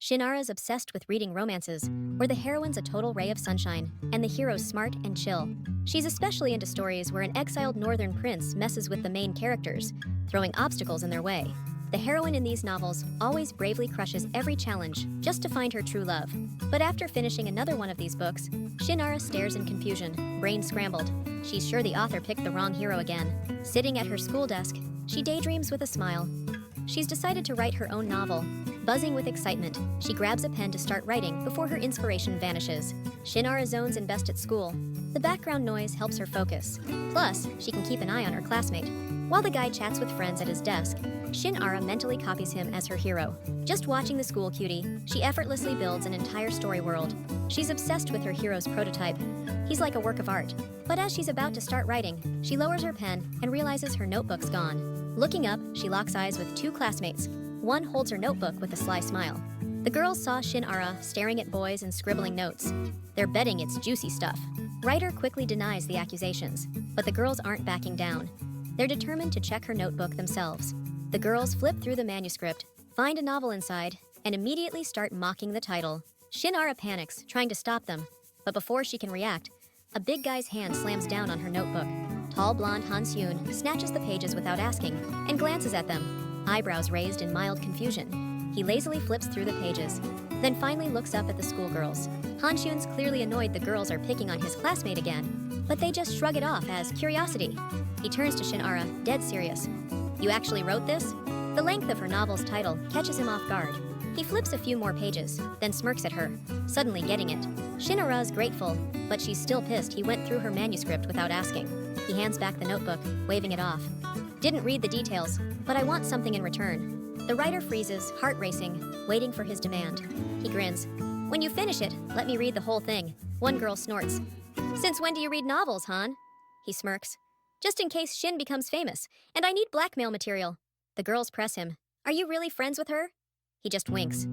Shinara's obsessed with reading romances, where the heroine's a total ray of sunshine, and the hero's smart and chill. She's especially into stories where an exiled northern prince messes with the main characters, throwing obstacles in their way. The heroine in these novels always bravely crushes every challenge just to find her true love. But after finishing another one of these books, Shinara stares in confusion, brain scrambled. She's sure the author picked the wrong hero again. Sitting at her school desk, she daydreams with a smile. She's decided to write her own novel. Buzzing with excitement, she grabs a pen to start writing before her inspiration vanishes. Shinara zones in best at school. The background noise helps her focus. Plus, she can keep an eye on her classmate. While the guy chats with friends at his desk, Shinara mentally copies him as her hero. Just watching the school cutie, she effortlessly builds an entire story world. She's obsessed with her hero's prototype. He's like a work of art. But as she's about to start writing, she lowers her pen and realizes her notebook's gone. Looking up, she locks eyes with two classmates. One holds her notebook with a sly smile. The girls saw Shinara staring at boys and scribbling notes. They're betting it's juicy stuff. Writer quickly denies the accusations, but the girls aren't backing down. They're determined to check her notebook themselves. The girls flip through the manuscript, find a novel inside, and immediately start mocking the title. Shinara panics, trying to stop them. But before she can react, a big guy's hand slams down on her notebook. Tall blonde Hansune snatches the pages without asking and glances at them, eyebrows raised in mild confusion. He lazily flips through the pages, then finally looks up at the schoolgirls. Hansune's clearly annoyed the girls are picking on his classmate again, but they just shrug it off as curiosity. He turns to Shinara, dead serious. "You actually wrote this?" The length of her novel's title catches him off guard. He flips a few more pages, then smirks at her, suddenly getting it. Shinara's grateful, but she's still pissed he went through her manuscript without asking. He hands back the notebook, waving it off. "Didn't read the details, but I want something in return." The writer freezes, heart racing, waiting for his demand. He grins. "When you finish it, let me read the whole thing." One girl snorts. "Since when do you read novels, Han?" He smirks. "Just in case Shin becomes famous, and I need blackmail material." The girls press him. "Are you really friends with her?" He just winks.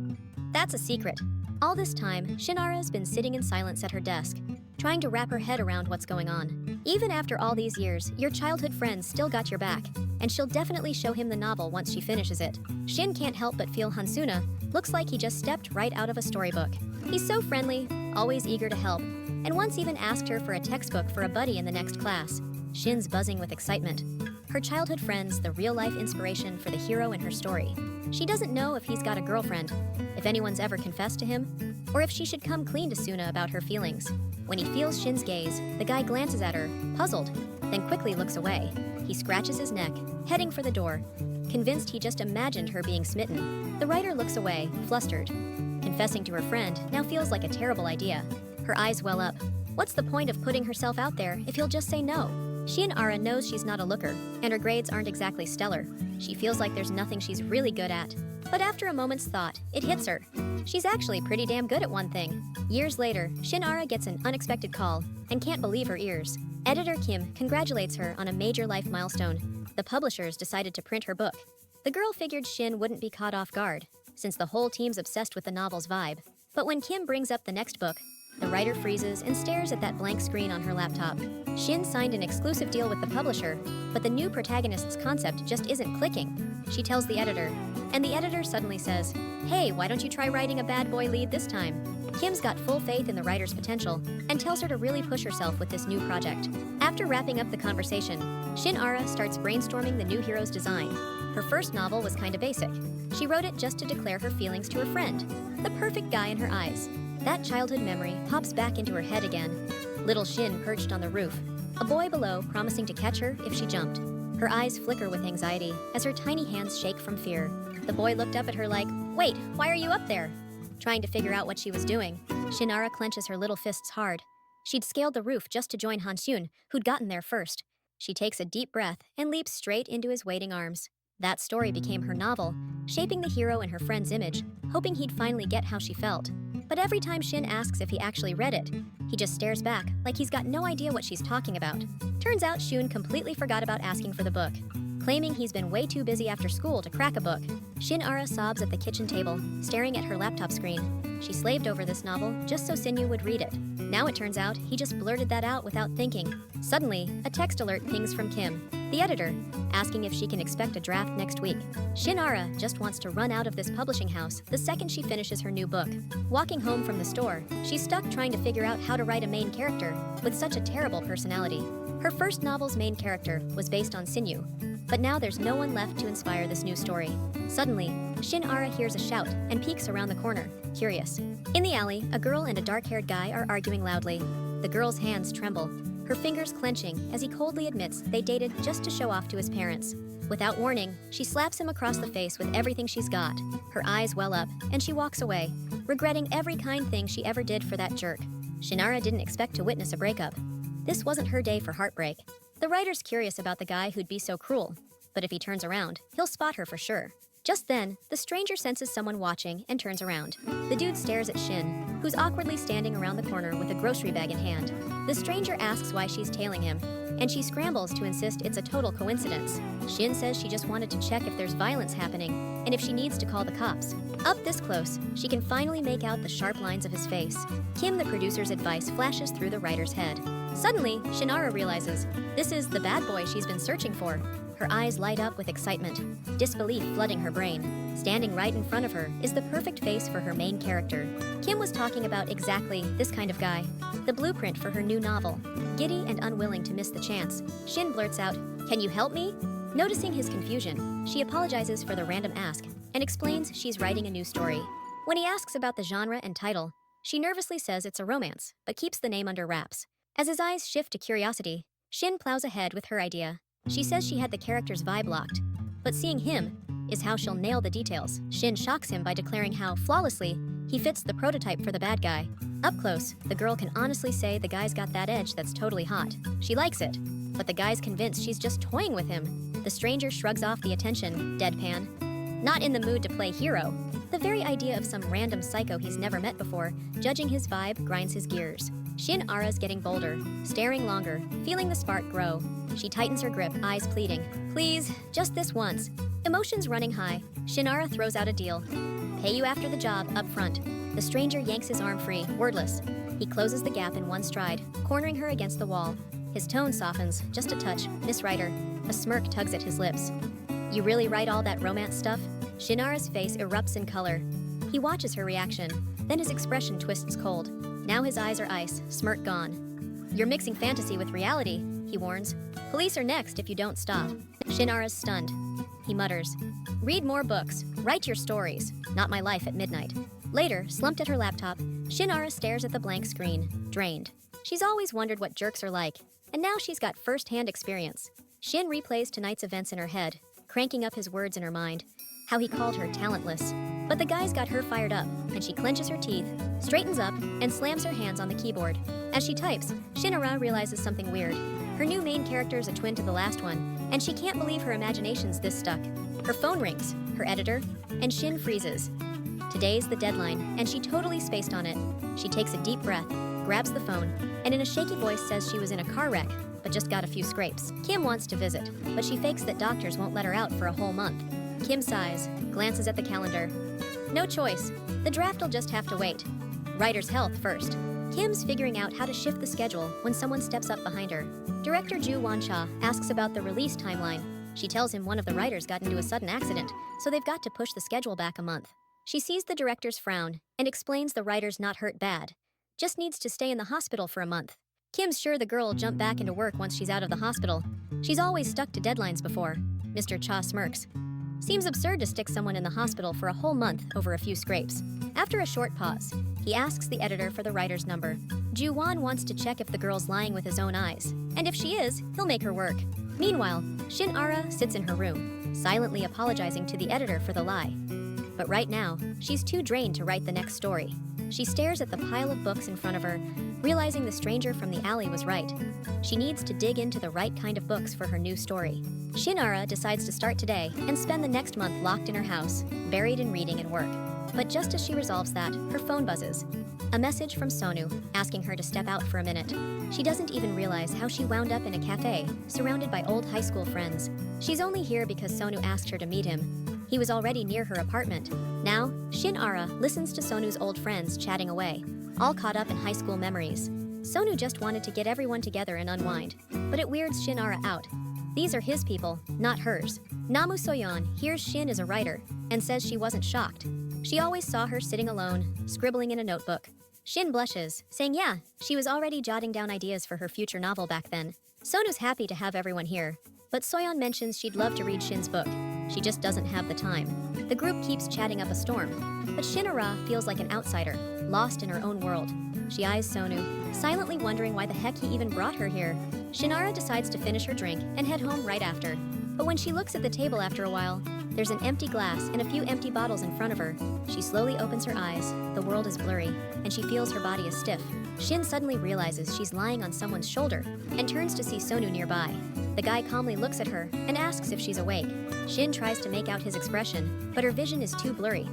"That's a secret." All this time, Shinara's been sitting in silence at her desk, trying to wrap her head around what's going on. Even after all these years, your childhood friends still got your back, and she'll definitely show him the novel once she finishes it. Shin can't help but feel Hansune looks like he just stepped right out of a storybook. He's so friendly, always eager to help, and once even asked her for a textbook for a buddy in the next class. Shin's buzzing with excitement. Her childhood friend's the real-life inspiration for the hero in her story. She doesn't know if he's got a girlfriend, if anyone's ever confessed to him, or if she should come clean to Suna about her feelings. When he feels Shin's gaze, the guy glances at her, puzzled, then quickly looks away. He scratches his neck, heading for the door, convinced he just imagined her being smitten. The writer looks away, flustered. Confessing to her friend now feels like a terrible idea. Her eyes well up. What's the point of putting herself out there if he'll just say no? Shinara knows she's not a looker, and her grades aren't exactly stellar. She feels like there's nothing she's really good at. But after a moment's thought, it hits her. She's actually pretty damn good at one thing. Years later, Shinara gets an unexpected call and can't believe her ears. Editor Kim congratulates her on a major life milestone. The publishers decided to print her book. The girl figured Shin wouldn't be caught off guard, since the whole team's obsessed with the novel's vibe. But when Kim brings up the next book, the writer freezes and stares at that blank screen on her laptop. Shin signed an exclusive deal with the publisher, but the new protagonist's concept just isn't clicking. She tells the editor, and the editor suddenly says, "Hey, why don't you try writing a bad boy lead this time?" Kim's got full faith in the writer's potential and tells her to really push herself with this new project. After wrapping up the conversation, Shinara starts brainstorming the new hero's design. Her first novel was kinda basic. She wrote it just to declare her feelings to her friend, the perfect guy in her eyes. That childhood memory pops back into her head again. Little Shin perched on the roof, a boy below promising to catch her if she jumped. Her eyes flicker with anxiety as her tiny hands shake from fear. The boy looked up at her like, "Wait, why are you up there?" Trying to figure out what she was doing, Shinara clenches her little fists hard. She'd scaled the roof just to join Hansune, who'd gotten there first. She takes a deep breath and leaps straight into his waiting arms. That story became her novel, shaping the hero in her friend's image, hoping he'd finally get how she felt. But every time Shin asks if he actually read it, he just stares back like he's got no idea what she's talking about. Turns out Shun completely forgot about asking for the book, claiming he's been way too busy after school to crack a book. Shinara sobs at the kitchen table, staring at her laptop screen. She slaved over this novel just so Sinyu would read it. Now it turns out he just blurted that out without thinking. Suddenly, a text alert pings from Kim. the editor, asking if she can expect a draft next week. Shinara just wants to run out of this publishing house the second she finishes her new book. Walking home from the store, she's stuck trying to figure out how to write a main character with such a terrible personality. Her first novel's main character was based on sinew, but now there's no one left to inspire this new story. Suddenly, Shinara hears a shout and peeks around the corner, curious. In the alley, a girl and a dark-haired guy are arguing loudly. The girl's hands tremble, her fingers clenching as he coldly admits they dated just to show off to his parents. Without warning, she slaps him across the face with everything she's got. Her eyes well up, and she walks away, regretting every kind thing she ever did for that jerk. Shinara didn't expect to witness a breakup. This wasn't her day for heartbreak. The writer's curious about the guy who'd be so cruel, but if he turns around, he'll spot her for sure. Just then, the stranger senses someone watching and turns around. The dude stares at Shin, who's awkwardly standing around the corner with a grocery bag in hand. The stranger asks why she's tailing him, and she scrambles to insist it's a total coincidence. Shin says she just wanted to check if there's violence happening and if she needs to call the cops. Up this close, she can finally make out the sharp lines of his face. Kim, the producer's advice, flashes through the writer's head. Suddenly, Shinara realizes this is the bad boy she's been searching for. Her eyes light up with excitement, disbelief flooding her brain. Standing right in front of her is the perfect face for her main character. Kim was talking about exactly this kind of guy, the blueprint for her new novel. Giddy and unwilling to miss the chance, Shin blurts out, "Can you help me?" Noticing his confusion, she apologizes for the random ask and explains she's writing a new story. When he asks about the genre and title, she nervously says it's a romance, but keeps the name under wraps. As his eyes shift to curiosity, Shin plows ahead with her idea. She says she had the character's vibe locked, but seeing him is how she'll nail the details. Shin shocks him by declaring how, flawlessly, he fits the prototype for the bad guy. Up close, the girl can honestly say the guy's got that edge that's totally hot. She likes it, but the guy's convinced she's just toying with him. The stranger shrugs off the attention, deadpan. Not in the mood to play hero. The very idea of some random psycho he's never met before, judging his vibe, grinds his gears. Shinara's getting bolder, staring longer, feeling the spark grow. She tightens her grip, eyes pleading. Please, just this once. Emotions running high, Shinara throws out a deal. Pay you after the job, up front. The stranger yanks his arm free, wordless. He closes the gap in one stride, cornering her against the wall. His tone softens, just a touch. Miss Writer. A smirk tugs at his lips. You really write all that romance stuff? Shinara's face erupts in color. He watches her reaction, then his expression twists cold. Now his eyes are ice, smirk gone. You're mixing fantasy with reality, he warns. Police are next if you don't stop. Shinara's stunned. He mutters, read more books, write your stories, not my life at midnight. Later, slumped at her laptop, Shinara stares at the blank screen, drained. She's always wondered what jerks are like, and now she's got first-hand experience. Shin replays tonight's events in her head, cranking up his words in her mind, how he called her talentless. But the guy's got her fired up, and she clenches her teeth, straightens up, and slams her hands on the keyboard. As she types, Shinara realizes something weird. Her new main character is a twin to the last one, and she can't believe her imagination's this stuck. Her phone rings, her editor, and Shin freezes. Today's the deadline, and she totally spaced on it. She takes a deep breath, grabs the phone, and in a shaky voice says she was in a car wreck, but just got a few scrapes. Kim wants to visit, but she fakes that doctors won't let her out for a whole month. Kim sighs, glances at the calendar. No choice. The draft'll just have to wait. Writer's health first. Kim's figuring out how to shift the schedule when someone steps up behind her. Director Ju Won-cha asks about the release timeline. She tells him one of the writers got into a sudden accident, so they've got to push the schedule back a month. She sees the director's frown and explains the writer's not hurt bad. Just needs to stay in the hospital for a month. Kim's sure the girl will jump back into work once she's out of the hospital. She's always stuck to deadlines before. Mr. Cha smirks. Seems absurd to stick someone in the hospital for a whole month over a few scrapes. After a short pause, he asks the editor for the writer's number. Ju-won wants to check if the girl's lying with his own eyes, and if she is, he'll make her work. Meanwhile, Shinara sits in her room, silently apologizing to the editor for the lie. But right now, she's too drained to write the next story. She stares at the pile of books in front of her, realizing the stranger from the alley was right. She needs to dig into the right kind of books for her new story. Shinara decides to start today and spend the next month locked in her house, buried in reading and work. But just as she resolves that, her phone buzzes. A message from Sonu, asking her to step out for a minute. She doesn't even realize how she wound up in a cafe, surrounded by old high school friends. She's only here because Sonu asked her to meet him. He was already near her apartment. Now, Shinara listens to Sonu's old friends chatting away, all caught up in high school memories. Sonu just wanted to get everyone together and unwind, but it weirds Shinara out. these are his people, not hers. Namu Soyeon hears Shin is a writer and says she wasn't shocked. She always saw her sitting alone, scribbling in a notebook. Shin blushes, saying yeah, she was already jotting down ideas for her future novel back then. Sonu's happy to have everyone here, but Soyeon mentions she'd love to read Shin's book. She just doesn't have the time. The group keeps chatting up a storm, but Shinara feels like an outsider, lost in her own world. She eyes Sonu, silently wondering why the heck he even brought her here. Shinara decides to finish her drink and head home right after. But when she looks at the table after a while, there's an empty glass and a few empty bottles in front of her. She slowly opens her eyes, the world is blurry, and she feels her body is stiff. Shin suddenly realizes she's lying on someone's shoulder and turns to see Sonu nearby. The guy calmly looks at her and asks if she's awake. Shin tries to make out his expression, but her vision is too blurry.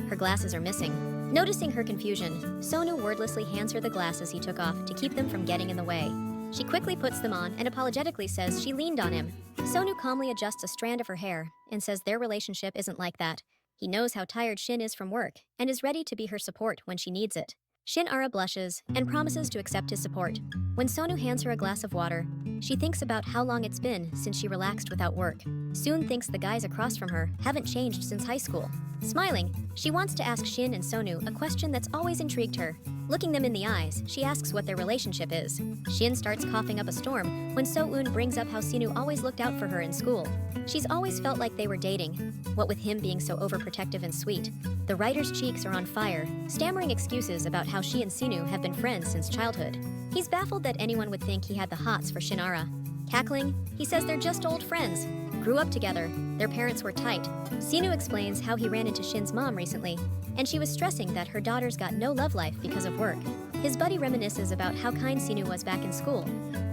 Her glasses are missing. Noticing her confusion, Sonu wordlessly hands her the glasses he took off to keep them from getting in the way. She quickly puts them on and apologetically says she leaned on him. Sonu calmly adjusts a strand of her hair and says their relationship isn't like that. He knows how tired Shin is from work and is ready to be her support when she needs it. Shinara blushes and promises to accept his support. When Sonu hands her a glass of water, she thinks about how long it's been since she relaxed without work. Soon thinks the guys across from her haven't changed since high school. Smiling, she wants to ask Shin and Sonu a question that's always intrigued her. Looking them in the eyes, she asks what their relationship is. Shin starts coughing up a storm when So-eun brings up how Sinu always looked out for her in school. She's always felt like they were dating, what with him being so overprotective and sweet. The writer's cheeks are on fire, stammering excuses about how she and Sinu have been friends since childhood. He's baffled that anyone would think he had the hots for Shinara. Cackling, he says they're just old friends. Grew up together, their parents were tight. Sinu explains how he ran into Shin's mom recently, and she was stressing that her daughter's got no love life because of work. His buddy reminisces about how kind Sinu was back in school,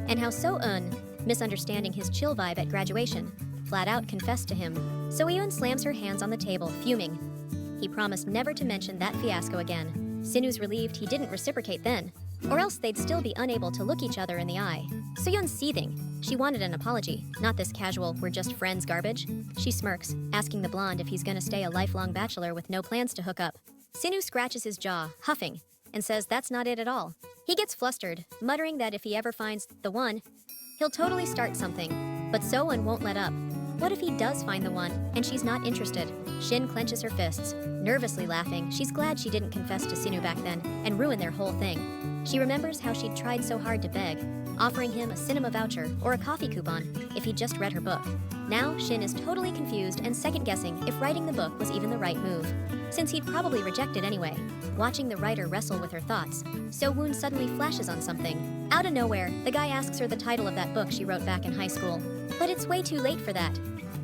and how So-eun, misunderstanding his chill vibe at graduation, flat out confessed to him. So-eun slams her hands on the table, fuming. He promised never to mention that fiasco again. Sinu's relieved he didn't reciprocate then, or else they'd still be unable to look each other in the eye. So-eun's seething. She wanted an apology, not this casual, we're just friends garbage. She smirks, asking the blonde if he's gonna stay a lifelong bachelor with no plans to hook up. Sinu scratches his jaw, huffing, and says that's not it at all. He gets flustered, muttering that if he ever finds the one, he'll totally start something. But So-eun won't let up. What if he does find the one, and she's not interested? Shin clenches her fists, nervously laughing. She's glad she didn't confess to Sinu back then and ruin their whole thing. She remembers how she'd tried so hard to beg, offering him a cinema voucher or a coffee coupon if he'd just read her book. Now, Shin is totally confused and second-guessing if writing the book was even the right move, since he'd probably reject it anyway. Watching the writer wrestle with her thoughts, So-eun suddenly flashes on something. Out of nowhere, the guy asks her the title of that book she wrote back in high school. But it's way too late for that.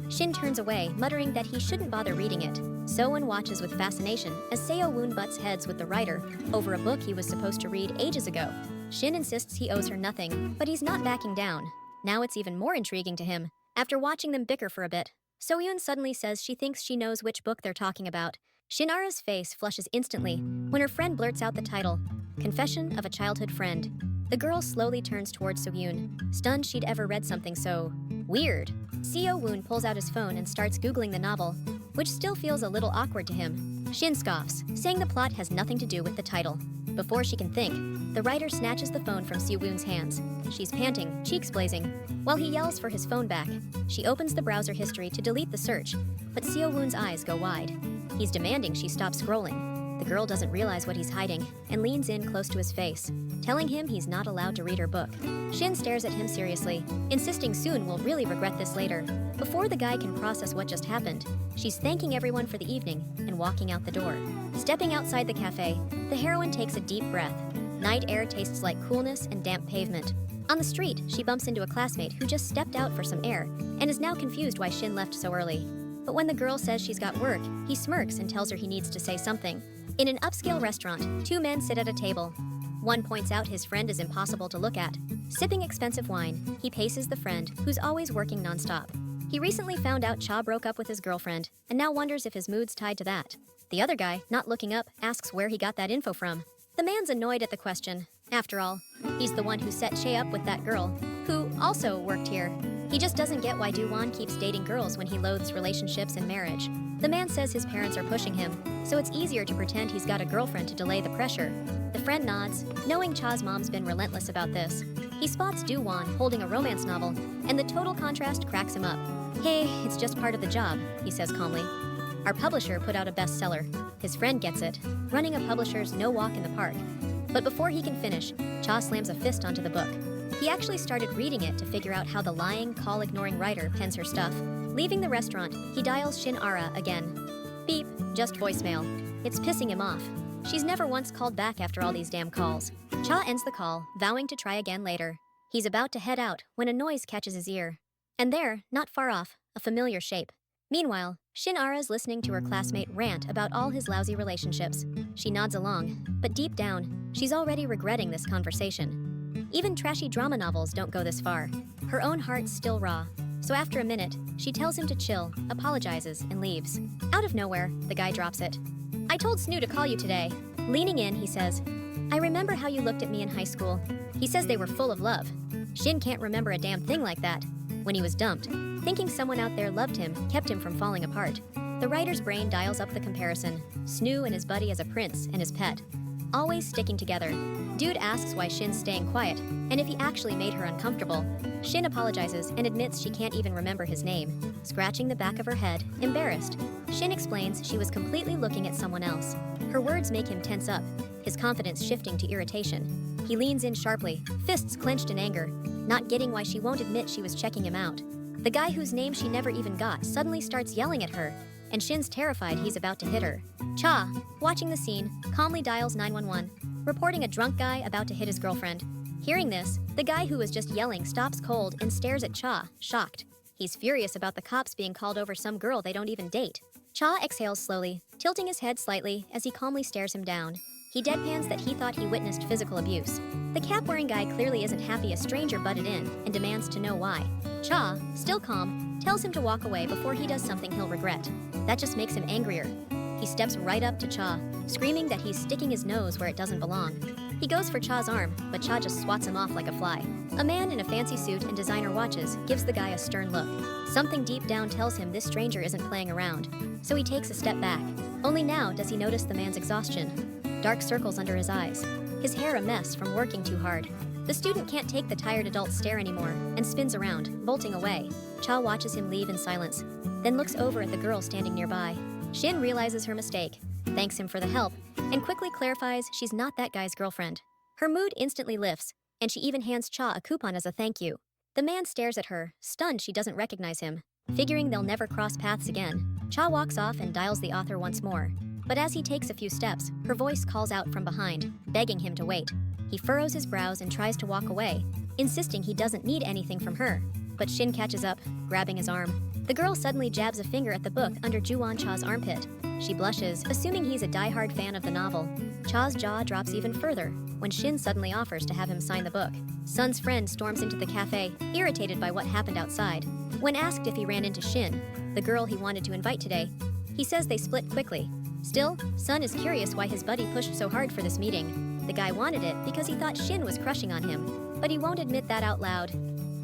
Shin turns away, muttering that he shouldn't bother reading it. So-eun watches with fascination as Seo-woon butts heads with the writer over a book he was supposed to read ages ago. Shin insists he owes her nothing, but he's not backing down. Now it's even more intriguing to him. After watching them bicker for a bit, So-eun suddenly says she thinks she knows which book they're talking about. Shinara's face flushes instantly when her friend blurts out the title, Confession of a Childhood Friend. The girl slowly turns towards So-eun, stunned she'd ever read something so weird. Seo-woon pulls out his phone and starts Googling the novel, which still feels a little awkward to him. Shin scoffs, saying the plot has nothing to do with the title. Before she can think, the writer snatches the phone from Seo-woon's hands. She's panting, cheeks blazing, while he yells for his phone back. She opens the browser history to delete the search, but Seo-woon's eyes go wide. He's demanding she stop scrolling. The girl doesn't realize what he's hiding and leans in close to his face, telling him he's not allowed to read her book. Shin stares at him seriously, insisting soon will really regret this later. Before the guy can process what just happened, she's thanking everyone for the evening and walking out the door. Stepping outside the cafe, the heroine takes a deep breath. Night air tastes like coolness and damp pavement. On the street, she bumps into a classmate who just stepped out for some air and is now confused why Shin left so early. But when the girl says she's got work, he smirks and tells her he needs to say something. In an upscale restaurant, two men sit at a table. One points out his friend is impossible to look at. Sipping expensive wine, he paces the friend, who's always working nonstop. He recently found out Cha broke up with his girlfriend, and now wonders if his mood's tied to that. The other guy, not looking up, asks where he got that info from. The man's annoyed at the question. After all, he's the one who set Che up with that girl, who also worked here. He just doesn't get why Do-won keeps dating girls when he loathes relationships and marriage. The man says his parents are pushing him, so it's easier to pretend he's got a girlfriend to delay the pressure. The friend nods, knowing Cha's mom's been relentless about this. He spots Do-won holding a romance novel, and the total contrast cracks him up. "Hey, it's just part of the job," he says calmly. "Our publisher put out a bestseller." His friend gets it, running a publisher's No Walk in the Park. But before he can finish, Cha slams a fist onto the book. He actually started reading it to figure out how the lying, call-ignoring writer pens her stuff. Leaving the restaurant, he dials Shinara again. Beep, just voicemail. It's pissing him off. She's never once called back after all these damn calls. Cha ends the call, vowing to try again later. He's about to head out when a noise catches his ear. And there, not far off, a familiar shape. Meanwhile, Shinara's listening to her classmate rant about all his lousy relationships. She nods along, but deep down, she's already regretting this conversation. Even trashy drama novels don't go this far. Her own heart's still raw. So after a minute, she tells him to chill, apologizes, and leaves. Out of nowhere, the guy drops it. "I told Snoo to call you today." Leaning in, he says, "I remember how you looked at me in high school." He says they were full of love. Shin can't remember a damn thing like that. When he was dumped, thinking someone out there loved him kept him from falling apart. The writer's brain dials up the comparison. Snoo and his buddy as a prince and his pet. Always sticking together. Dude asks why Shin's staying quiet, and if he actually made her uncomfortable. Shin apologizes and admits she can't even remember his name. Scratching the back of her head, embarrassed, Shin explains she was completely looking at someone else. Her words make him tense up, his confidence shifting to irritation. He leans in sharply, fists clenched in anger, not getting why she won't admit she was checking him out. The guy whose name she never even got suddenly starts yelling at her, and Shin's terrified he's about to hit her. Cha, watching the scene, calmly dials 911, reporting a drunk guy about to hit his girlfriend. Hearing this, the guy who was just yelling stops cold and stares at Cha, shocked. He's furious about the cops being called over some girl they don't even date. Cha exhales slowly, tilting his head slightly as he calmly stares him down. He deadpans that he thought he witnessed physical abuse. The cap-wearing guy clearly isn't happy a stranger butted in and demands to know why. Cha, still calm, tells him to walk away before he does something he'll regret. That just makes him angrier. He steps right up to Cha, screaming that he's sticking his nose where it doesn't belong. He goes for Cha's arm, but Cha just swats him off like a fly. A man in a fancy suit and designer watches gives the guy a stern look. Something deep down tells him this stranger isn't playing around, so he takes a step back. Only now does he notice the man's exhaustion. Dark circles under his eyes, his hair a mess from working too hard. The student can't take the tired adult stare anymore and spins around, bolting away. Cha watches him leave in silence, then looks over at the girl standing nearby. Shin realizes her mistake, thanks him for the help, and quickly clarifies she's not that guy's girlfriend. Her mood instantly lifts, and she even hands Cha a coupon as a thank you. The man stares at her, stunned she doesn't recognize him. Figuring they'll never cross paths again, Cha walks off and dials the author once more. But as he takes a few steps, her voice calls out from behind, begging him to wait. He furrows his brows and tries to walk away, insisting he doesn't need anything from her. But Shin catches up, grabbing his arm. The girl suddenly jabs a finger at the book under Juwon Cha's armpit. She blushes, assuming he's a die-hard fan of the novel. Cha's jaw drops even further when Shin suddenly offers to have him sign the book. Sun's friend storms into the cafe, irritated by what happened outside. When asked if he ran into Shin, the girl he wanted to invite today, he says they split quickly. Still, Sun is curious why his buddy pushed so hard for this meeting. The guy wanted it because he thought Shin was crushing on him, but he won't admit that out loud.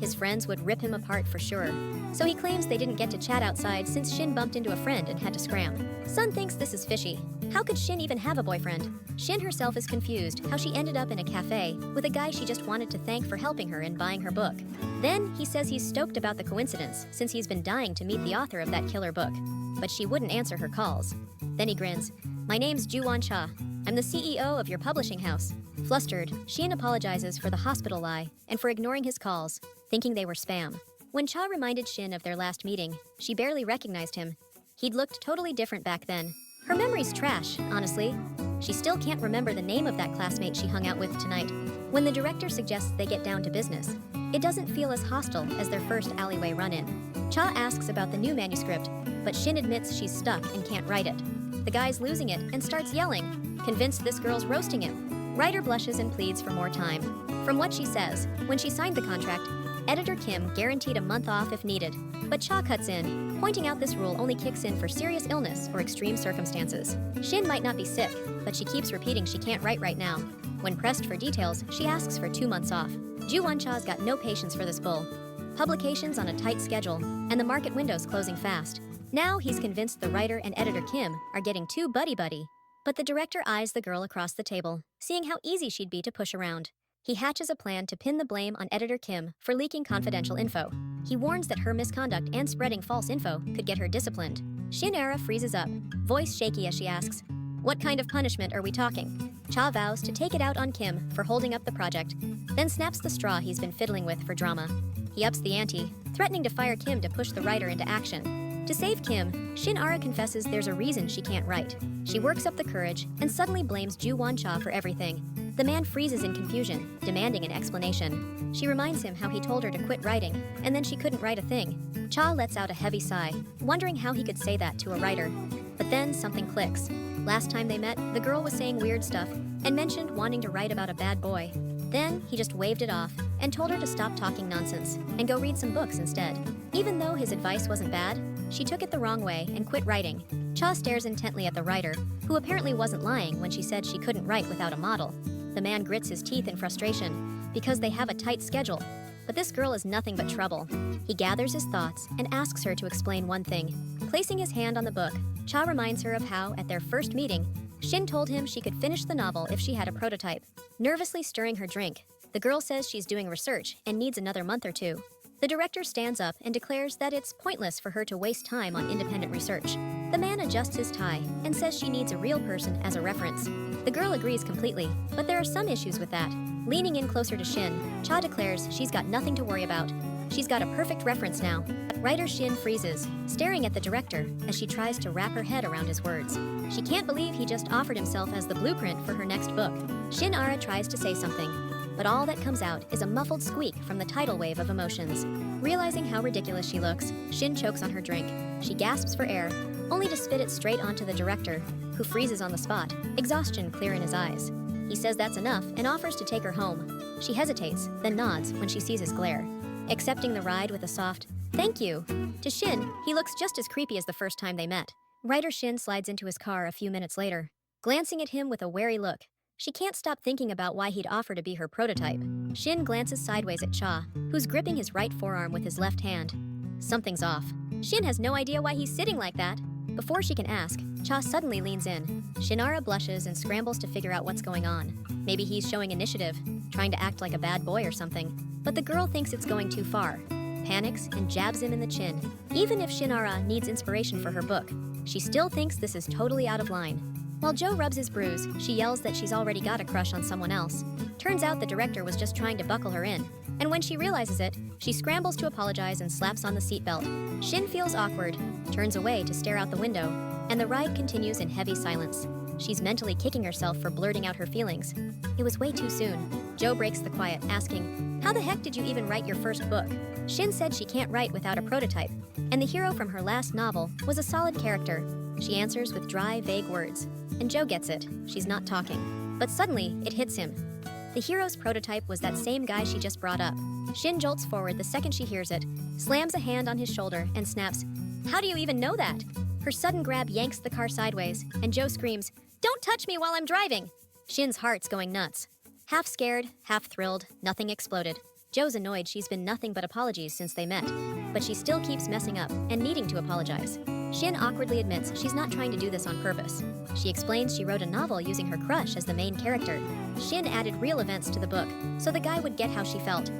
His friends would rip him apart for sure. So he claims they didn't get to chat outside since Shin bumped into a friend and had to scram. Sun thinks this is fishy. How could Shin even have a boyfriend? Shin herself is confused how she ended up in a cafe with a guy she just wanted to thank for helping her in buying her book. Then he says he's stoked about the coincidence since he's been dying to meet the author of that killer book. But she wouldn't answer her calls. Then he grins. "My name's Juwon Cha. I'm the CEO of your publishing house." Flustered, Shin apologizes for the hospital lie and for ignoring his calls, thinking they were spam. When Cha reminded Shin of their last meeting, she barely recognized him. He'd looked totally different back then. Her memory's trash, honestly. She still can't remember the name of that classmate she hung out with tonight. When the director suggests they get down to business, it doesn't feel as hostile as their first alleyway run-in. Cha asks about the new manuscript, but Shin admits she's stuck and can't write it. The guy's losing it and starts yelling, convinced this girl's roasting him. Writer blushes and pleads for more time. From what she says, when she signed the contract, Editor Kim guaranteed a month off if needed. But Cha cuts in, pointing out this rule only kicks in for serious illness or extreme circumstances. Shin might not be sick, but she keeps repeating she can't write right now. When pressed for details, she asks for 2 months off. Juwon Cha's got no patience for this bull. Publications on a tight schedule, and the market window's closing fast. Now he's convinced the writer and editor Kim are getting too buddy-buddy. But the director eyes the girl across the table, seeing how easy she'd be to push around. He hatches a plan to pin the blame on editor Kim for leaking confidential info. He warns that her misconduct and spreading false info could get her disciplined. Shinara freezes up, voice shaky as she asks, "What kind of punishment are we talking?" Cha vows to take it out on Kim for holding up the project, then snaps the straw he's been fiddling with for drama. He ups the ante, threatening to fire Kim to push the writer into action. To save Kim, Shinara confesses there's a reason she can't write. She works up the courage and suddenly blames Ju Won-cha for everything. The man freezes in confusion, demanding an explanation. She reminds him how he told her to quit writing, and then she couldn't write a thing. Cha lets out a heavy sigh, wondering how he could say that to a writer. But then something clicks. Last time they met, the girl was saying weird stuff and mentioned wanting to write about a bad boy. Then he just waved it off and told her to stop talking nonsense and go read some books instead. Even though his advice wasn't bad, she took it the wrong way and quit writing. Cha stares intently at the writer, who apparently wasn't lying when she said she couldn't write without a model. The man grits his teeth in frustration because they have a tight schedule. But this girl is nothing but trouble. He gathers his thoughts and asks her to explain one thing. Placing his hand on the book, Cha reminds her of how, at their first meeting, Shin told him she could finish the novel if she had a prototype. Nervously stirring her drink, the girl says she's doing research and needs another month or two. The director stands up and declares that it's pointless for her to waste time on independent research. The man adjusts his tie and says she needs a real person as a reference. The girl agrees completely, but there are some issues with that. Leaning in closer to Shin, Cha declares she's got nothing to worry about. She's got a perfect reference now. Writer Shin freezes, staring at the director as she tries to wrap her head around his words. She can't believe he just offered himself as the blueprint for her next book. Shinara tries to say something, but all that comes out is a muffled squeak from the tidal wave of emotions. Realizing how ridiculous she looks, Shin chokes on her drink. She gasps for air, only to spit it straight onto the director, who freezes on the spot, exhaustion clear in his eyes. He says that's enough and offers to take her home. She hesitates, then nods when she sees his glare, accepting the ride with a soft, "Thank you." To Shin, he looks just as creepy as the first time they met. Writer Shin slides into his car a few minutes later, glancing at him with a wary look. She can't stop thinking about why he'd offer to be her prototype. Shin glances sideways at Cha, who's gripping his right forearm with his left hand. Something's off. Shin has no idea why he's sitting like that. Before she can ask, Cha suddenly leans in. Shinara blushes and scrambles to figure out what's going on. Maybe he's showing initiative, trying to act like a bad boy or something. But the girl thinks it's going too far, panics and jabs him in the chin. Even if Shinara needs inspiration for her book, she still thinks this is totally out of line. While Joe rubs his bruise, she yells that she's already got a crush on someone else. Turns out the director was just trying to buckle her in. And when she realizes it, she scrambles to apologize and slaps on the seatbelt. Shin feels awkward, turns away to stare out the window, and the ride continues in heavy silence. She's mentally kicking herself for blurting out her feelings. It was way too soon. Joe breaks the quiet, asking, "How the heck did you even write your first book?" Shin said she can't write without a prototype, and the hero from her last novel was a solid character. She answers with dry, vague words. And Joe gets it. She's not talking. But suddenly, it hits him. The hero's prototype was that same guy she just brought up. Shin jolts forward the second she hears it, slams a hand on his shoulder, and snaps, "How do you even know that?" Her sudden grab yanks the car sideways, and Joe screams, "Don't touch me while I'm driving!" Shin's heart's going nuts. Half scared, half thrilled, nothing exploded. Joe's annoyed she's been nothing but apologies since they met, but she still keeps messing up and needing to apologize. Shin awkwardly admits she's not trying to do this on purpose. She explains she wrote a novel using her crush as the main character. Shin added real events to the book, so the guy would get how she felt.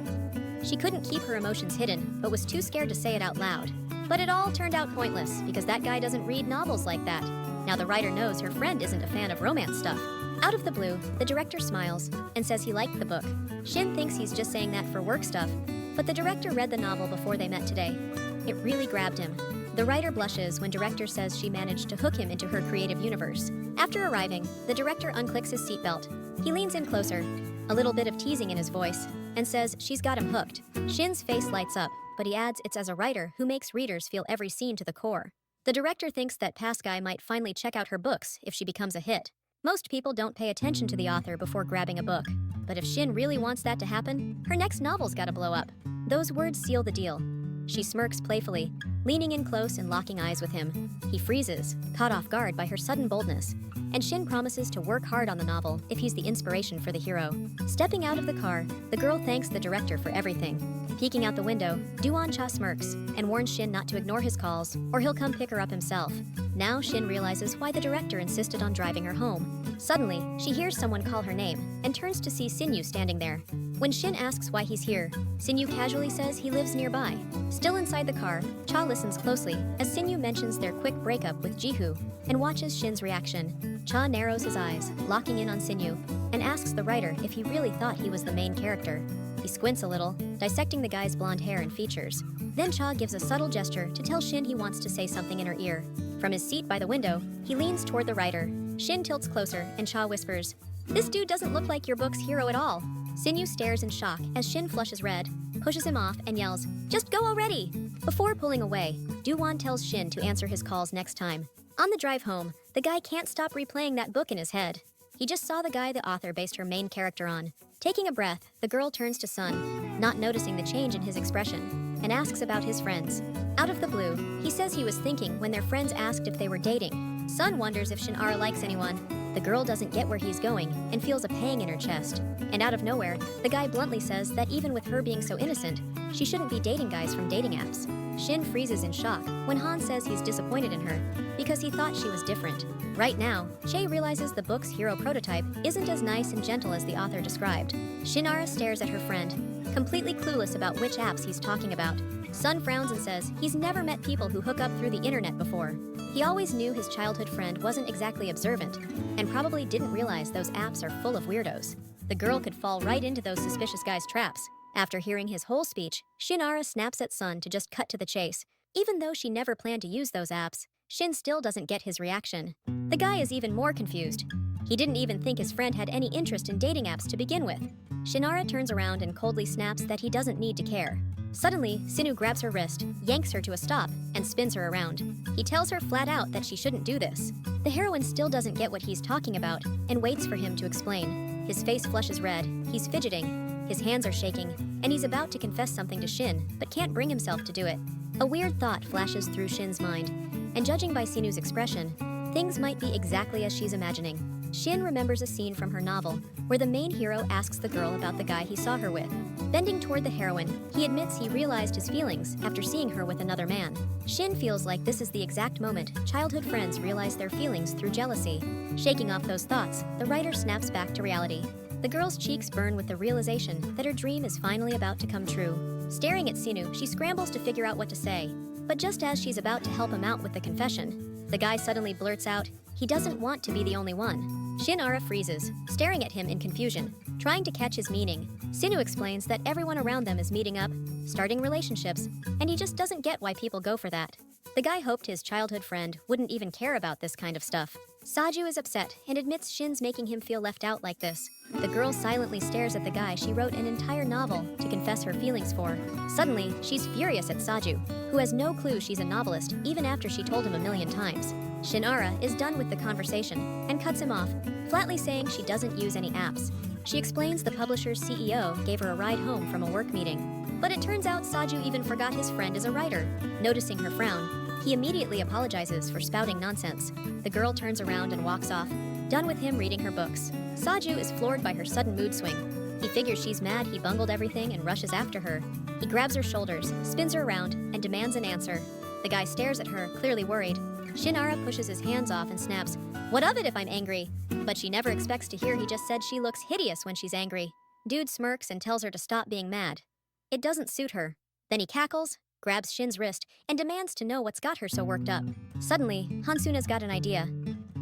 She couldn't keep her emotions hidden, but was too scared to say it out loud. But it all turned out pointless, because that guy doesn't read novels like that. Now the writer knows her friend isn't a fan of romance stuff. Out of the blue, the director smiles and says he liked the book. Shin thinks he's just saying that for work stuff, but the director read the novel before they met today. It really grabbed him. The writer blushes when director says she managed to hook him into her creative universe. After arriving, the director unclicks his seatbelt. He leans in closer, a little bit of teasing in his voice, and says she's got him hooked. Shin's face lights up, but he adds it's as a writer who makes readers feel every scene to the core. The director thinks that past guy might finally check out her books if she becomes a hit. Most people don't pay attention to the author before grabbing a book. But if Shin really wants that to happen, her next novel's gotta blow up. Those words seal the deal. She smirks playfully, leaning in close and locking eyes with him. He freezes, caught off guard by her sudden boldness, and Shin promises to work hard on the novel if he's the inspiration for the hero. Stepping out of the car, the girl thanks the director for everything. Peeking out the window, Duan-cha smirks and warns Shin not to ignore his calls or he'll come pick her up himself. Now Shin realizes why the director insisted on driving her home. Suddenly, she hears someone call her name and turns to see Sinyu standing there. When Shin asks why he's here, Sinyu casually says he lives nearby. Still inside the car, Cha listens closely as Sinyu mentions their quick breakup with Jihu and watches Shin's reaction. Cha narrows his eyes, locking in on Sinyu, and asks the writer if he really thought he was the main character. He squints a little, dissecting the guy's blonde hair and features. Then Cha gives a subtle gesture to tell Shin he wants to say something in her ear. From his seat by the window, he leans toward the writer. Shin tilts closer, and Cha whispers, "This dude doesn't look like your book's hero at all." Sinyu stares in shock as Shin flushes red, pushes him off, and yells, "Just go already!" Before pulling away, Do-won tells Shin to answer his calls next time. On the drive home, the guy can't stop replaying that book in his head. He just saw the guy the author based her main character on. Taking a breath, the girl turns to Sun, not noticing the change in his expression, and asks about his friends. Out of the blue, he says he was thinking when their friends asked if they were dating. Sun wonders if Shinara likes anyone. The girl doesn't get where he's going and feels a pang in her chest. And out of nowhere, the guy bluntly says that even with her being so innocent, she shouldn't be dating guys from dating apps. Shin freezes in shock when Han says he's disappointed in her because he thought she was different. Right now, Che realizes the book's hero prototype isn't as nice and gentle as the author described. Shinara stares at her friend, completely clueless about which apps he's talking about. Sun frowns and says he's never met people who hook up through the internet before. He always knew his childhood friend wasn't exactly observant, and probably didn't realize those apps are full of weirdos. The girl could fall right into those suspicious guys' traps. After hearing his whole speech, Shinara snaps at Sun to just cut to the chase. Even though she never planned to use those apps, Shin still doesn't get his reaction. The guy is even more confused. He didn't even think his friend had any interest in dating apps to begin with. Shinara turns around and coldly snaps that he doesn't need to care. Suddenly, Sinyu grabs her wrist, yanks her to a stop, and spins her around. He tells her flat out that she shouldn't do this. The heroine still doesn't get what he's talking about and waits for him to explain. His face flushes red, he's fidgeting, his hands are shaking, and he's about to confess something to Shin, but can't bring himself to do it. A weird thought flashes through Shin's mind, and judging by Sinu's expression, things might be exactly as she's imagining. Shin remembers a scene from her novel where the main hero asks the girl about the guy he saw her with. Bending toward the heroine, he admits he realized his feelings after seeing her with another man. Shin feels like this is the exact moment childhood friends realize their feelings through jealousy. Shaking off those thoughts, the writer snaps back to reality. The girl's cheeks burn with the realization that her dream is finally about to come true. Staring at Sinu, she scrambles to figure out what to say. But just as she's about to help him out with the confession, the guy suddenly blurts out, he doesn't want to be the only one. Shinara freezes, staring at him in confusion, trying to catch his meaning. Sinu explains that everyone around them is meeting up, starting relationships, and he just doesn't get why people go for that. The guy hoped his childhood friend wouldn't even care about this kind of stuff. Saju is upset and admits Shin's making him feel left out like this. The girl silently stares at the guy she wrote an entire novel to confess her feelings for. Suddenly, she's furious at Saju, who has no clue she's a novelist even after she told him a million times. Shinara is done with the conversation and cuts him off, flatly saying she doesn't use any apps. She explains the publisher's CEO gave her a ride home from a work meeting. But it turns out Saju even forgot his friend is a writer. Noticing her frown, he immediately apologizes for spouting nonsense. The girl turns around and walks off, done with him reading her books. Saju is floored by her sudden mood swing. He figures she's mad he bungled everything and rushes after her. He grabs her shoulders, spins her around, and demands an answer. The guy stares at her, clearly worried. Shinara pushes his hands off and snaps, "What of it if I'm angry?" But she never expects to hear he just said she looks hideous when she's angry. Dude smirks and tells her to stop being mad. It doesn't suit her. Then he cackles, grabs Shin's wrist, and demands to know what's got her so worked up. Suddenly, Hansune's got an idea.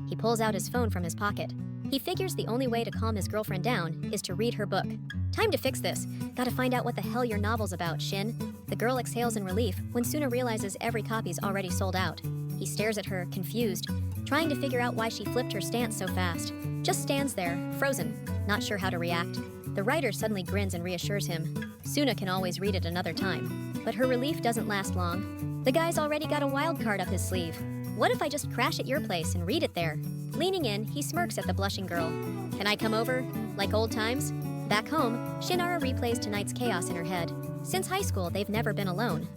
He pulls out his phone from his pocket. He figures the only way to calm his girlfriend down is to read her book. Time to fix this. Gotta find out what the hell your novel's about, Shin. The girl exhales in relief when Suna realizes every copy's already sold out. He stares at her, confused, trying to figure out why she flipped her stance so fast. Just stands there, frozen, not sure how to react. The writer suddenly grins and reassures him. Suna can always read it another time. But her relief doesn't last long. The guy's already got a wild card up his sleeve. What if I just crash at your place and read it there? Leaning in, he smirks at the blushing girl. Can I come over? Like old times? Back home, Shinara replays tonight's chaos in her head. Since high school, they've never been alone.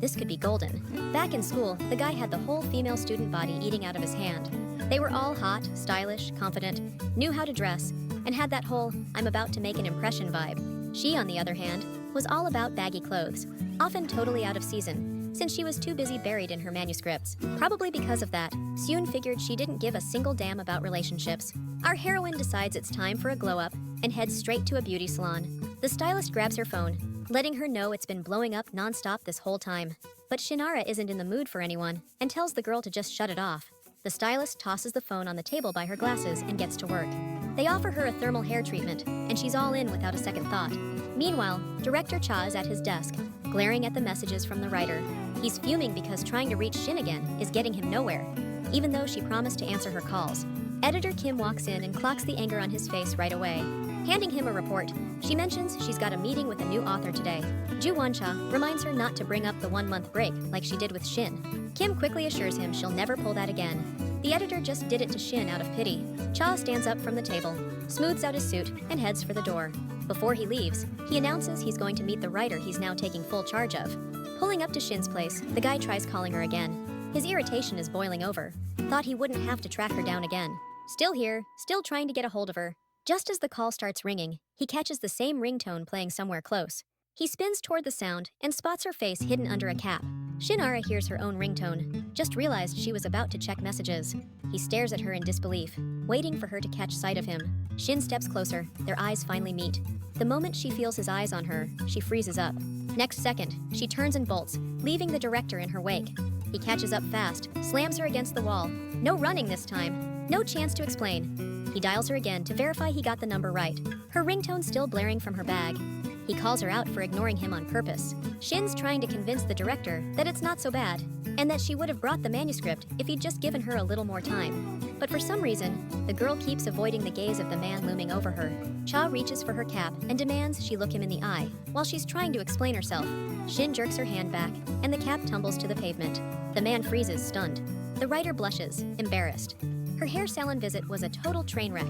This could be golden. Back in school, the guy had the whole female student body eating out of his hand. They were all hot, stylish, confident, knew how to dress, and had that whole I'm about to make an impression vibe. She, on the other hand, was all about baggy clothes, often totally out of season, since she was too busy buried in her manuscripts. Probably because of that, Seun figured she didn't give a single damn about relationships. Our heroine decides it's time for a glow-up and heads straight to a beauty salon. The stylist grabs her phone, letting her know it's been blowing up non-stop this whole time. But Shinara isn't in the mood for anyone and tells the girl to just shut it off. The stylist tosses the phone on the table by her glasses and gets to work. They offer her a thermal hair treatment, and she's all in without a second thought. Meanwhile, Director Cha is at his desk, glaring at the messages from the writer. He's fuming because trying to reach Shin again is getting him nowhere, even though she promised to answer her calls. Editor Kim walks in and clocks the anger on his face right away. Handing him a report, she mentions she's got a meeting with a new author today. Ju Won-cha reminds her not to bring up the 1-month break like she did with Shin. Kim quickly assures him she'll never pull that again. The editor just did it to Shin out of pity. Cha stands up from the table, smooths out his suit, and heads for the door. Before he leaves, he announces he's going to meet the writer he's now taking full charge of. Pulling up to Shin's place, the guy tries calling her again. His irritation is boiling over. Thought he wouldn't have to track her down again. Still here, still trying to get a hold of her. Just as the call starts ringing, he catches the same ringtone playing somewhere close. He spins toward the sound and spots her face hidden under a cap. Shinara hears her own ringtone, just realized she was about to check messages. He stares at her in disbelief, waiting for her to catch sight of him. Shin steps closer, their eyes finally meet. The moment she feels his eyes on her, she freezes up. Next second, she turns and bolts, leaving the director in her wake. He catches up fast, slams her against the wall. No running this time, no chance to explain. He dials her again to verify he got the number right. Her ringtone still blaring from her bag. He calls her out for ignoring him on purpose. Shin's trying to convince the director that it's not so bad, and that she would have brought the manuscript if he'd just given her a little more time. But for some reason, the girl keeps avoiding the gaze of the man looming over her. Cha reaches for her cap and demands she look him in the eye. While she's trying to explain herself, Shin jerks her hand back, and the cap tumbles to the pavement. The man freezes, stunned. The writer blushes, embarrassed. Her hair salon visit was a total train wreck.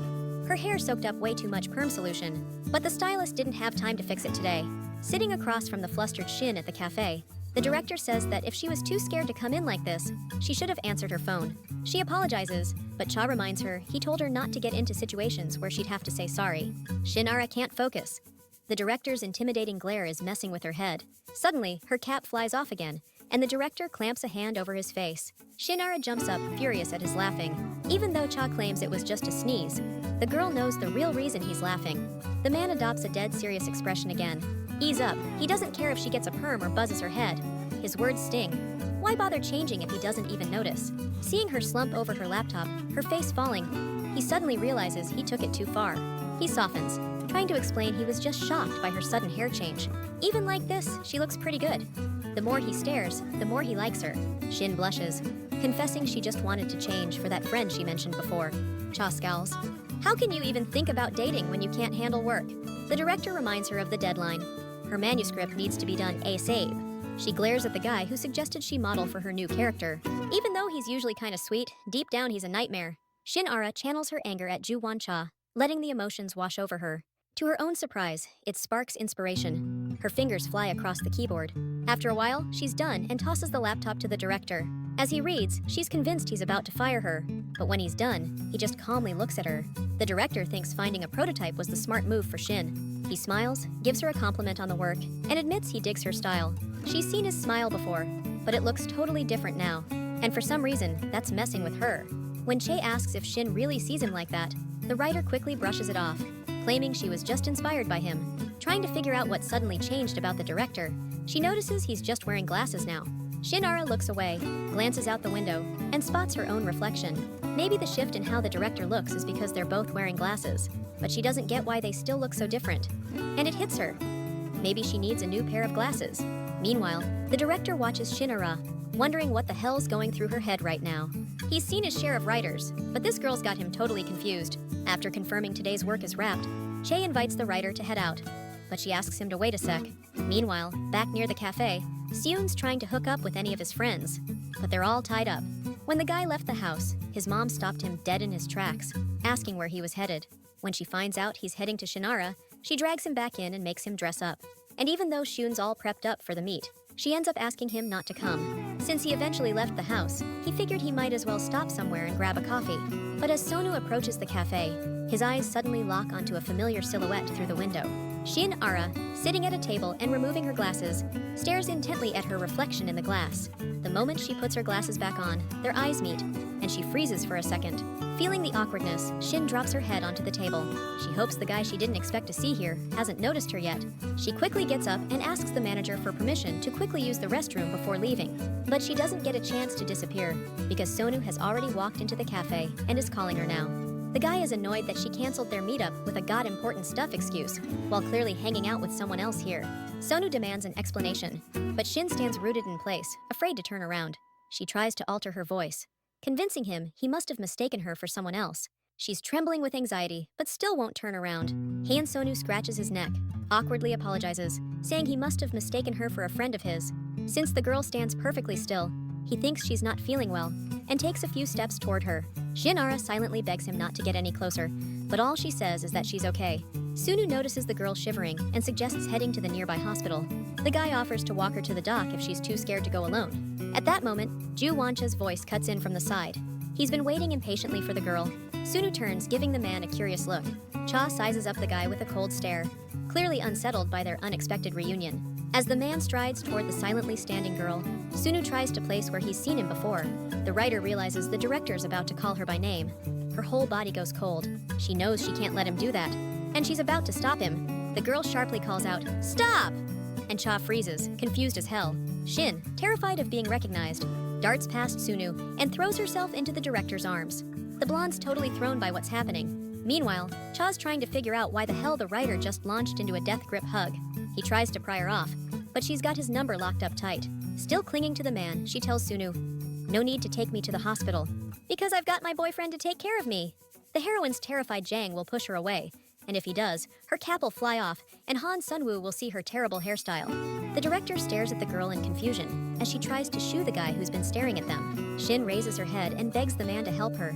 Her hair soaked up way too much perm solution, but the stylist didn't have time to fix it today. Sitting across from the flustered Shin at the cafe, the director says that if she was too scared to come in like this, she should have answered her phone. She apologizes, but Cha reminds her he told her not to get into situations where she'd have to say sorry. Shinara can't focus. The director's intimidating glare is messing with her head. Suddenly, her cap flies off again, and the director clamps a hand over his face. Shinara jumps up, furious at his laughing. Even though Cha claims it was just a sneeze, the girl knows the real reason he's laughing. The man adopts a dead serious expression again. Ease up. He doesn't care if she gets a perm or buzzes her head. His words sting. Why bother changing if he doesn't even notice? Seeing her slump over her laptop, her face falling, he suddenly realizes he took it too far. He softens, trying to explain he was just shocked by her sudden hair change. Even like this, she looks pretty good. The more he stares, the more he likes her. Shin blushes, confessing she just wanted to change for that friend she mentioned before. Cha scowls. How can you even think about dating when you can't handle work? The director reminds her of the deadline. Her manuscript needs to be done ASAP. She glares at the guy who suggested she model for her new character. Even though he's usually kinda sweet, deep down he's a nightmare. Shinara channels her anger at Ju Won-cha, letting the emotions wash over her. To her own surprise, it sparks inspiration. Her fingers fly across the keyboard. After a while, she's done and tosses the laptop to the director. As he reads, she's convinced he's about to fire her. But when he's done, he just calmly looks at her. The director thinks finding a prototype was the smart move for Shin. He smiles, gives her a compliment on the work, and admits he digs her style. She's seen his smile before, but it looks totally different now. And for some reason, that's messing with her. When Che asks if Shin really sees him like that, the writer quickly brushes it off, claiming she was just inspired by him. Trying to figure out what suddenly changed about the director, she notices he's just wearing glasses now. Shinara looks away, glances out the window, and spots her own reflection. Maybe the shift in how the director looks is because they're both wearing glasses, but she doesn't get why they still look so different. And it hits her. Maybe she needs a new pair of glasses. Meanwhile, the director watches Shinara, wondering what the hell's going through her head right now. He's seen his share of writers, but this girl's got him totally confused. After confirming today's work is wrapped, Che invites the writer to head out, but she asks him to wait a sec. Meanwhile, back near the cafe, Seun's trying to hook up with any of his friends, but they're all tied up. When the guy left the house, his mom stopped him dead in his tracks, asking where he was headed. When she finds out he's heading to Shinara, she drags him back in and makes him dress up. And even though Shun's all prepped up for the meet, she ends up asking him not to come. Since he eventually left the house, he figured he might as well stop somewhere and grab a coffee. But as Sonu approaches the cafe, his eyes suddenly lock onto a familiar silhouette through the window. Shinara, sitting at a table and removing her glasses, stares intently at her reflection in the glass. The moment she puts her glasses back on, their eyes meet, and she freezes for a second. Feeling the awkwardness, Shin drops her head onto the table. She hopes the guy she didn't expect to see here hasn't noticed her yet. She quickly gets up and asks the manager for permission to quickly use the restroom before leaving. But she doesn't get a chance to disappear, because Sonu has already walked into the cafe and is calling her now. The guy is annoyed that she canceled their meetup with a "got important stuff" excuse, while clearly hanging out with someone else here. Sonu demands an explanation, but Shin stands rooted in place, afraid to turn around. She tries to alter her voice, convincing him he must have mistaken her for someone else. She's trembling with anxiety, but still won't turn around. Hansune scratches his neck, awkwardly apologizes, saying he must have mistaken her for a friend of his. Since the girl stands perfectly still, he thinks she's not feeling well, and takes a few steps toward her. Shinara silently begs him not to get any closer, but all she says is that she's okay. Sunu notices the girl shivering and suggests heading to the nearby hospital. The guy offers to walk her to the dock if she's too scared to go alone. At that moment, Ju Wancha's voice cuts in from the side. He's been waiting impatiently for the girl. Sunu turns, giving the man a curious look. Cha sizes up the guy with a cold stare, clearly unsettled by their unexpected reunion. As the man strides toward the silently standing girl, Sunu tries to place where he's seen him before. The writer realizes the director's about to call her by name. Her whole body goes cold. She knows she can't let him do that, and she's about to stop him. The girl sharply calls out, "Stop!" And Cha freezes, confused as hell. Shin, terrified of being recognized, darts past Sunu and throws herself into the director's arms. The blonde's totally thrown by what's happening. Meanwhile, Cha's trying to figure out why the hell the writer just launched into a death grip hug. He tries to pry her off, but she's got his number locked up tight. Still clinging to the man, she tells Sunu, "No need to take me to the hospital, because I've got my boyfriend to take care of me." The heroine's terrified Jang will push her away, and if he does, her cap will fly off, and Han Sunwoo will see her terrible hairstyle. The director stares at the girl in confusion as she tries to shoo the guy who's been staring at them. Shin raises her head and begs the man to help her.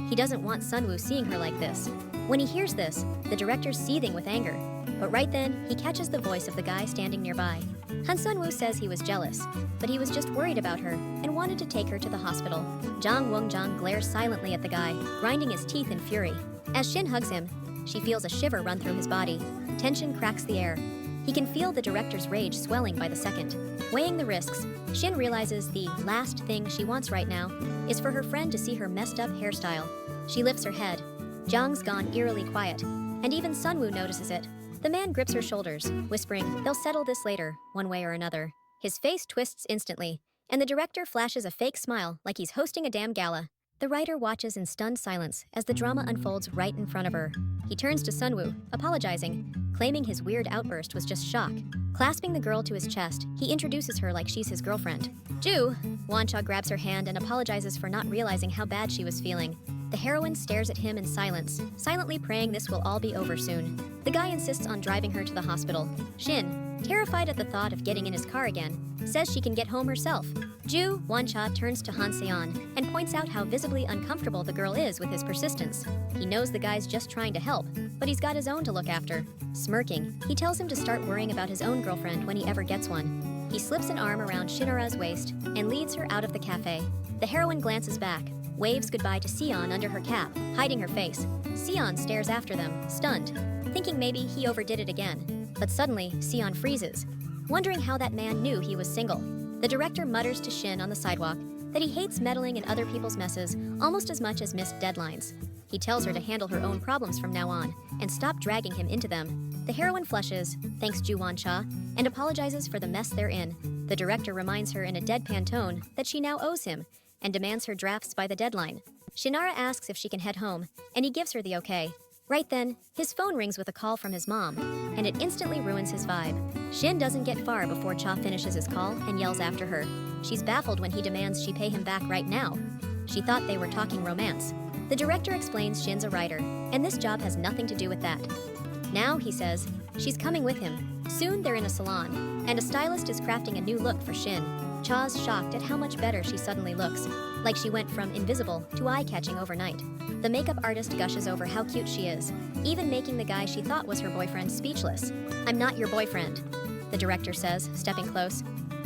He doesn't want Sunwoo seeing her like this. When he hears this, the director's seething with anger. But right then, he catches the voice of the guy standing nearby. Han Sunwoo says he was jealous, but he was just worried about her and wanted to take her to the hospital. Jang Wongjang glares silently at the guy, grinding his teeth in fury. As Shin hugs him, she feels a shiver run through his body. Tension cracks the air. He can feel the director's rage swelling by the second. Weighing the risks, Shin realizes the last thing she wants right now is for her friend to see her messed up hairstyle. She lifts her head. Jang's gone eerily quiet, and even Sunwoo notices it. The man grips her shoulders, whispering, "They'll settle this later, one way or another." His face twists instantly, and the director flashes a fake smile like he's hosting a damn gala. The writer watches in stunned silence as the drama unfolds right in front of her. He turns to Sunwoo, apologizing, claiming his weird outburst was just shock. Clasping the girl to his chest, he introduces her like she's his girlfriend. "Ju!" Wancha grabs her hand and apologizes for not realizing how bad she was feeling. The heroine stares at him in silence, silently praying this will all be over soon. The guy insists on driving her to the hospital. Shin, terrified at the thought of getting in his car again, says she can get home herself. Ju Wancha turns to Hansune and points out how visibly uncomfortable the girl is with his persistence. He knows the guy's just trying to help, but he's got his own to look after. Smirking, he tells him to start worrying about his own girlfriend when he ever gets one. He slips an arm around Shinara's waist and leads her out of the cafe. The heroine glances back, waves goodbye to Sion under her cap, hiding her face. Sion stares after them, stunned, thinking maybe he overdid it again. But suddenly, Sion freezes, wondering how that man knew he was single. The director mutters to Shin on the sidewalk that he hates meddling in other people's messes almost as much as missed deadlines. He tells her to handle her own problems from now on and stop dragging him into them. The heroine flushes, thanks Ju Wancha, and apologizes for the mess they're in. The director reminds her in a deadpan tone that she now owes him and demands her drafts by the deadline. Shinara asks if she can head home, and he gives her the okay. Right then, his phone rings with a call from his mom, and it instantly ruins his vibe. Shin doesn't get far before Cha finishes his call and yells after her. She's baffled when he demands she pay him back right now. She thought they were talking romance. The director explains Shin's a writer, and this job has nothing to do with that. Now, he says, she's coming with him. Soon they're in a salon, and a stylist is crafting a new look for Shin. Cha's shocked at how much better she suddenly looks, like she went from invisible to eye-catching overnight. The makeup artist gushes over how cute she is, even making the guy she thought was her boyfriend speechless. "I'm not your boyfriend," the director says, stepping close.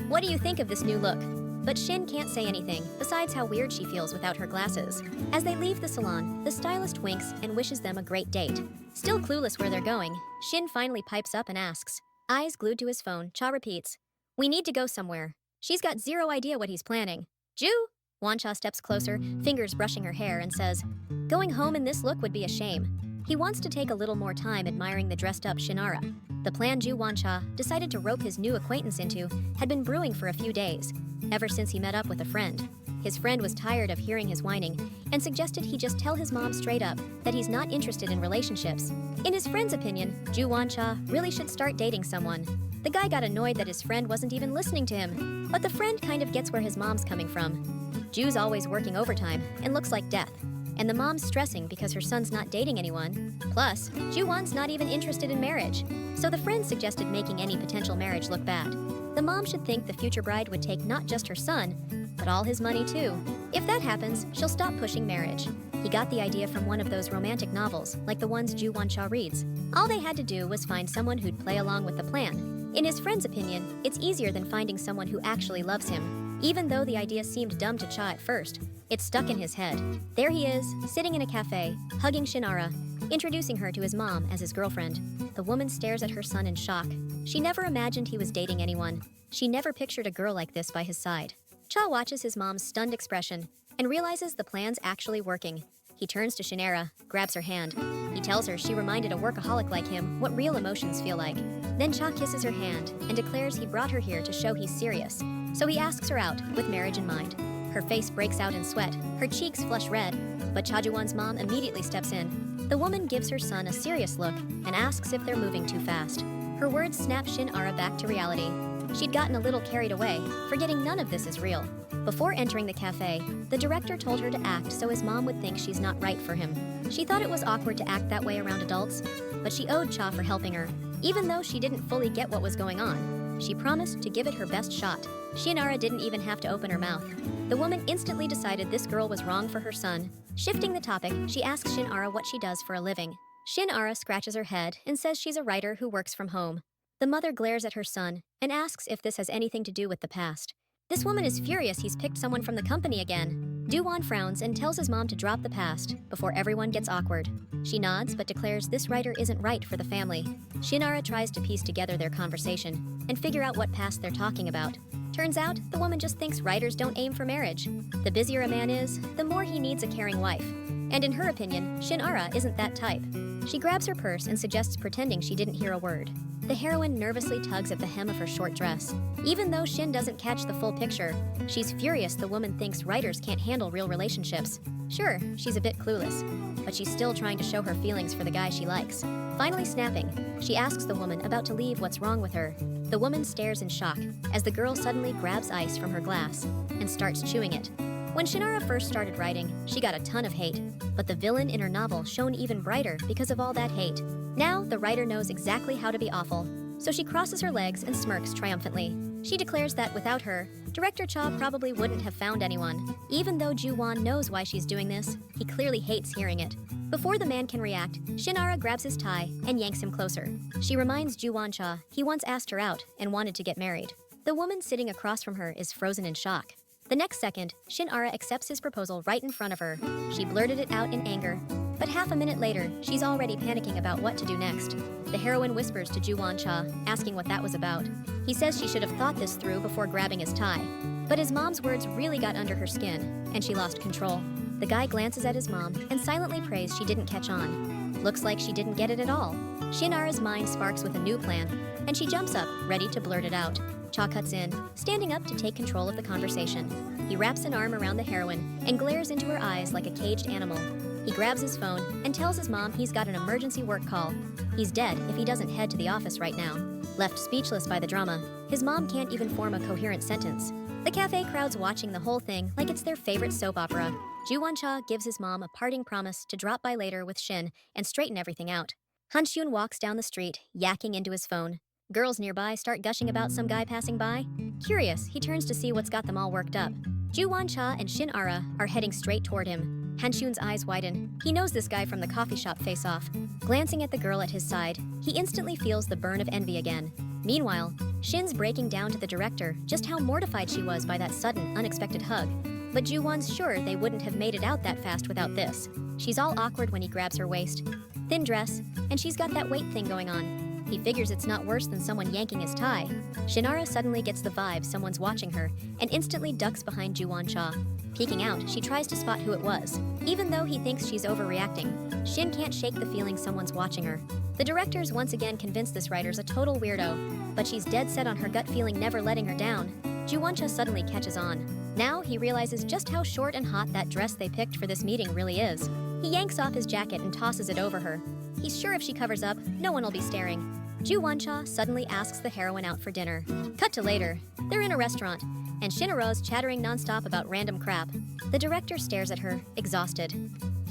"What do you think of this new look?" But Shin can't say anything, besides how weird she feels without her glasses. As they leave the salon, the stylist winks and wishes them a great date. Still clueless where they're going, Shin finally pipes up and asks. Eyes glued to his phone, Cha repeats, "We need to go somewhere." She's got zero idea what he's planning. Ju? Wancha steps closer, fingers brushing her hair, and says, "Going home in this look would be a shame." He wants to take a little more time admiring the dressed-up Shinara. The plan Ju Wancha decided to rope his new acquaintance into had been brewing for a few days, ever since he met up with a friend. His friend was tired of hearing his whining and suggested he just tell his mom straight up that he's not interested in relationships. In his friend's opinion, Ju Wancha really should start dating someone. The guy got annoyed that his friend wasn't even listening to him, but the friend kind of gets where his mom's coming from. Ju's always working overtime and looks like death, and the mom's stressing because her son's not dating anyone. Plus, Ju-won's not even interested in marriage, so the friend suggested making any potential marriage look bad. The mom should think the future bride would take not just her son, but all his money too. If that happens, she'll stop pushing marriage. He got the idea from one of those romantic novels, like the ones Ju Wancha reads. All they had to do was find someone who'd play along with the plan. In his friend's opinion, it's easier than finding someone who actually loves him. Even though the idea seemed dumb to Cha at first, it stuck in his head. There he is, sitting in a cafe, hugging Shinara, introducing her to his mom as his girlfriend. The woman stares at her son in shock. She never imagined he was dating anyone. She never pictured a girl like this by his side. Cha watches his mom's stunned expression and realizes the plan's actually working. He turns to Shinara, grabs her hand. He tells her she reminded a workaholic like him what real emotions feel like. Then Cha kisses her hand and declares he brought her here to show he's serious. So he asks her out, with marriage in mind. Her face breaks out in sweat, her cheeks flush red, but Cha-ju-won's mom immediately steps in. The woman gives her son a serious look and asks if they're moving too fast. Her words snap Shinara back to reality. She'd gotten a little carried away, forgetting none of this is real. Before entering the cafe, the director told her to act so his mom would think she's not right for him. She thought it was awkward to act that way around adults, but she owed Cha for helping her. Even though she didn't fully get what was going on, she promised to give it her best shot. Shinara didn't even have to open her mouth. The woman instantly decided this girl was wrong for her son. Shifting the topic, she asks Shinara what she does for a living. Shinara scratches her head and says she's a writer who works from home. The mother glares at her son and asks if this has anything to do with the past. This woman is furious he's picked someone from the company again. Do-won frowns and tells his mom to drop the past before everyone gets awkward. She nods but declares this writer isn't right for the family. Shinara tries to piece together their conversation and figure out what past they're talking about. Turns out, the woman just thinks writers don't aim for marriage. The busier a man is, the more he needs a caring wife. And in her opinion, Shinara isn't that type. She grabs her purse and suggests pretending she didn't hear a word. The heroine nervously tugs at the hem of her short dress. Even though Shin doesn't catch the full picture, she's furious the woman thinks writers can't handle real relationships. Sure, she's a bit clueless, but she's still trying to show her feelings for the guy she likes. Finally snapping, she asks the woman about to leave what's wrong with her. The woman stares in shock as the girl suddenly grabs ice from her glass and starts chewing it. When Shinara first started writing, she got a ton of hate, but the villain in her novel shone even brighter because of all that hate. Now, the writer knows exactly how to be awful, so she crosses her legs and smirks triumphantly. She declares that without her, Director Cha probably wouldn't have found anyone. Even though Ju-won knows why she's doing this, he clearly hates hearing it. Before the man can react, Shinara grabs his tie and yanks him closer. She reminds Ju-won Cha he once asked her out and wanted to get married. The woman sitting across from her is frozen in shock. The next second, Shinara accepts his proposal right in front of her. She blurted it out in anger, but half a minute later, she's already panicking about what to do next. The heroine whispers to Ju-won Cha, asking what that was about. He says she should have thought this through before grabbing his tie. But his mom's words really got under her skin, and she lost control. The guy glances at his mom and silently prays she didn't catch on. Looks like she didn't get it at all. Shinara's mind sparks with a new plan, and she jumps up, ready to blurt it out. Cha cuts in, standing up to take control of the conversation. He wraps an arm around the heroine and glares into her eyes like a caged animal. He grabs his phone and tells his mom he's got an emergency work call. He's dead if he doesn't head to the office right now. Left speechless by the drama, his mom can't even form a coherent sentence. The cafe crowd's watching the whole thing like it's their favorite soap opera. Ju-won Cha gives his mom a parting promise to drop by later with Shin and straighten everything out. Hansune walks down the street, yakking into his phone. Girls nearby start gushing about some guy passing by. Curious, he turns to see what's got them all worked up. Ju-won Cha and Shinara are heading straight toward him. Hansune's eyes widen. He knows this guy from the coffee shop face-off. Glancing at the girl at his side, he instantly feels the burn of envy again. Meanwhile, Shin's breaking down to the director just how mortified she was by that sudden, unexpected hug. But Ju-won's sure they wouldn't have made it out that fast without this. She's all awkward when he grabs her waist. Thin dress, and she's got that weight thing going on. He figures it's not worse than someone yanking his tie. Shinara suddenly gets the vibe someone's watching her and instantly ducks behind Ju-won-cha. Peeking out, she tries to spot who it was. Even though he thinks she's overreacting, Shin can't shake the feeling someone's watching her. The director's once again convinced this writer's a total weirdo, but she's dead set on her gut feeling never letting her down. Ju-won-cha suddenly catches on. Now he realizes just how short and hot that dress they picked for this meeting really is. He yanks off his jacket and tosses it over her. He's sure if she covers up, no one will be staring. Ju-won-cha suddenly asks the heroine out for dinner. Cut to later. They're in a restaurant, and Shinara's chattering nonstop about random crap. The director stares at her, exhausted.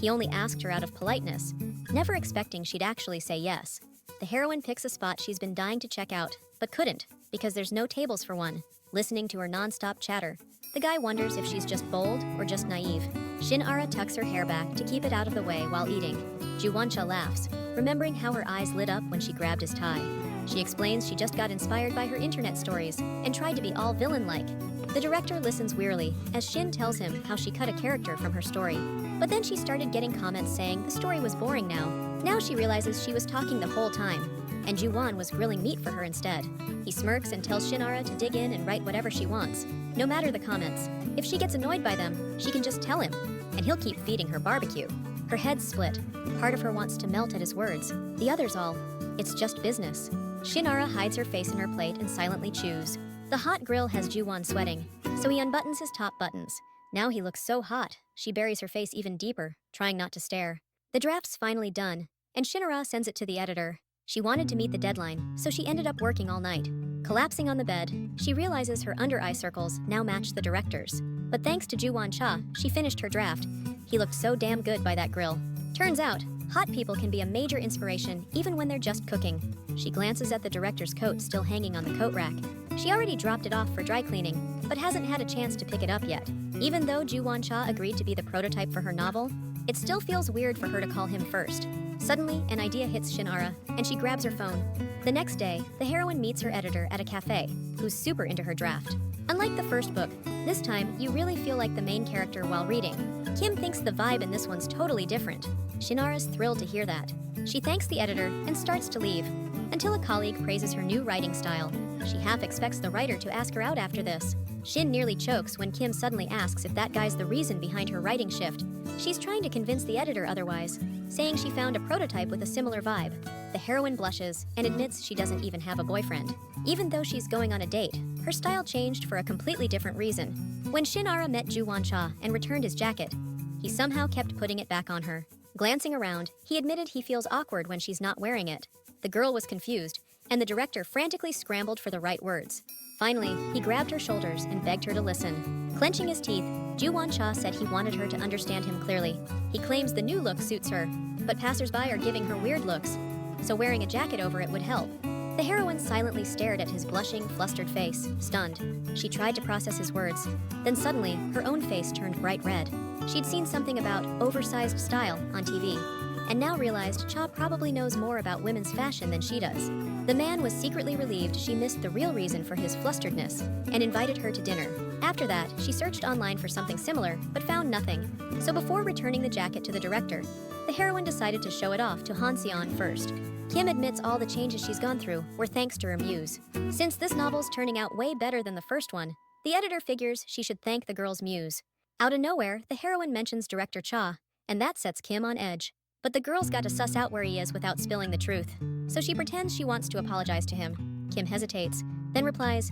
He only asked her out of politeness, never expecting she'd actually say yes. The heroine picks a spot she's been dying to check out, but couldn't, because there's no tables for one. Listening to her nonstop chatter, the guy wonders if she's just bold or just naive. Shinara tucks her hair back to keep it out of the way while eating. Ju-won-cha laughs, remembering how her eyes lit up when she grabbed his tie. She explains she just got inspired by her internet stories and tried to be all villain-like. The director listens wearily as Shin tells him how she cut a character from her story. But then she started getting comments saying the story was boring now. Now she realizes she was talking the whole time, and Ju-won was grilling meat for her instead. He smirks and tells Shinara to dig in and write whatever she wants, no matter the comments. If she gets annoyed by them, she can just tell him, and he'll keep feeding her barbecue. Her head's split. Part of her wants to melt at his words. The others all, it's just business. Shinara hides her face in her plate and silently chews. The hot grill has Ju-won sweating, so he unbuttons his top buttons. Now he looks so hot, she buries her face even deeper, trying not to stare. The draft's finally done, and Shinara sends it to the editor. She wanted to meet the deadline, so she ended up working all night. Collapsing on the bed, she realizes her under-eye circles now match the director's. But thanks to Ju-won-cha, she finished her draft. He looked so damn good by that grill. Turns out, hot people can be a major inspiration even when they're just cooking. She glances at the director's coat still hanging on the coat rack. She already dropped it off for dry cleaning, but hasn't had a chance to pick it up yet. Even though Ju-won-cha agreed to be the prototype for her novel, it still feels weird for her to call him first. Suddenly, an idea hits Shinara, and she grabs her phone. The next day, the heroine meets her editor at a cafe, who's super into her draft. Unlike the first book, this time you really feel like the main character while reading. Kim thinks the vibe in this one's totally different. Shinara's thrilled to hear that. She thanks the editor and starts to leave, until a colleague praises her new writing style. She half expects the writer to ask her out after this. Shin nearly chokes when Kim suddenly asks if that guy's the reason behind her writing shift. She's trying to convince the editor otherwise, saying she found a prototype with a similar vibe. The heroine blushes and admits she doesn't even have a boyfriend. Even though she's going on a date, her style changed for a completely different reason. When Shinara met Ju-won-cha and returned his jacket, he somehow kept putting it back on her. Glancing around, he admitted he feels awkward when she's not wearing it. The girl was confused, and the director frantically scrambled for the right words. Finally, he grabbed her shoulders and begged her to listen. Clenching his teeth, Ju-won-cha said he wanted her to understand him clearly. He claims the new look suits her, but passersby are giving her weird looks, so wearing a jacket over it would help. The heroine silently stared at his blushing, flustered face, stunned. She tried to process his words. Then suddenly, her own face turned bright red. She'd seen something about oversized style on TV, and now realized Cha probably knows more about women's fashion than she does. The man was secretly relieved she missed the real reason for his flusteredness and invited her to dinner. After that, she searched online for something similar, but found nothing. So before returning the jacket to the director, the heroine decided to show it off to Hansune first. Kim admits all the changes she's gone through were thanks to her muse. Since this novel's turning out way better than the first one, the editor figures she should thank the girl's muse. Out of nowhere, the heroine mentions director Cha, and that sets Kim on edge. But the girl's got to suss out where he is without spilling the truth. So she pretends she wants to apologize to him. Kim hesitates, then replies,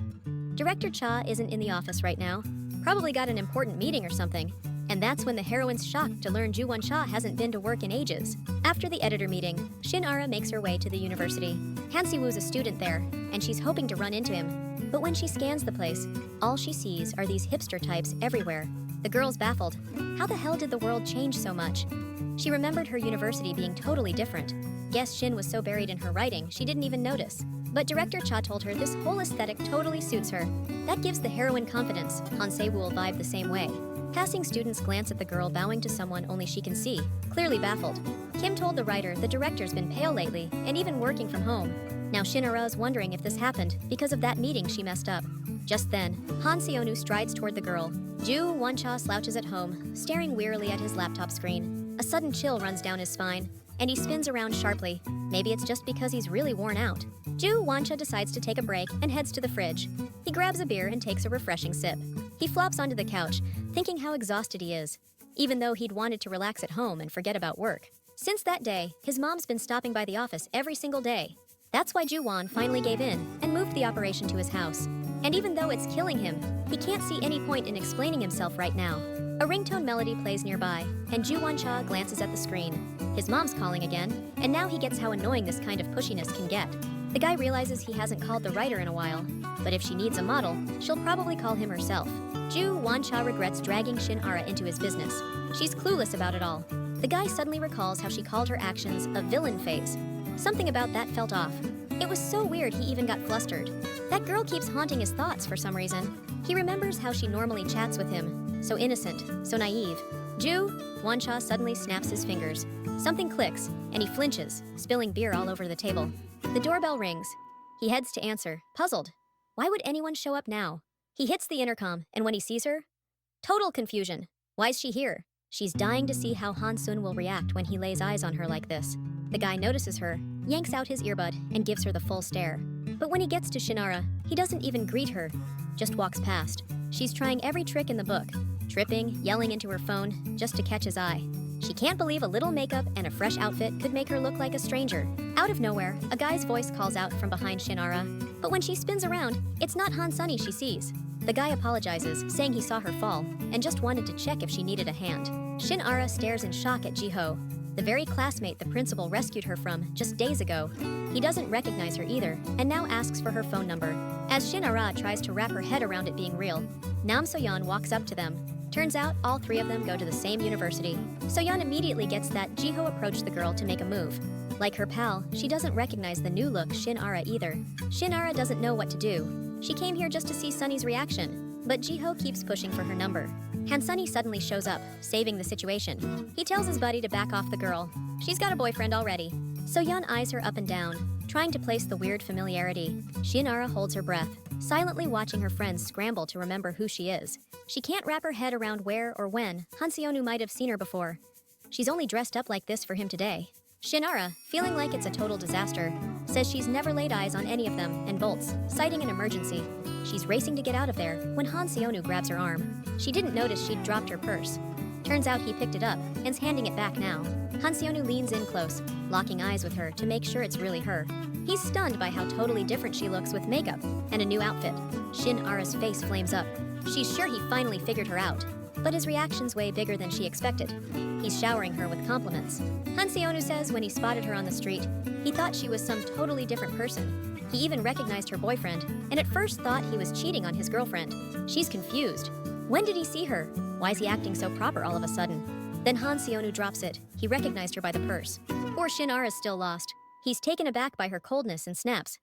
"Director Cha isn't in the office right now. Probably got an important meeting or something." And that's when the heroine's shocked to learn Ju-won-cha hasn't been to work in ages. After the editor meeting, Shinara makes her way to the university. Hansi-woo's a student there, and she's hoping to run into him. But when she scans the place, all she sees are these hipster types everywhere. The girl's baffled. How the hell did the world change so much? She remembered her university being totally different. Guess Shin was so buried in her writing, she didn't even notice. But director Cha told her this whole aesthetic totally suits her. That gives the heroine confidence. Hansei will vibe the same way. Passing students glance at the girl bowing to someone only she can see, clearly baffled. Kim told the writer the director's been pale lately and even working from home. Now Shinara is wondering if this happened because of that meeting she messed up. Just then, Hansune strides toward the girl. Ju Woncha slouches at home, staring wearily at his laptop screen. A sudden chill runs down his spine, and he spins around sharply. Maybe it's just because he's really worn out. Ju Woncha decides to take a break and heads to the fridge. He grabs a beer and takes a refreshing sip. He flops onto the couch, thinking how exhausted he is, even though he'd wanted to relax at home and forget about work. Since that day, his mom's been stopping by the office every single day. That's why Ju-won finally gave in and moved the operation to his house. And even though it's killing him, he can't see any point in explaining himself right now. A ringtone melody plays nearby, and Ju-won-cha glances at the screen. His mom's calling again, and now he gets how annoying this kind of pushiness can get. The guy realizes he hasn't called the writer in a while, but if she needs a model, she'll probably call him herself. Ju-won-cha regrets dragging Shinara into his business. She's clueless about it all. The guy suddenly recalls how she called her actions a villain phase. Something about that felt off. It was so weird he even got flustered. That girl keeps haunting his thoughts for some reason. He remembers how she normally chats with him. So innocent, so naive. Ju-won-cha suddenly snaps his fingers. Something clicks, and he flinches, spilling beer all over the table. The doorbell rings. He heads to answer, puzzled. Why would anyone show up now? He hits the intercom, and when he sees her, total confusion. Why's she here? She's dying to see how Hansune will react when he lays eyes on her like this. The guy notices her, yanks out his earbud, and gives her the full stare. But when he gets to Shinara, he doesn't even greet her, just walks past. She's trying every trick in the book, tripping, yelling into her phone, just to catch his eye. She can't believe a little makeup and a fresh outfit could make her look like a stranger. Out of nowhere, a guy's voice calls out from behind Shinara, but when she spins around, it's not Hansune she sees. The guy apologizes, saying he saw her fall, and just wanted to check if she needed a hand. Shinara stares in shock at Jiho, the very classmate the principal rescued her from just days ago. He doesn't recognize her either, and now asks for her phone number. As Shinara tries to wrap her head around it being real, Nam Soyeon walks up to them. Turns out all three of them go to the same university. Soyeon immediately gets that Jiho approached the girl to make a move. Like her pal, she doesn't recognize the new look Shinara either. Shinara doesn't know what to do. She came here just to see Sunny's reaction, but Jiho keeps pushing for her number. Hansune suddenly shows up, saving the situation. He tells his buddy to back off the girl. She's got a boyfriend already. Soyeon eyes her up and down, trying to place the weird familiarity. Shinara holds her breath, silently watching her friends scramble to remember who she is. She can't wrap her head around where or when Hansune might have seen her before. She's only dressed up like this for him today. Shinara, feeling like it's a total disaster, says she's never laid eyes on any of them and bolts, citing an emergency. She's racing to get out of there when Hansune grabs her arm. She didn't notice she'd dropped her purse. Turns out he picked it up and's handing it back now. Hansune leans in close, locking eyes with her to make sure it's really her. He's stunned by how totally different she looks with makeup and a new outfit. Shinara's face flames up. She's sure he finally figured her out, but his reaction's way bigger than she expected. He's showering her with compliments. Hansune says when he spotted her on the street, he thought she was some totally different person. He even recognized her boyfriend, and at first thought he was cheating on his girlfriend. She's confused. When did he see her? Why is he acting so proper all of a sudden? Then Hansune drops it. He recognized her by the purse. Poor Shinara's still lost. He's taken aback by her coldness and snaps.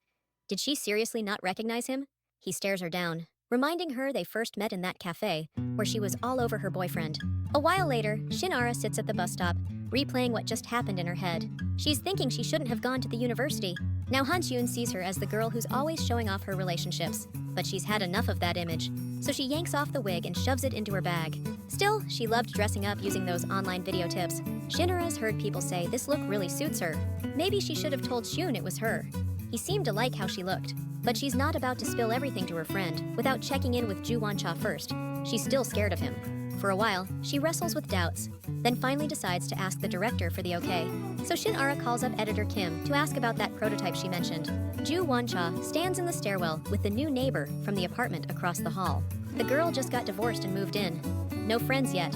Did she seriously not recognize him? He stares her down, reminding her they first met in that cafe, where she was all over her boyfriend. A while later, Shinara sits at the bus stop, replaying what just happened in her head. She's thinking she shouldn't have gone to the university. Now Hansune sees her as the girl who's always showing off her relationships, but she's had enough of that image, so she yanks off the wig and shoves it into her bag. Still, she loved dressing up using those online video tips. Shinara's heard people say this look really suits her. Maybe she should have told Shun it was her. He seemed to like how she looked, but she's not about to spill everything to her friend without checking in with Ju-won-cha first. She's still scared of him. For a while, she wrestles with doubts, then finally decides to ask the director for the okay. So Shinara calls up editor Kim to ask about that prototype she mentioned. Ju-won-cha stands in the stairwell with the new neighbor from the apartment across the hall. The girl just got divorced and moved in. No friends yet.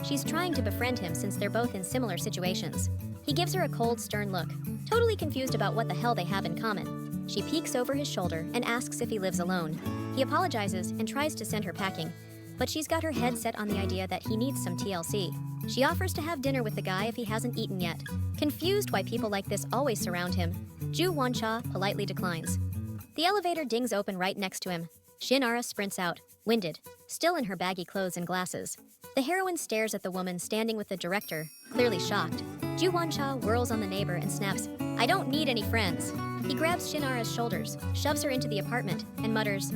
She's trying to befriend him since they're both in similar situations. He gives her a cold, stern look, totally confused about what the hell they have in common. She peeks over his shoulder and asks if he lives alone. He apologizes and tries to send her packing, but she's got her head set on the idea that he needs some TLC. She offers to have dinner with the guy if he hasn't eaten yet. Confused why people like this always surround him, Ju-won-cha politely declines. The elevator dings open right next to him. Shinara sprints out, winded, still in her baggy clothes and glasses. The heroine stares at the woman standing with the director, clearly shocked. Ju Won-cha whirls on the neighbor and snaps, "I don't need any friends." He grabs Shinara's shoulders, shoves her into the apartment, and mutters,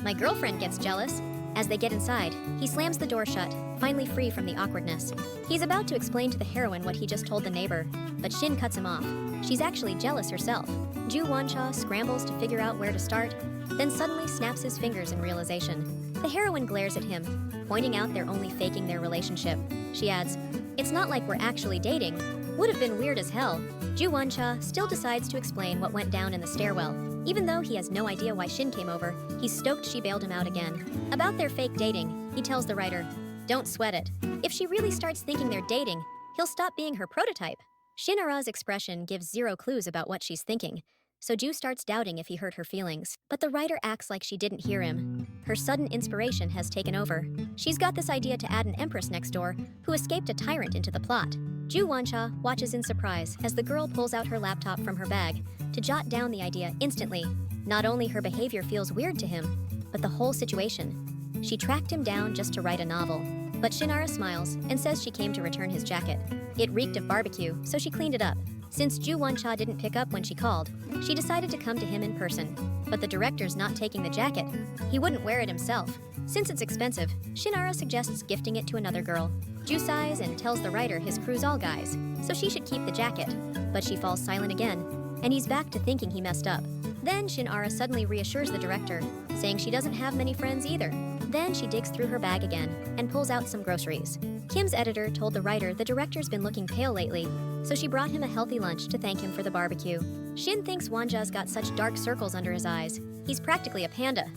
"My girlfriend gets jealous." As they get inside, he slams the door shut, finally free from the awkwardness. He's about to explain to the heroine what he just told the neighbor, but Shin cuts him off. She's actually jealous herself. Ju Won-cha scrambles to figure out where to start, then suddenly snaps his fingers in realization. The heroine glares at him, pointing out they're only faking their relationship. She adds, "It's not like we're actually dating. Would have been weird as hell." Ju Won-cha still decides to explain what went down in the stairwell. Even though he has no idea why Shin came over, he's stoked she bailed him out again. About their fake dating, he tells the writer, "Don't sweat it. If she really starts thinking they're dating, he'll stop being her prototype." Shinara's expression gives zero clues about what she's thinking, so Ju starts doubting if he hurt her feelings. But the writer acts like she didn't hear him. Her sudden inspiration has taken over. She's got this idea to add an empress next door who escaped a tyrant into the plot. Ju Won-cha watches in surprise as the girl pulls out her laptop from her bag to jot down the idea instantly. Not only her behavior feels weird to him, but the whole situation. She tracked him down just to write a novel. But Shinara smiles and says she came to return his jacket. It reeked of barbecue, so she cleaned it up. Since Ju Won-cha didn't pick up when she called, she decided to come to him in person. But the director's not taking the jacket. He wouldn't wear it himself. Since it's expensive, Shinara suggests gifting it to another girl. Ju sighs and tells the writer his crew's all guys, so she should keep the jacket. But she falls silent again, and he's back to thinking he messed up. Then Shinara suddenly reassures the director, saying she doesn't have many friends either. Then she digs through her bag again and pulls out some groceries. Kim's editor told the writer the director's been looking pale lately, so she brought him a healthy lunch to thank him for the barbecue. Shin thinks Wanja's got such dark circles under his eyes. He's practically a panda.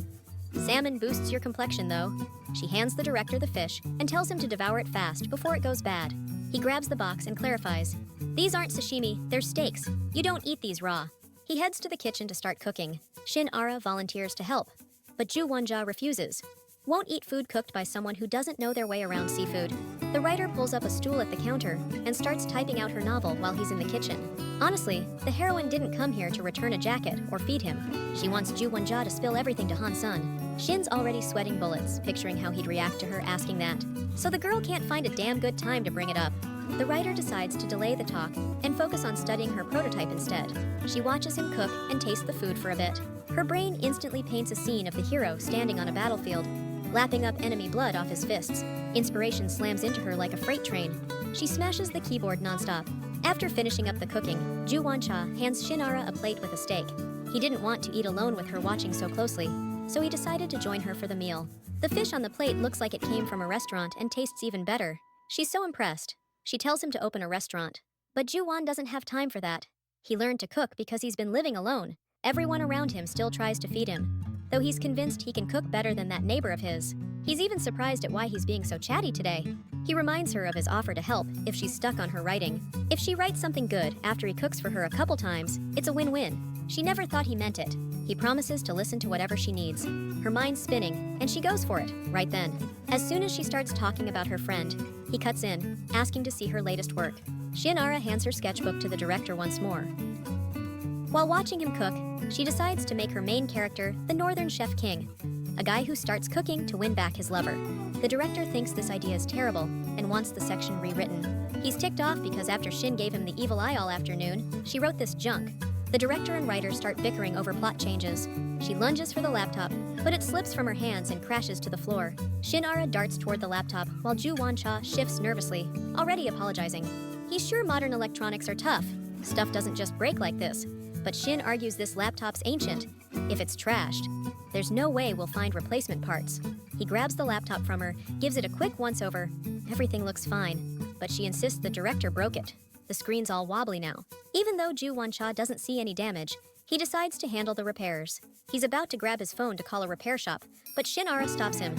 "Salmon boosts your complexion, though." She hands the director the fish and tells him to devour it fast before it goes bad. He grabs the box and clarifies, "These aren't sashimi, they're steaks. You don't eat these raw." He heads to the kitchen to start cooking. Shinara volunteers to help, but Ju Won-ja refuses. Won't eat food cooked by someone who doesn't know their way around seafood. The writer pulls up a stool at the counter and starts typing out her novel while he's in the kitchen. Honestly, the heroine didn't come here to return a jacket or feed him. She wants Ju Won-ja to spill everything to Hansune. Shin's already sweating bullets, picturing how he'd react to her asking that. So the girl can't find a damn good time to bring it up. The writer decides to delay the talk and focus on studying her prototype instead. She watches him cook and taste the food for a bit. Her brain instantly paints a scene of the hero standing on a battlefield, lapping up enemy blood off his fists. Inspiration slams into her like a freight train. She smashes the keyboard nonstop. After finishing up the cooking, Ju Won-cha hands Shinara a plate with a steak. He didn't want to eat alone with her watching so closely, so he decided to join her for the meal. The fish on the plate looks like it came from a restaurant and tastes even better. She's so impressed. She tells him to open a restaurant. But Ju Won doesn't have time for that. He learned to cook because he's been living alone. Everyone around him still tries to feed him, though he's convinced he can cook better than that neighbor of his. He's even surprised at why he's being so chatty today. He reminds her of his offer to help if she's stuck on her writing. If she writes something good after he cooks for her a couple times, it's a win-win. She never thought he meant it. He promises to listen to whatever she needs. Her mind's spinning, and she goes for it, right then. As soon as she starts talking about her friend, he cuts in, asking to see her latest work. Shinara hands her sketchbook to the director once more. While watching him cook, she decides to make her main character the Northern Chef King, a guy who starts cooking to win back his lover. The director thinks this idea is terrible and wants the section rewritten. He's ticked off because after Shin gave him the evil eye all afternoon, she wrote this junk. The director and writer start bickering over plot changes. She lunges for the laptop, but it slips from her hands and crashes to the floor. Shinara darts toward the laptop while Ju Won-cha shifts nervously, already apologizing. He's sure modern electronics are tough. Stuff doesn't just break like this. But Shin argues this laptop's ancient. If it's trashed, there's no way we'll find replacement parts. He grabs the laptop from her, gives it a quick once-over. Everything looks fine, but she insists the director broke it. The screen's all wobbly now. Even though Ju Won-cha doesn't see any damage, he decides to handle the repairs. He's about to grab his phone to call a repair shop, but Shinara stops him.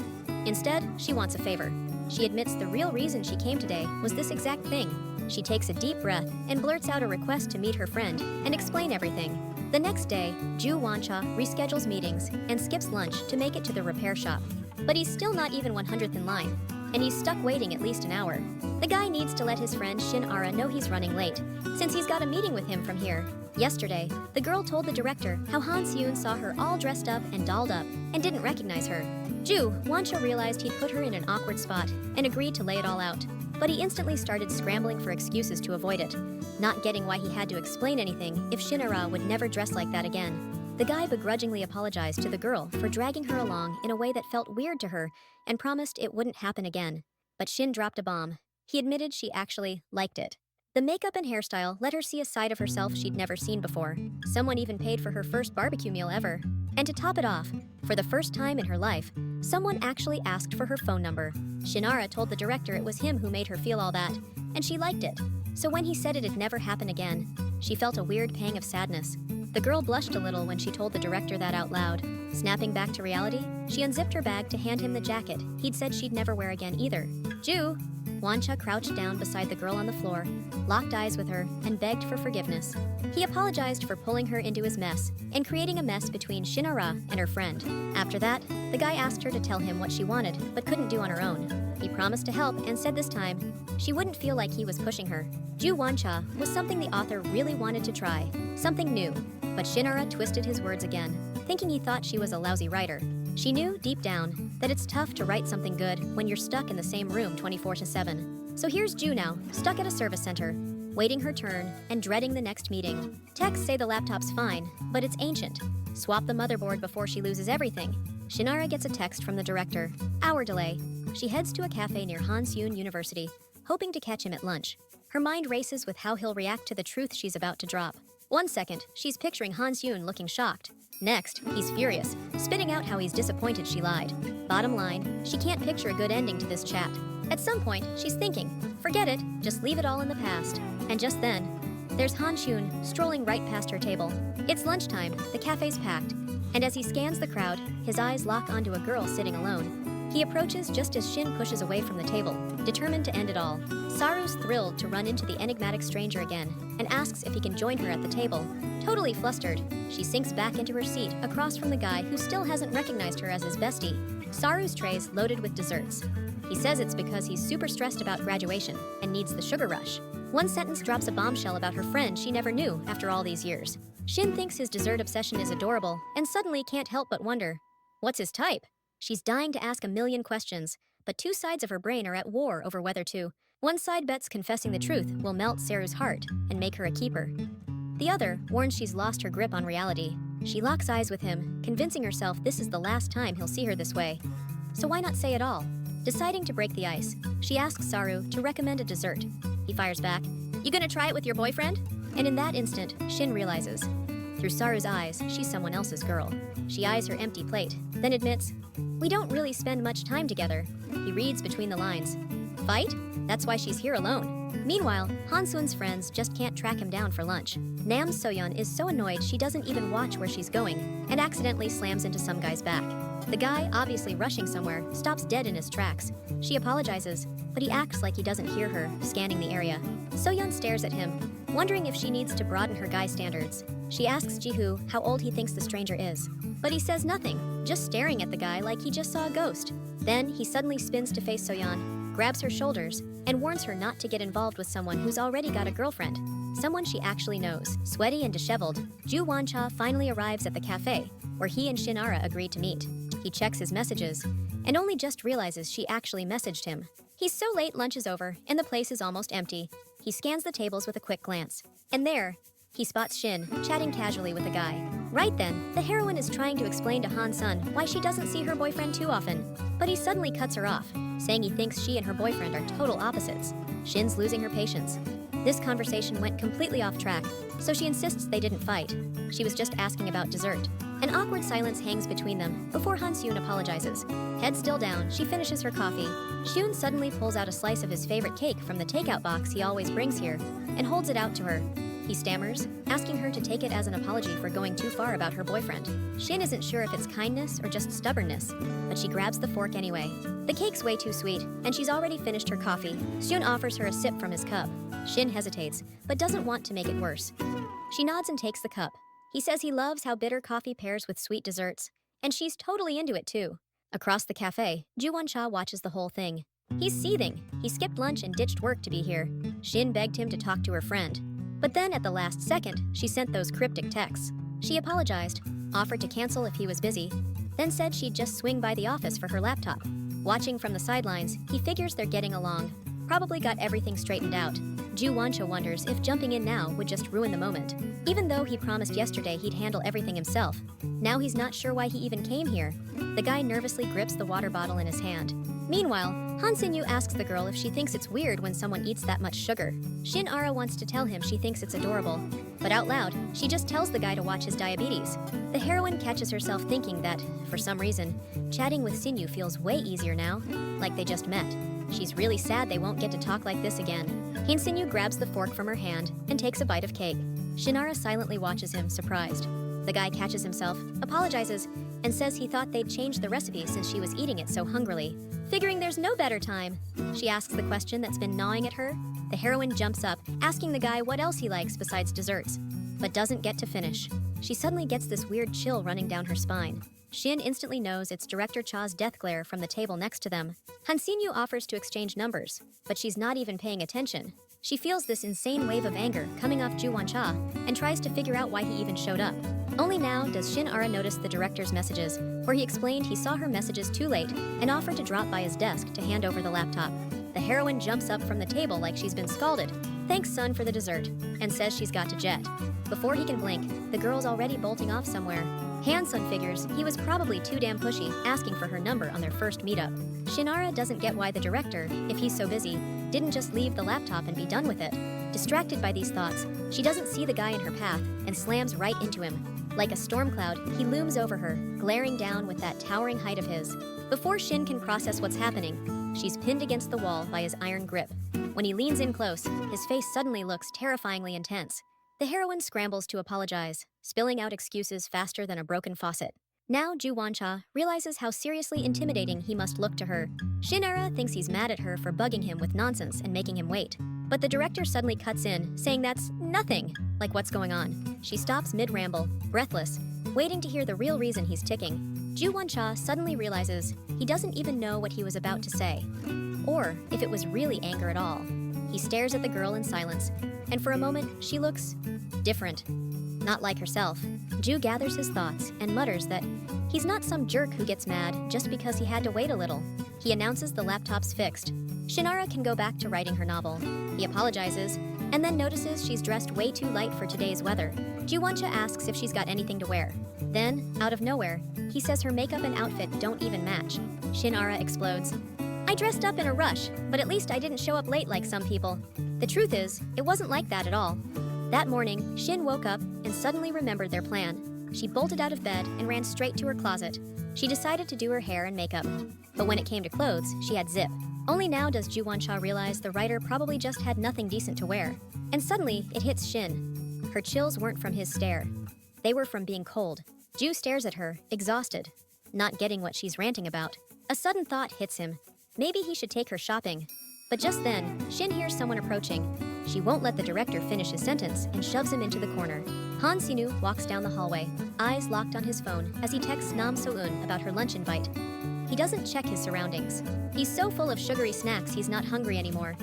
Instead, she wants a favor. She admits the real reason she came today was this exact thing. She takes a deep breath and blurts out a request to meet her friend and explain everything. The next day, Ju Won-cha reschedules meetings and skips lunch to make it to the repair shop. But he's still not even 100th in line, and he's stuck waiting at least an hour. The guy needs to let his friend Shinara know he's running late, since he's got a meeting with him from here. Yesterday, the girl told the director how Hansune saw her all dressed up and dolled up and didn't recognize her. Ju Wancha realized he'd put her in an awkward spot and agreed to lay it all out. But he instantly started scrambling for excuses to avoid it, not getting why he had to explain anything if Shinara would never dress like that again. The guy begrudgingly apologized to the girl for dragging her along in a way that felt weird to her and promised it wouldn't happen again. But Shin dropped a bomb. He admitted she actually liked it. The makeup and hairstyle let her see a side of herself she'd never seen before. Someone even paid for her first barbecue meal ever. And to top it off, for the first time in her life, someone actually asked for her phone number. Shinara told the director it was him who made her feel all that, and she liked it. So when he said it'd never happen again, she felt a weird pang of sadness. The girl blushed a little when she told the director that out loud. Snapping back to reality, she unzipped her bag to hand him the jacket he'd said she'd never wear again either. Ju Wancha crouched down beside the girl on the floor, locked eyes with her, and begged for forgiveness. He apologized for pulling her into his mess and creating a mess between Shinara and her friend. After that, the guy asked her to tell him what she wanted but couldn't do on her own. He promised to help and said this time she wouldn't feel like he was pushing her. Ju Wancha was something the author really wanted to try, something new. But Shinara twisted his words again, thinking he thought she was a lousy writer. She knew, deep down, that it's tough to write something good when you're stuck in the same room 24/7. So here's Ju now, stuck at a service center, waiting her turn and dreading the next meeting. Texts say the laptop's fine, but it's ancient. Swap the motherboard before she loses everything. Shinara gets a text from the director. Hour delay. She heads to a cafe near Hansune University, hoping to catch him at lunch. Her mind races with how he'll react to the truth she's about to drop. 1 second, she's picturing Hansune looking shocked. Next, he's furious, spitting out how he's disappointed she lied. Bottom line, she can't picture a good ending to this chat. At some point, she's thinking, forget it, just leave it all in the past. And just then, there's Hansune strolling right past her table. It's lunchtime, the cafe's packed, and as he scans the crowd, his eyes lock onto a girl sitting alone. He approaches just as Shin pushes away from the table, determined to end it all. Saru's thrilled to run into the enigmatic stranger again and asks if he can join her at the table. Totally flustered, she sinks back into her seat across from the guy who still hasn't recognized her as his bestie. Saru's tray's loaded with desserts. He says it's because he's super stressed about graduation and needs the sugar rush. One sentence drops a bombshell about her friend she never knew after all these years. Shin thinks his dessert obsession is adorable and suddenly can't help but wonder, what's his type? She's dying to ask a million questions, but two sides of her brain are at war over whether to. One side bets confessing the truth will melt Saru's heart and make her a keeper. The other warns she's lost her grip on reality. She locks eyes with him, convincing herself this is the last time he'll see her this way. So why not say it all? Deciding to break the ice, she asks Saru to recommend a dessert. He fires back, "You gonna try it with your boyfriend?" And in that instant, Shin realizes. Through Saru's eyes, she's someone else's girl. She eyes her empty plate, then admits, "We don't really spend much time together." He reads between the lines. Fight? That's why she's here alone. Meanwhile, Hansune's friends just can't track him down for lunch. Nam Soyeon is so annoyed she doesn't even watch where she's going and accidentally slams into some guy's back. The guy, obviously rushing somewhere, stops dead in his tracks. She apologizes, but he acts like he doesn't hear her, scanning the area. Soyeon stares at him, wondering if she needs to broaden her guy standards. She asks Ji-hoo how old he thinks the stranger is, but he says nothing, just staring at the guy like he just saw a ghost. Then he suddenly spins to face Soyeon, grabs her shoulders, and warns her not to get involved with someone who's already got a girlfriend. Someone she actually knows. Sweaty and disheveled, Ju Wancha finally arrives at the cafe, where he and Shinara agreed to meet. He checks his messages, and only just realizes she actually messaged him. He's so late lunch is over, and the place is almost empty. He scans the tables with a quick glance. And there, he spots Shin, chatting casually with a guy. Right then, the heroine is trying to explain to Hansune why she doesn't see her boyfriend too often. But he suddenly cuts her off, saying he thinks she and her boyfriend are total opposites. Shin's losing her patience. This conversation went completely off track, so she insists they didn't fight. She was just asking about dessert. An awkward silence hangs between them before Hansune apologizes. Head still down, she finishes her coffee. Shun suddenly pulls out a slice of his favorite cake from the takeout box he always brings here and holds it out to her. He stammers, asking her to take it as an apology for going too far about her boyfriend. Shin isn't sure if it's kindness or just stubbornness, but she grabs the fork anyway. The cake's way too sweet, and she's already finished her coffee. Shun offers her a sip from his cup. Shin hesitates, but doesn't want to make it worse. She nods and takes the cup. He says he loves how bitter coffee pairs with sweet desserts, and she's totally into it too. Across the cafe, Ju Won-cha watches the whole thing. He's seething. He skipped lunch and ditched work to be here. Shin begged him to talk to her friend. But then at the last second, she sent those cryptic texts. She apologized, offered to cancel if he was busy, then said she'd just swing by the office for her laptop. Watching from the sidelines, he figures they're getting along. Probably got everything straightened out. Ju Woncha wonders if jumping in now would just ruin the moment. Even though he promised yesterday he'd handle everything himself, now he's not sure why he even came here. The guy nervously grips the water bottle in his hand. Meanwhile, Hansune asks the girl if she thinks it's weird when someone eats that much sugar. Shinara wants to tell him she thinks it's adorable, but out loud, she just tells the guy to watch his diabetes. The heroine catches herself thinking that, for some reason, chatting with Sinyu feels way easier now, like they just met. She's really sad they won't get to talk like this again. Hansune grabs the fork from her hand and takes a bite of cake. Shinara silently watches him, surprised. The guy catches himself, apologizes, and says he thought they'd changed the recipe since she was eating it so hungrily. Figuring there's no better time, she asks the question that's been gnawing at her. The heroine jumps up, asking the guy what else he likes besides desserts, but doesn't get to finish. She suddenly gets this weird chill running down her spine. Shin instantly knows it's Director Cha's death glare from the table next to them. Hansine offers to exchange numbers, but she's not even paying attention. She feels this insane wave of anger coming off Ju Woncha and tries to figure out why he even showed up. Only now does Shinara notice the director's messages, where he explained he saw her messages too late and offered to drop by his desk to hand over the laptop. The heroine jumps up from the table like she's been scalded, thanks son for the dessert, and says she's got to jet. Before he can blink, the girl's already bolting off somewhere. Hansune figures he was probably too damn pushy asking for her number on their first meetup. Shinara doesn't get why the director, if he's so busy, didn't just leave the laptop and be done with it. Distracted by these thoughts, she doesn't see the guy in her path and slams right into him. Like a storm cloud, he looms over her, glaring down with that towering height of his. Before Shin can process what's happening, she's pinned against the wall by his iron grip. When he leans in close, his face suddenly looks terrifyingly intense. The heroine scrambles to apologize, spilling out excuses faster than a broken faucet. Now Ju Woncha realizes how seriously intimidating he must look to her. Shinara thinks he's mad at her for bugging him with nonsense and making him wait. But the director suddenly cuts in, saying that's nothing. Like what's going on? She stops mid-ramble, breathless, waiting to hear the real reason he's ticking. Ju Woncha suddenly realizes he doesn't even know what he was about to say, or if it was really anger at all. He stares at the girl in silence, and for a moment, she looks different. Not like herself. Ju gathers his thoughts and mutters that he's not some jerk who gets mad just because he had to wait a little. He announces the laptop's fixed. Shinara can go back to writing her novel. He apologizes, and then notices she's dressed way too light for today's weather. Ju Woncha asks if she's got anything to wear. Then, out of nowhere, he says her makeup and outfit don't even match. Shinara explodes. I dressed up in a rush, but at least I didn't show up late like some people. The truth is, it wasn't like that at all. That morning, Shin woke up and suddenly remembered their plan. She bolted out of bed and ran straight to her closet. She decided to do her hair and makeup. But when it came to clothes, she had zip. Only now does Ju Woncha realize the writer probably just had nothing decent to wear. And suddenly, it hits Shin. Her chills weren't from his stare. They were from being cold. Ju stares at her, exhausted, not getting what she's ranting about. A sudden thought hits him. Maybe he should take her shopping. But just then, Shin hears someone approaching. She won't let the director finish his sentence and shoves him into the corner. Hansine walks down the hallway, eyes locked on his phone as he texts Nam So-eun about her lunch invite. He doesn't check his surroundings. He's so full of sugary snacks he's not hungry anymore.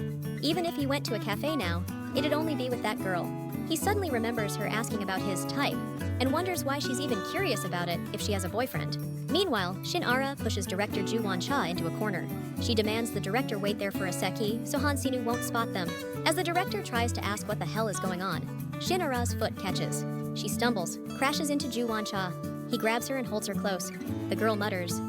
Even if he went to a cafe now, it'd only be with that girl. He suddenly remembers her asking about his type and wonders why she's even curious about it if she has a boyfriend. Meanwhile, Shinara pushes director Ju Woncha into a corner. She demands the director wait there for a secchi so Hansine won't spot them. As the director tries to ask what the hell is going on, Shinara's foot catches. She stumbles, crashes into Ju Woncha. He grabs her and holds her close. The girl mutters,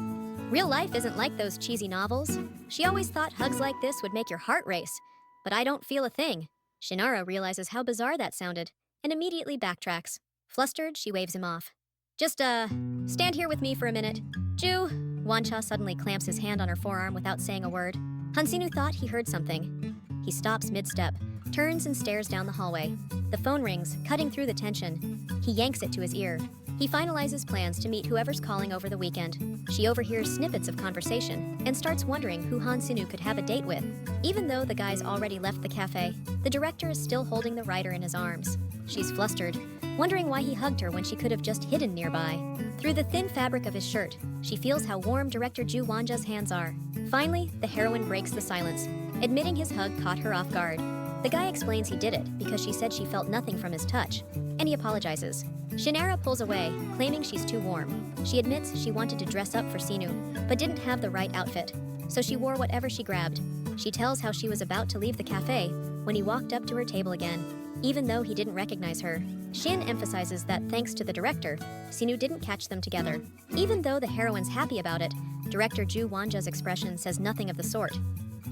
"Real life isn't like those cheesy novels. She always thought hugs like this would make your heart race. But I don't feel a thing." Shinara realizes how bizarre that sounded and immediately backtracks. Flustered, she waves him off. Just, stand here with me for a minute. Ju. Woncha suddenly clamps his hand on her forearm without saying a word. Hansine thought he heard something. He stops mid-step, turns and stares down the hallway. The phone rings, cutting through the tension. He yanks it to his ear. He finalizes plans to meet whoever's calling over the weekend. She overhears snippets of conversation and starts wondering who Hansine could have a date with. Even though the guy's already left the cafe, the director is still holding the writer in his arms. She's flustered, wondering why he hugged her when she could have just hidden nearby. Through the thin fabric of his shirt, she feels how warm director Ju Woncha's hands are. Finally, the heroine breaks the silence, admitting his hug caught her off guard. The guy explains he did it because she said she felt nothing from his touch, and he apologizes. Shinara pulls away, claiming she's too warm. She admits she wanted to dress up for Sinu, but didn't have the right outfit, so she wore whatever she grabbed. She tells how she was about to leave the cafe when he walked up to her table again, even though he didn't recognize her. Shin emphasizes that thanks to the director, Sinu didn't catch them together. Even though the heroine's happy about it, director Ju Wanja's expression says nothing of the sort.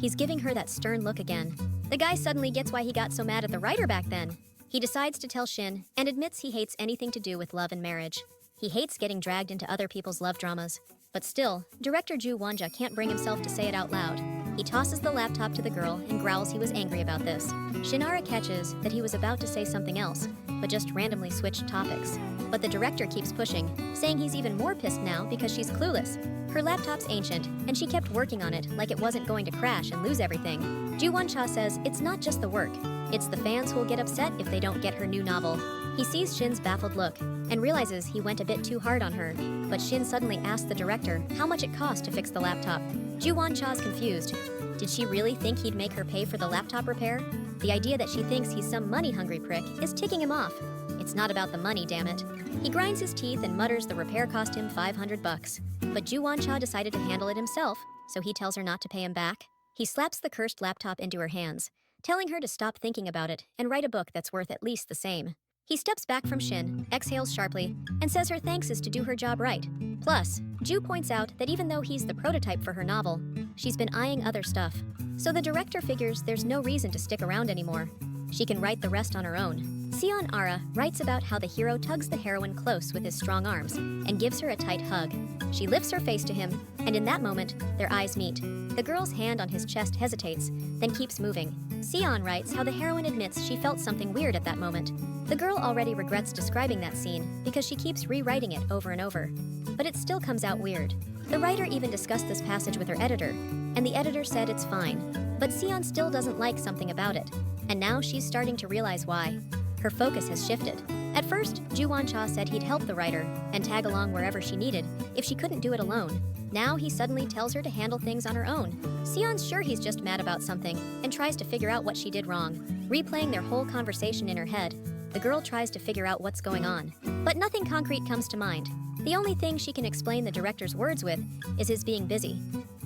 He's giving her that stern look again. The guy suddenly gets why he got so mad at the writer back then. He decides to tell Shin and admits he hates anything to do with love and marriage. He hates getting dragged into other people's love dramas. But still, director Ju Wanja can't bring himself to say it out loud. He tosses the laptop to the girl and growls he was angry about this. Shinara catches that he was about to say something else, but just randomly switched topics. But the director keeps pushing, saying he's even more pissed now because she's clueless. Her laptop's ancient, and she kept working on it like it wasn't going to crash and lose everything. Ju Won-cha says it's not just the work, it's the fans who'll get upset if they don't get her new novel. He sees Shin's baffled look and realizes he went a bit too hard on her, but Shin suddenly asks the director how much it cost to fix the laptop. Ju Won-cha's confused. Did she really think he'd make her pay for the laptop repair? The idea that she thinks he's some money-hungry prick is ticking him off. It's not about the money, damn it. He grinds his teeth and mutters the repair cost him $500. But Ju Won-cha decided to handle it himself, so he tells her not to pay him back. He slaps the cursed laptop into her hands, telling her to stop thinking about it and write a book that's worth at least the same. He steps back from Shin, exhales sharply, and says her thanks is to do her job right. Plus, Ju points out that even though he's the prototype for her novel, she's been eyeing other stuff. So the director figures there's no reason to stick around anymore. She can write the rest on her own. Sion Ara writes about how the hero tugs the heroine close with his strong arms and gives her a tight hug. She lifts her face to him, and in that moment, their eyes meet. The girl's hand on his chest hesitates, then keeps moving. Sion writes how the heroine admits she felt something weird at that moment. The girl already regrets describing that scene because she keeps rewriting it over and over. But it still comes out weird. The writer even discussed this passage with her editor, and the editor said it's fine. But Sion still doesn't like something about it, and now she's starting to realize why. Her focus has shifted. At first, Ju Won-cha said he'd help the writer and tag along wherever she needed if she couldn't do it alone. Now he suddenly tells her to handle things on her own. Sion's sure he's just mad about something and tries to figure out what she did wrong. Replaying their whole conversation in her head, the girl tries to figure out what's going on. But nothing concrete comes to mind. The only thing she can explain the director's words with is his being busy.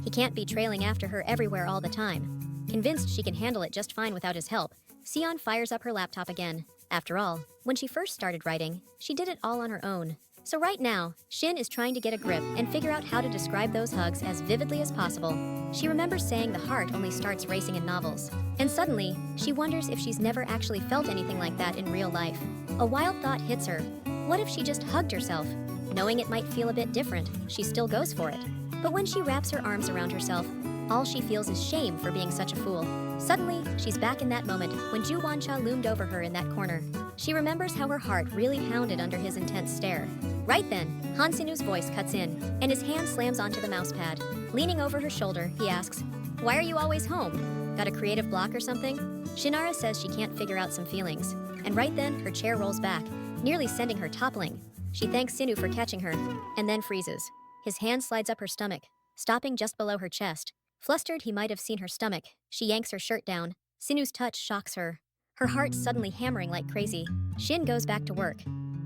He can't be trailing after her everywhere all the time. Convinced she can handle it just fine without his help, Sion fires up her laptop again. After all, when she first started writing, she did it all on her own. So right now, Shin is trying to get a grip and figure out how to describe those hugs as vividly as possible. She remembers saying the heart only starts racing in novels. And suddenly, she wonders if she's never actually felt anything like that in real life. A wild thought hits her. What if she just hugged herself? Knowing it might feel a bit different, she still goes for it. But when she wraps her arms around herself, all she feels is shame for being such a fool. Suddenly, she's back in that moment when Ju Won-cha loomed over her in that corner. She remembers how her heart really pounded under his intense stare. Right then, Hansune's voice cuts in, and his hand slams onto the mousepad. Leaning over her shoulder, he asks, "Why are you always home? Got a creative block or something?" Shinara says she can't figure out some feelings, and right then, her chair rolls back, nearly sending her toppling. She thanks Sinu for catching her, and then freezes. His hand slides up her stomach, stopping just below her chest. Flustered he might have seen her stomach, she yanks her shirt down. Sinu's touch shocks her. Her heart suddenly hammering like crazy. Shin goes back to work.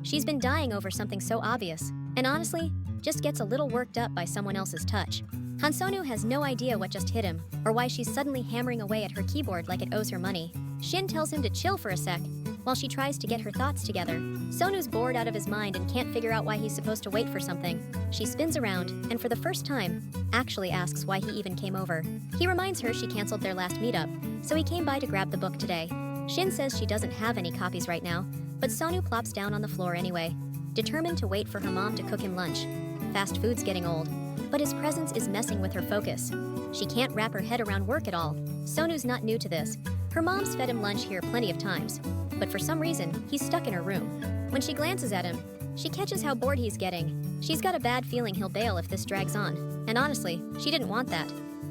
She's been dying over something so obvious, and honestly, just gets a little worked up by someone else's touch. Hansune has no idea what just hit him, or why she's suddenly hammering away at her keyboard like it owes her money. Shin tells him to chill for a sec, while she tries to get her thoughts together. Sonu's bored out of his mind and can't figure out why he's supposed to wait for something. She spins around, and for the first time, actually asks why he even came over. He reminds her she canceled their last meetup, so he came by to grab the book today. Shin says she doesn't have any copies right now, but Sonu plops down on the floor anyway, determined to wait for her mom to cook him lunch. Fast food's getting old, but his presence is messing with her focus. She can't wrap her head around work at all. Sonu's not new to this. Her mom's fed him lunch here plenty of times, but for some reason, he's stuck in her room. When she glances at him, she catches how bored he's getting. She's got a bad feeling he'll bail if this drags on, and honestly, she didn't want that.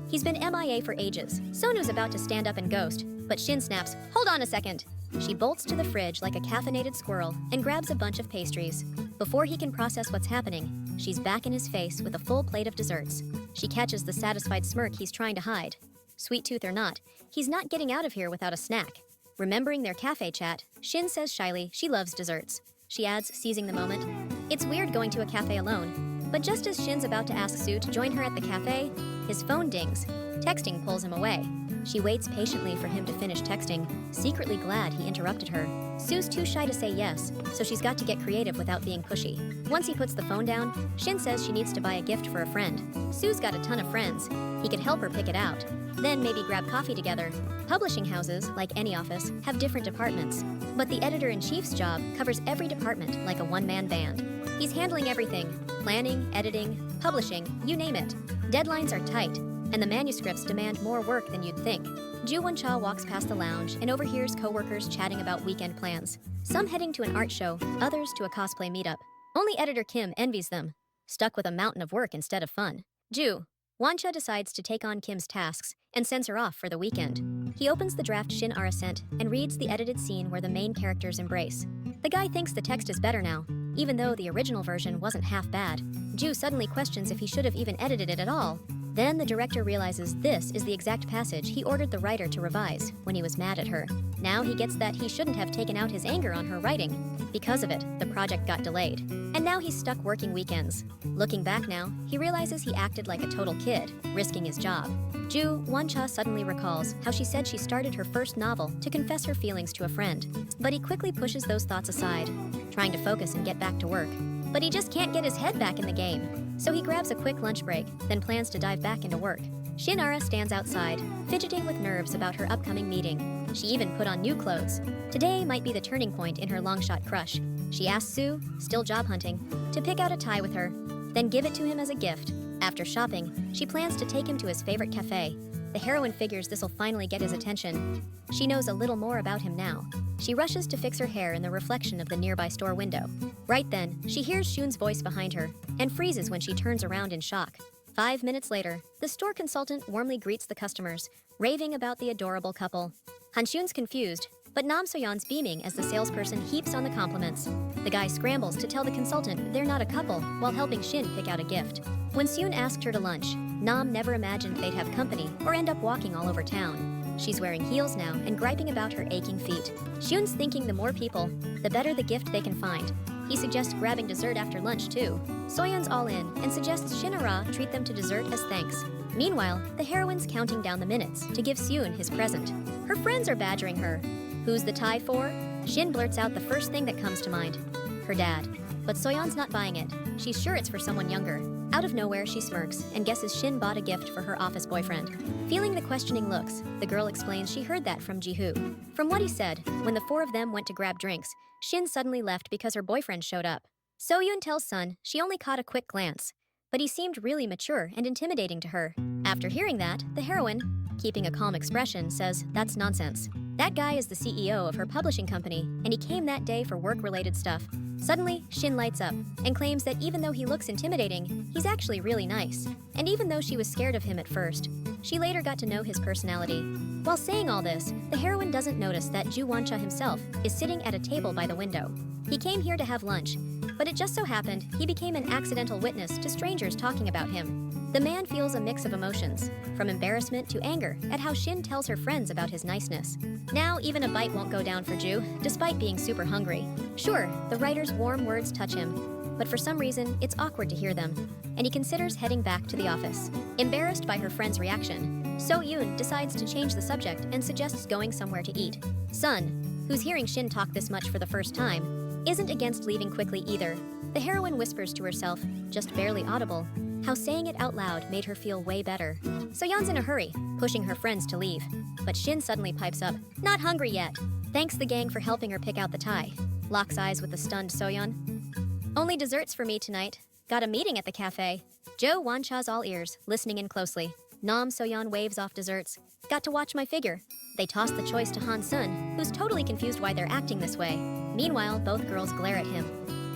He's been MIA for ages. Sonu's about to stand up and ghost, but Shin snaps, "Hold on a second." She bolts to the fridge like a caffeinated squirrel and grabs a bunch of pastries. Before he can process what's happening, she's back in his face with a full plate of desserts. She catches the satisfied smirk he's trying to hide. Sweet tooth or not, he's not getting out of here without a snack. Remembering their cafe chat, Shin says shyly she loves desserts. She adds, seizing the moment, "It's weird going to a cafe alone." But just as Shin's about to ask Sue to join her at the cafe, his phone dings. Texting pulls him away. She waits patiently for him to finish texting, secretly glad he interrupted her. Sue's too shy to say yes, so she's got to get creative without being pushy. Once he puts the phone down, Shin says she needs to buy a gift for a friend. Sue's got a ton of friends. He could help her pick it out. Then maybe grab coffee together. Publishing houses, like any office, have different departments. But the editor-in-chief's job covers every department like a one-man band. He's handling everything: planning, editing, publishing, you name it. Deadlines are tight, and the manuscripts demand more work than you'd think. Ju Won-cha walks past the lounge and overhears co-workers chatting about weekend plans. Some heading to an art show, others to a cosplay meetup. Only editor Kim envies them, stuck with a mountain of work instead of fun. Ju Won-cha decides to take on Kim's tasks and sends her off for the weekend. He opens the draft Shinara sent and reads the edited scene where the main characters embrace. The guy thinks the text is better now, even though the original version wasn't half bad. Ju suddenly questions if he should have even edited it at all. Then the director realizes this is the exact passage he ordered the writer to revise when he was mad at her. Now he gets that he shouldn't have taken out his anger on her writing. Because of it, the project got delayed. And now he's stuck working weekends. Looking back now, he realizes he acted like a total kid, risking his job. Ju Won-cha suddenly recalls how she said she started her first novel to confess her feelings to a friend. But he quickly pushes those thoughts aside, trying to focus and get back to work. But he just can't get his head back in the game. So he grabs a quick lunch break, then plans to dive back into work. Shinara stands outside, fidgeting with nerves about her upcoming meeting. She even put on new clothes. Today might be the turning point in her long-shot crush. She asks Sue, still job hunting, to pick out a tie with her, then give it to him as a gift. After shopping, she plans to take him to his favorite cafe. The heroine figures this'll finally get his attention. She knows a little more about him now. She rushes to fix her hair in the reflection of the nearby store window. Right then, she hears Shun's voice behind her and freezes when she turns around in shock. 5 minutes later, the store consultant warmly greets the customers, raving about the adorable couple. Hanshun's confused, but Nam Soyeon's beaming as the salesperson heaps on the compliments. The guy scrambles to tell the consultant they're not a couple while helping Shin pick out a gift. When Seun asked her to lunch, Nam never imagined they'd have company or end up walking all over town. She's wearing heels now and griping about her aching feet. Shun's thinking the more people, the better the gift they can find. He suggests grabbing dessert after lunch too. Soyeon's all in and suggests Shinara treat them to dessert as thanks. Meanwhile, the heroine's counting down the minutes to give Seun his present. Her friends are badgering her. Who's the tie for? Shin blurts out the first thing that comes to mind. Her dad. But Soyeon's not buying it. She's sure it's for someone younger. Out of nowhere, she smirks and guesses Shin bought a gift for her office boyfriend. Feeling the questioning looks, the girl explains she heard that from Ji-hoo. From what he said, when the four of them went to grab drinks, Shin suddenly left because her boyfriend showed up. So-yoon tells Sun she only caught a quick glance, but he seemed really mature and intimidating to her. After hearing that, the heroine, keeping a calm expression, says that's nonsense. That guy is the CEO of her publishing company, and he came that day for work-related stuff. Suddenly, Shin lights up and claims that even though he looks intimidating, he's actually really nice. And even though she was scared of him at first, she later got to know his personality. While saying all this, the heroine doesn't notice that Ju Won-cha himself is sitting at a table by the window. He came here to have lunch, but it just so happened he became an accidental witness to strangers talking about him. The man feels a mix of emotions, from embarrassment to anger at how Shin tells her friends about his niceness. Now even a bite won't go down for Ju, despite being super hungry. Sure, the writer's warm words touch him, but for some reason, it's awkward to hear them, and he considers heading back to the office. Embarrassed by her friend's reaction, So-yoon decides to change the subject and suggests going somewhere to eat. Sun, who's hearing Shin talk this much for the first time, isn't against leaving quickly either. The heroine whispers to herself, just barely audible, how saying it out loud made her feel way better. So-yeon's in a hurry, pushing her friends to leave. But Shin suddenly pipes up, not hungry yet. Thanks the gang for helping her pick out the tie. Locks eyes with the stunned So-yeon. Only desserts for me tonight. Got a meeting at the cafe. Jo Won-cha's all ears, listening in closely. Nam So-yeon waves off desserts. Got to watch my figure. They toss the choice to Hansune, who's totally confused why they're acting this way. Meanwhile, both girls glare at him.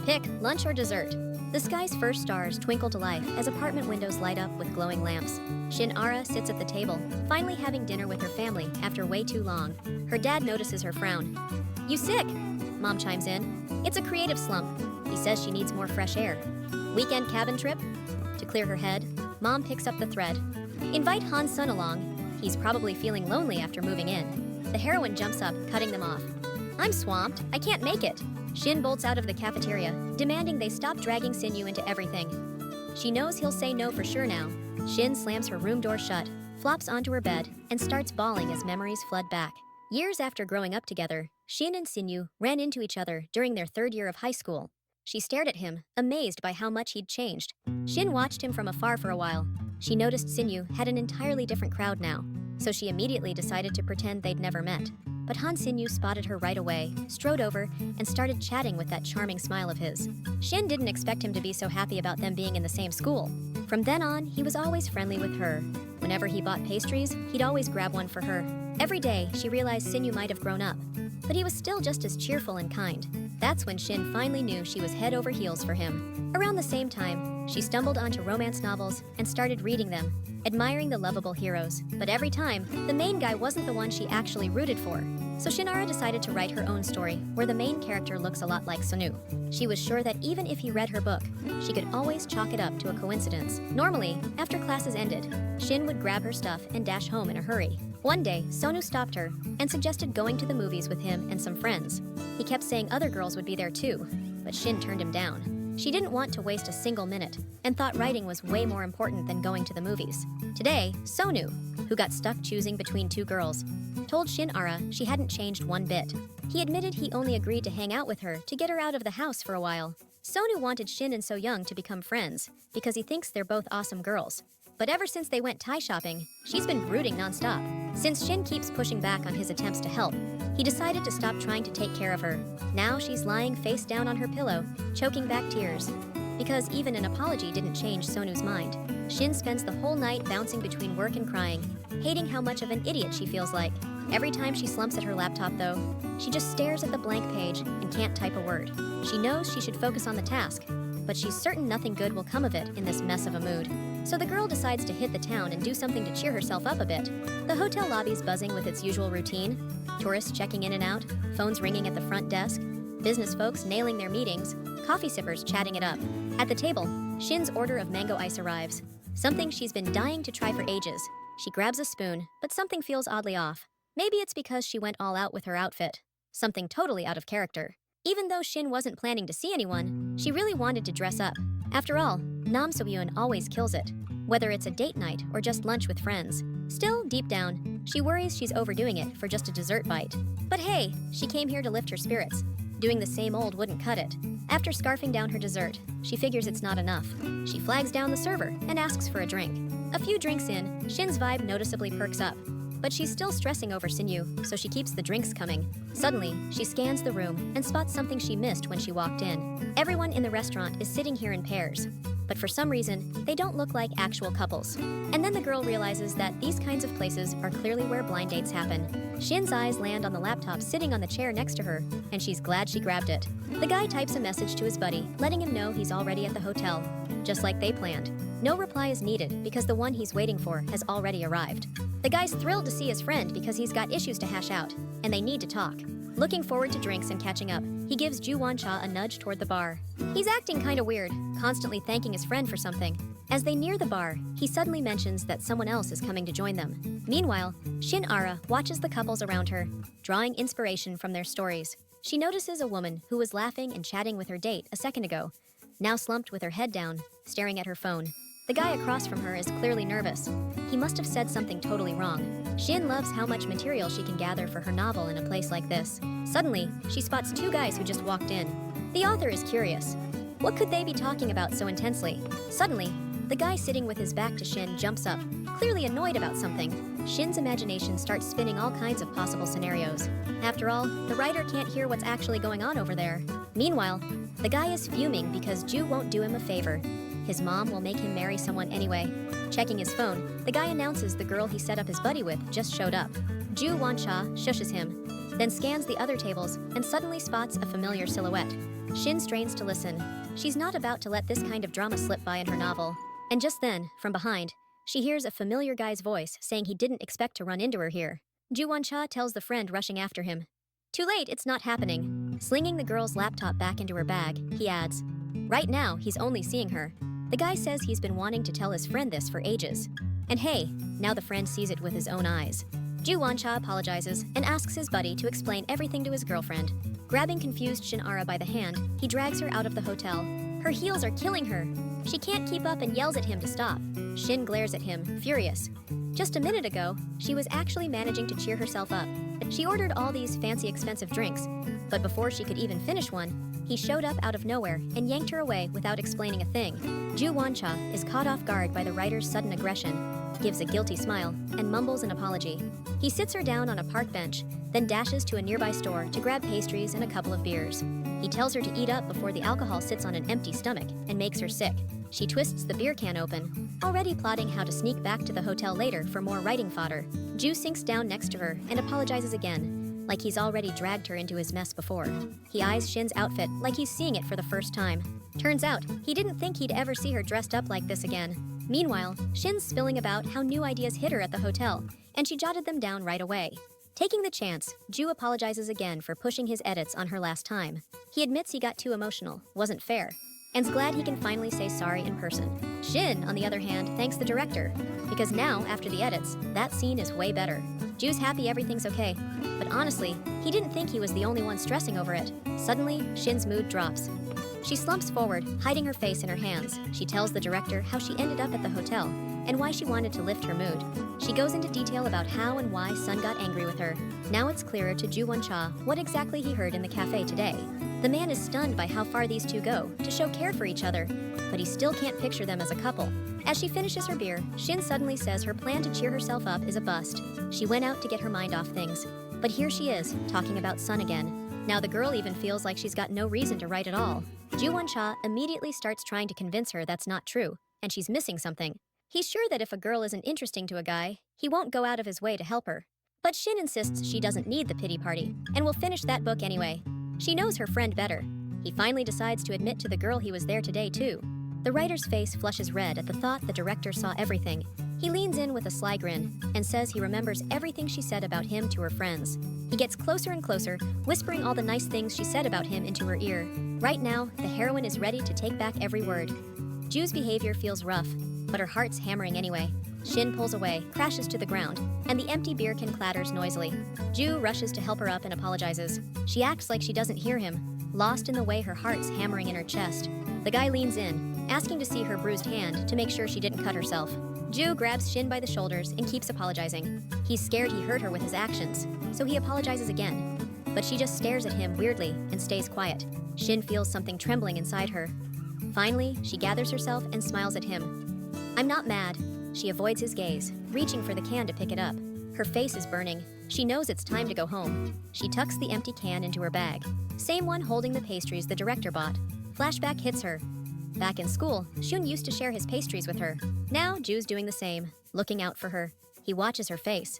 Pick lunch or dessert. The sky's first stars twinkle to life as apartment windows light up with glowing lamps. Shinara sits at the table, finally having dinner with her family after way too long. Her dad notices her frown. You sick? Mom chimes in. It's a creative slump. He says she needs more fresh air. Weekend cabin trip? To clear her head, Mom picks up the thread. Invite Hansune along. He's probably feeling lonely after moving in. The heroine jumps up, cutting them off. I'm swamped. I can't make it. Shin bolts out of the cafeteria, demanding they stop dragging Sinyu into everything. She knows he'll say no for sure now. Shin slams her room door shut, flops onto her bed, and starts bawling as memories flood back. Years after growing up together, Shin and Sinyu ran into each other during their 3rd year of high school. She stared at him, amazed by how much he'd changed. Shin watched him from afar for a while. She noticed Sinyu had an entirely different crowd now, so she immediately decided to pretend they'd never met. But Hansune spotted her right away, strode over, and started chatting with that charming smile of his. Shin didn't expect him to be so happy about them being in the same school. From then on, he was always friendly with her. Whenever he bought pastries, he'd always grab one for her. Every day, she realized Sinyu might have grown up, but he was still just as cheerful and kind. That's when Shin finally knew she was head over heels for him. Around the same time, she stumbled onto romance novels and started reading them, admiring the lovable heroes. But every time, the main guy wasn't the one she actually rooted for. So Shinara decided to write her own story, where the main character looks a lot like Sonu. She was sure that even if he read her book, she could always chalk it up to a coincidence. Normally, after classes ended, Shin would grab her stuff and dash home in a hurry. One day, Sonu stopped her and suggested going to the movies with him and some friends. He kept saying other girls would be there too, but Shin turned him down. She didn't want to waste a single minute and thought writing was way more important than going to the movies. Today, Sonu, who got stuck choosing between 2 girls, told Shinara she hadn't changed one bit. He admitted he only agreed to hang out with her to get her out of the house for a while. Sonu wanted Shin and So Young to become friends because he thinks they're both awesome girls. But ever since they went Thai shopping, she's been brooding nonstop. Since Shin keeps pushing back on his attempts to help, he decided to stop trying to take care of her. Now she's lying face down on her pillow, choking back tears. Because even an apology didn't change Sonu's mind. Shin spends the whole night bouncing between work and crying, hating how much of an idiot she feels like. Every time she slumps at her laptop, though, she just stares at the blank page and can't type a word. She knows she should focus on the task, but she's certain nothing good will come of it in this mess of a mood. So the girl decides to hit the town and do something to cheer herself up a bit. The hotel lobby's buzzing with its usual routine. Tourists checking in and out, phones ringing at the front desk, business folks nailing their meetings, coffee sippers chatting it up. At the table, Shin's order of mango ice arrives, something she's been dying to try for ages. She grabs a spoon, but something feels oddly off. Maybe it's because she went all out with her outfit. Something totally out of character. Even though Shin wasn't planning to see anyone, she really wanted to dress up. After all, Nam So-yoon always kills it, whether it's a date night or just lunch with friends. Still, deep down, she worries she's overdoing it for just a dessert bite. But hey, she came here to lift her spirits. Doing the same old wouldn't cut it. After scarfing down her dessert, she figures it's not enough. She flags down the server and asks for a drink. A few drinks in, Shin's vibe noticeably perks up. But she's still stressing over Sinyu, so she keeps the drinks coming. Suddenly, she scans the room and spots something she missed when she walked in. Everyone in the restaurant is sitting here in pairs, but for some reason, they don't look like actual couples. And then the girl realizes that these kinds of places are clearly where blind dates happen. Shin's eyes land on the laptop sitting on the chair next to her, and she's glad she grabbed it. The guy types a message to his buddy, letting him know he's already at the hotel, just like they planned. No reply is needed because the one he's waiting for has already arrived. The guy's thrilled to see his friend because he's got issues to hash out, and they need to talk. Looking forward to drinks and catching up, he gives Ju Won-cha a nudge toward the bar. He's acting kinda weird, constantly thanking his friend for something. As they near the bar, he suddenly mentions that someone else is coming to join them. Meanwhile, Shin-ara watches the couples around her, drawing inspiration from their stories. She notices a woman who was laughing and chatting with her date a second ago, now slumped with her head down, staring at her phone. The guy across from her is clearly nervous. He must have said something totally wrong. Shin loves how much material she can gather for her novel in a place like this. Suddenly, she spots 2 guys who just walked in. The author is curious. What could they be talking about so intensely? Suddenly, the guy sitting with his back to Shin jumps up, clearly annoyed about something. Shin's imagination starts spinning all kinds of possible scenarios. After all, the writer can't hear what's actually going on over there. Meanwhile, the guy is fuming because Ju won't do him a favor. His mom will make him marry someone anyway. Checking his phone, the guy announces the girl he set up his buddy with just showed up. Ju Won-cha shushes him, then scans the other tables and suddenly spots a familiar silhouette. Shin strains to listen. She's not about to let this kind of drama slip by in her novel. And just then, from behind, she hears a familiar guy's voice saying he didn't expect to run into her here. Ju Won-cha tells the friend rushing after him. Too late, it's not happening. Slinging the girl's laptop back into her bag, he adds, right now, he's only seeing her. The guy says he's been wanting to tell his friend this for ages. And hey, now the friend sees it with his own eyes. Ju Woncha apologizes and asks his buddy to explain everything to his girlfriend. Grabbing confused Shinara by the hand, he drags her out of the hotel. Her heels are killing her. She can't keep up and yells at him to stop. Shin glares at him, furious. Just a minute ago, she was actually managing to cheer herself up. She ordered all these fancy expensive drinks, but before she could even finish one, he showed up out of nowhere and yanked her away without explaining a thing. Ju Woncha is caught off guard by the writer's sudden aggression, gives a guilty smile, and mumbles an apology. He sits her down on a park bench, then dashes to a nearby store to grab pastries and a couple of beers. He tells her to eat up before the alcohol sits on an empty stomach and makes her sick. She twists the beer can open, already plotting how to sneak back to the hotel later for more writing fodder. Ju sinks down next to her and apologizes again, like he's already dragged her into his mess before. He eyes Shin's outfit like he's seeing it for the first time. Turns out, he didn't think he'd ever see her dressed up like this again. Meanwhile, Shin's spilling about how new ideas hit her at the hotel, and she jotted them down right away. Taking the chance, Ju apologizes again for pushing his edits on her last time. He admits he got too emotional, wasn't fair, and's glad he can finally say sorry in person. Shin, on the other hand, thanks the director, because now, after the edits, that scene is way better. Ju's happy everything's okay, but honestly, he didn't think he was the only one stressing over it. Suddenly, Shin's mood drops. She slumps forward, hiding her face in her hands. She tells the director how she ended up at the hotel and why she wanted to lift her mood. She goes into detail about how and why Sun got angry with her. Now it's clearer to Ju Woncha what exactly he heard in the cafe today. The man is stunned by how far these two go to show care for each other, but he still can't picture them as a couple. As she finishes her beer, Shin suddenly says her plan to cheer herself up is a bust. She went out to get her mind off things, but here she is, talking about Sun again. Now the girl even feels like she's got no reason to write at all. Ju Woncha immediately starts trying to convince her that's not true, and she's missing something. He's sure that if a girl isn't interesting to a guy, he won't go out of his way to help her. But Shin insists she doesn't need the pity party, and will finish that book anyway. She knows her friend better. He finally decides to admit to the girl he was there today too. The writer's face flushes red at the thought the director saw everything. He leans in with a sly grin and says he remembers everything she said about him to her friends. He gets closer and closer, whispering all the nice things she said about him into her ear. Right now, the heroine is ready to take back every word. Ju's behavior feels rough, but her heart's hammering anyway. Shin pulls away, crashes to the ground, and the empty beer can clatters noisily. Ju rushes to help her up and apologizes. She acts like she doesn't hear him, lost in the way her heart's hammering in her chest. The guy leans in, asking to see her bruised hand to make sure she didn't cut herself. Ju grabs Shin by the shoulders and keeps apologizing. He's scared he hurt her with his actions, so he apologizes again. But she just stares at him weirdly and stays quiet. Shin feels something trembling inside her. Finally, she gathers herself and smiles at him. I'm not mad. She avoids his gaze, reaching for the can to pick it up. Her face is burning. She knows it's time to go home. She tucks the empty can into her bag. Same one holding the pastries the director bought. Flashback hits her. Back in school, Shun used to share his pastries with her. Now, Ju's doing the same, looking out for her. He watches her face.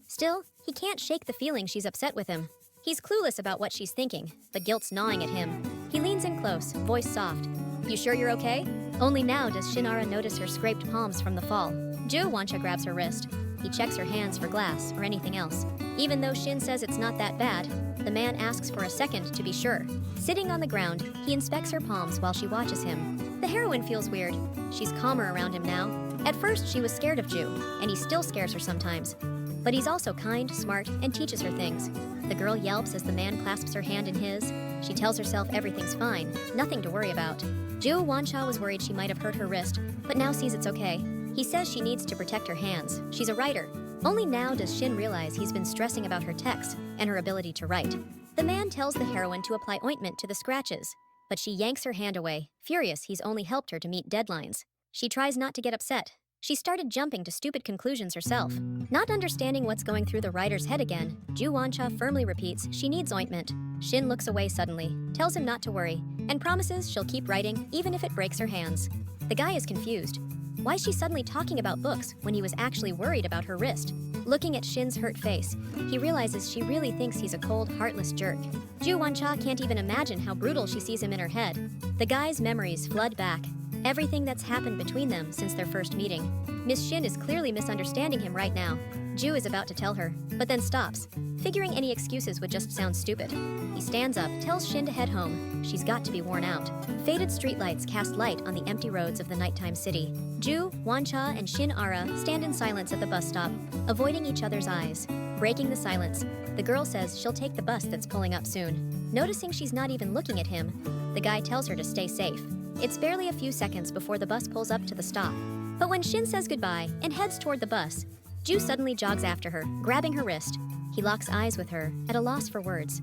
Still, he can't shake the feeling she's upset with him. He's clueless about what she's thinking, but guilt's gnawing at him. He leans in close, voice soft. You sure you're okay? Only now does Shinara notice her scraped palms from the fall. Ju Woncha grabs her wrist. He checks her hands for glass or anything else. Even though Shin says it's not that bad, the man asks for a second to be sure. Sitting on the ground, he inspects her palms while she watches him. The heroine feels weird. She's calmer around him now. At first, she was scared of Ju, and he still scares her sometimes. But he's also kind, smart, and teaches her things. The girl yelps as the man clasps her hand in his. She tells herself everything's fine, nothing to worry about. Ju Woncha was worried she might have hurt her wrist, but now sees it's okay. He says she needs to protect her hands. She's a writer. Only now does Shin realize he's been stressing about her texts and her ability to write. The man tells the heroine to apply ointment to the scratches, but she yanks her hand away, furious he's only helped her to meet deadlines. She tries not to get upset. She started jumping to stupid conclusions herself. Not understanding what's going through the writer's head again, Ju Woncha firmly repeats she needs ointment. Shin looks away suddenly, tells him not to worry, and promises she'll keep writing even if it breaks her hands. The guy is confused. Why is she suddenly talking about books when he was actually worried about her wrist? Looking at Shin's hurt face, he realizes she really thinks he's a cold, heartless jerk. Ju Woncha can't even imagine how brutal she sees him in her head. The guy's memories flood back. Everything that's happened between them since their first meeting. Miss Shin is clearly misunderstanding him right now. Ju is about to tell her, but then stops, figuring any excuses would just sound stupid. He stands up, tells Shin to head home. She's got to be worn out. Faded streetlights cast light on the empty roads of the nighttime city. Ju, Woncha, and Shinara stand in silence at the bus stop, avoiding each other's eyes. breaking the silence. The girl says she'll take the bus that's pulling up soon. Noticing she's not even looking at him, the guy tells her to stay safe. It's barely a few seconds before the bus pulls up to the stop. But when Shin says goodbye and heads toward the bus, Ju suddenly jogs after her, grabbing her wrist. He locks eyes with her, at a loss for words,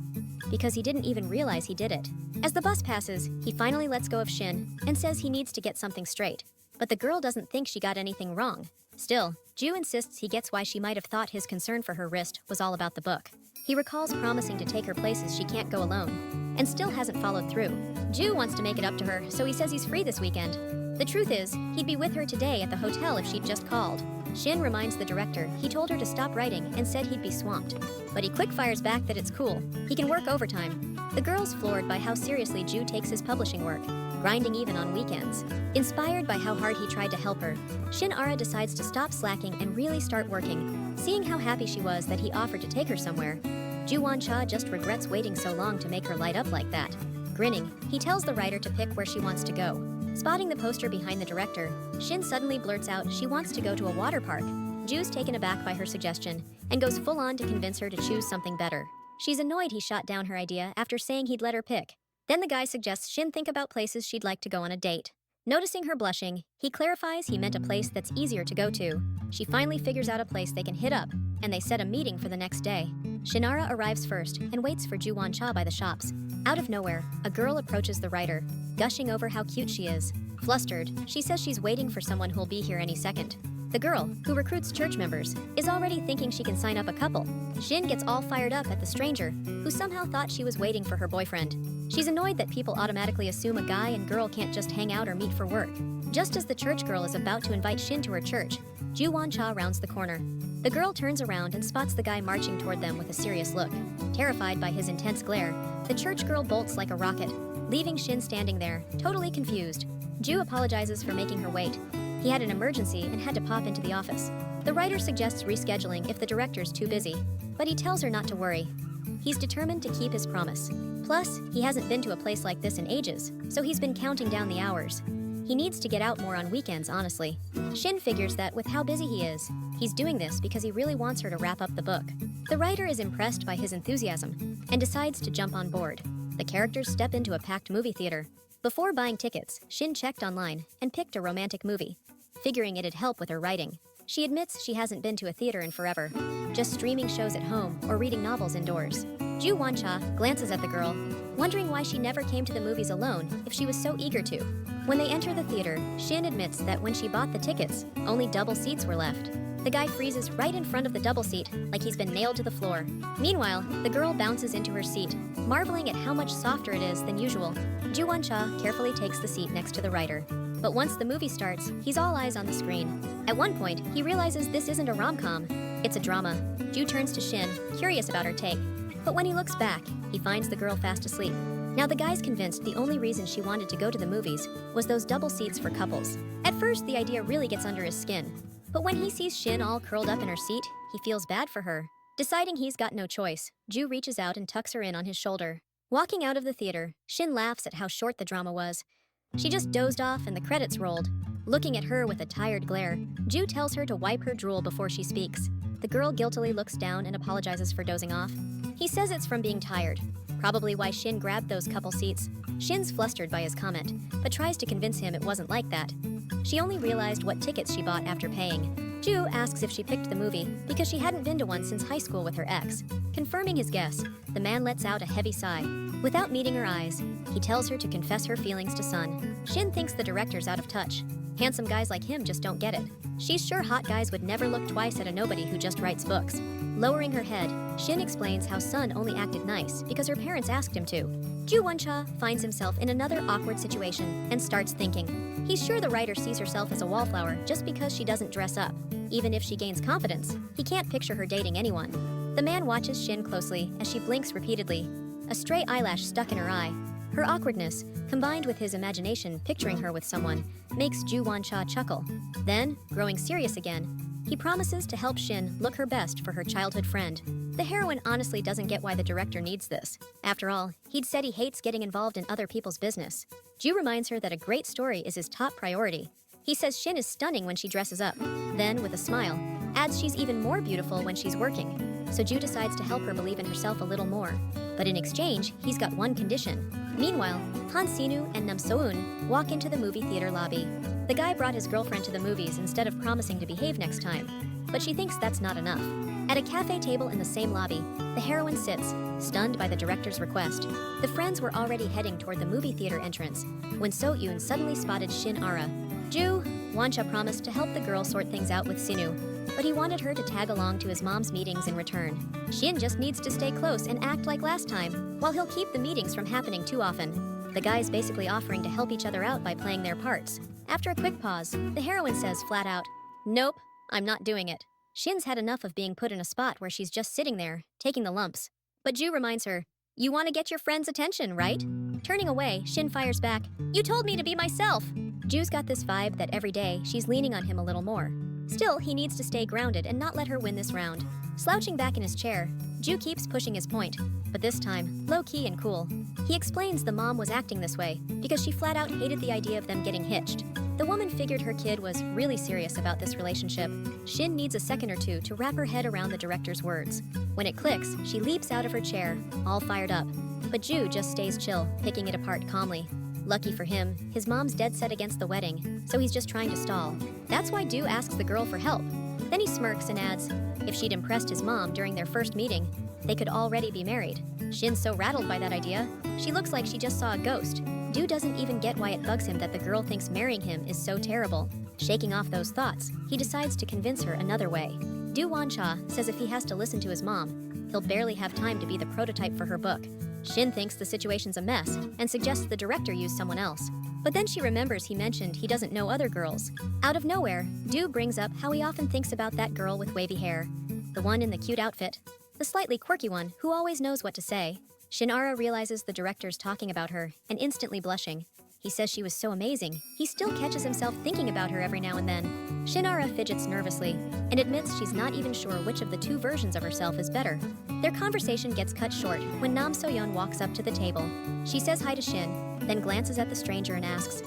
because he didn't even realize he did it. As the bus passes, he finally lets go of Shin and says he needs to get something straight. But the girl doesn't think she got anything wrong. Still, Ju insists he gets why she might have thought his concern for her wrist was all about the book. He recalls promising to take her places she can't go alone, and still hasn't followed through. Ju wants to make it up to her, so he says he's free this weekend. The truth is, he'd be with her today at the hotel if she'd just called. Shin reminds the director he told her to stop writing and said he'd be swamped. But he quick fires back that it's cool. He can work overtime. The girl's floored by how seriously Ju takes his publishing work, grinding even on weekends. Inspired by how hard he tried to help her, Shinara decides to stop slacking and really start working. Seeing how happy she was that he offered to take her somewhere, Ju Won-cha just regrets waiting so long to make her light up like that. Grinning, he tells the writer to pick where she wants to go. Spotting the poster behind the director, Shin suddenly blurts out she wants to go to a water park. Ju's taken aback by her suggestion and goes full on to convince her to choose something better. She's annoyed he shot down her idea after saying he'd let her pick. Then the guy suggests Shin think about places she'd like to go on a date. Noticing her blushing, he clarifies he meant a place that's easier to go to. She finally figures out a place they can hit up, and they set a meeting for the next day. Shinara arrives first and waits for Ju Won-cha by the shops. Out of nowhere, a girl approaches the writer, gushing over how cute she is. Flustered, she says she's waiting for someone who'll be here any second. The girl, who recruits church members, is already thinking she can sign up a couple. Shin gets all fired up at the stranger, who somehow thought she was waiting for her boyfriend. She's annoyed that people automatically assume a guy and girl can't just hang out or meet for work. Just as the church girl is about to invite Shin to her church, Ju Won-cha rounds the corner. The girl turns around and spots the guy marching toward them with a serious look. Terrified by his intense glare, the church girl bolts like a rocket, leaving Shin standing there, totally confused. Ju apologizes for making her wait. He had an emergency and had to pop into the office. The writer suggests rescheduling if the director's too busy, but he tells her not to worry. He's determined to keep his promise. Plus, he hasn't been to a place like this in ages, so he's been counting down the hours. He needs to get out more on weekends, honestly. Shin figures that with how busy he is, he's doing this because he really wants her to wrap up the book. The writer is impressed by his enthusiasm and decides to jump on board. The characters step into a packed movie theater. Before buying tickets, Shin checked online and picked a romantic movie, figuring it'd help with her writing. She admits she hasn't been to a theater in forever, just streaming shows at home or reading novels indoors. Ju Won-cha glances at the girl, wondering why she never came to the movies alone if she was so eager to. When they enter the theater, Shin admits that when she bought the tickets, only double seats were left. The guy freezes right in front of the double seat, like he's been nailed to the floor. Meanwhile, the girl bounces into her seat, marveling at how much softer it is than usual. Ju Won-cha carefully takes the seat next to the writer. But once the movie starts, he's all eyes on the screen. At one point, he realizes this isn't a rom-com, it's a drama. Ju turns to Shin, curious about her take. But when he looks back, he finds the girl fast asleep. Now the guy's convinced the only reason she wanted to go to the movies was those double seats for couples. At first, the idea really gets under his skin. But when he sees Shin all curled up in her seat, he feels bad for her. Deciding he's got no choice, Ju reaches out and tucks her in on his shoulder. Walking out of the theater, Shin laughs at how short the drama was. She just dozed off and the credits rolled. Looking at her with a tired glare, Ju tells her to wipe her drool before she speaks. The girl guiltily looks down and apologizes for dozing off. He says it's from being tired, probably why Shin grabbed those couple seats. Shin's flustered by his comment, but tries to convince him it wasn't like that. She only realized what tickets she bought after paying. Ju asks if she picked the movie because she hadn't been to one since high school with her ex. Confirming his guess, the man lets out a heavy sigh. Without meeting her eyes, he tells her to confess her feelings to Sun. Shin thinks the director's out of touch. Handsome guys like him just don't get it. She's sure hot guys would never look twice at a nobody who just writes books. Lowering her head, Shin explains how Sun only acted nice because her parents asked him to. Ju Won-cha finds himself in another awkward situation and starts thinking. He's sure the writer sees herself as a wallflower just because she doesn't dress up. Even if she gains confidence, he can't picture her dating anyone. The man watches Shin closely as she blinks repeatedly, a stray eyelash stuck in her eye. Her awkwardness, combined with his imagination picturing her with someone, makes Ju Won-cha chuckle. Then, growing serious again, he promises to help Shin look her best for her childhood friend. The heroine honestly doesn't get why the director needs this. After all, he'd said he hates getting involved in other people's business. Ju reminds her that a great story is his top priority. He says Shin is stunning when she dresses up. Then, with a smile, adds she's even more beautiful when she's working. so Ju decides to help her believe in herself a little more. But in exchange, he's got one condition. Meanwhile, Hansune and Namsoon walk into the movie theater lobby. The guy brought his girlfriend to the movies instead of promising to behave next time, but she thinks that's not enough. At a cafe table in the same lobby, the heroine sits, stunned by the director's request. The friends were already heading toward the movie theater entrance when So-yoon suddenly spotted Shinara. Ju, Wancha promised to help the girl sort things out with Sinu, but he wanted her to tag along to his mom's meetings in return. Shin just needs to stay close and act like last time, while he'll keep the meetings from happening too often. The guys basically offering to help each other out by playing their parts. After a quick pause, the heroine says flat out, "Nope, I'm not doing it." Shin's had enough of being put in a spot where she's just sitting there, taking the lumps. But Ju reminds her, "You want to get your friend's attention, right?" Turning away, Shin fires back, "You told me to be myself!" Ju's got this vibe that every day she's leaning on him a little more. Still, he needs to stay grounded and not let her win this round. Slouching back in his chair, Ju keeps pushing his point, but this time, low-key and cool. He explains the mom was acting this way because she flat out hated the idea of them getting hitched. The woman figured her kid was really serious about this relationship. Shin needs a second or two to wrap her head around the director's words. When it clicks, she leaps out of her chair, all fired up. But Ju just stays chill, picking it apart calmly. Lucky for him, his mom's dead set against the wedding, so he's just trying to stall. That's why Ju asks the girl for help. Then he smirks and adds, if she'd impressed his mom during their first meeting, they could already be married. Shin's so rattled by that idea, she looks like she just saw a ghost. Ju doesn't even get why it bugs him that the girl thinks marrying him is so terrible. Shaking off those thoughts, he decides to convince her another way. Du Wancha says if he has to listen to his mom, he'll barely have time to be the prototype for her book. Shin thinks the situation's a mess and suggests the director use someone else. But then she remembers he mentioned he doesn't know other girls. Out of nowhere, Du brings up how he often thinks about that girl with wavy hair. The one in the cute outfit. The slightly quirky one who always knows what to say. Shinara realizes the director's talking about her and instantly blushing. He says she was so amazing, he still catches himself thinking about her every now and then. Shinara fidgets nervously and admits she's not even sure which of the two versions of herself is better. Their conversation gets cut short when Nam So-yeon walks up to the table. She says hi to Shin, then glances at the stranger and asks,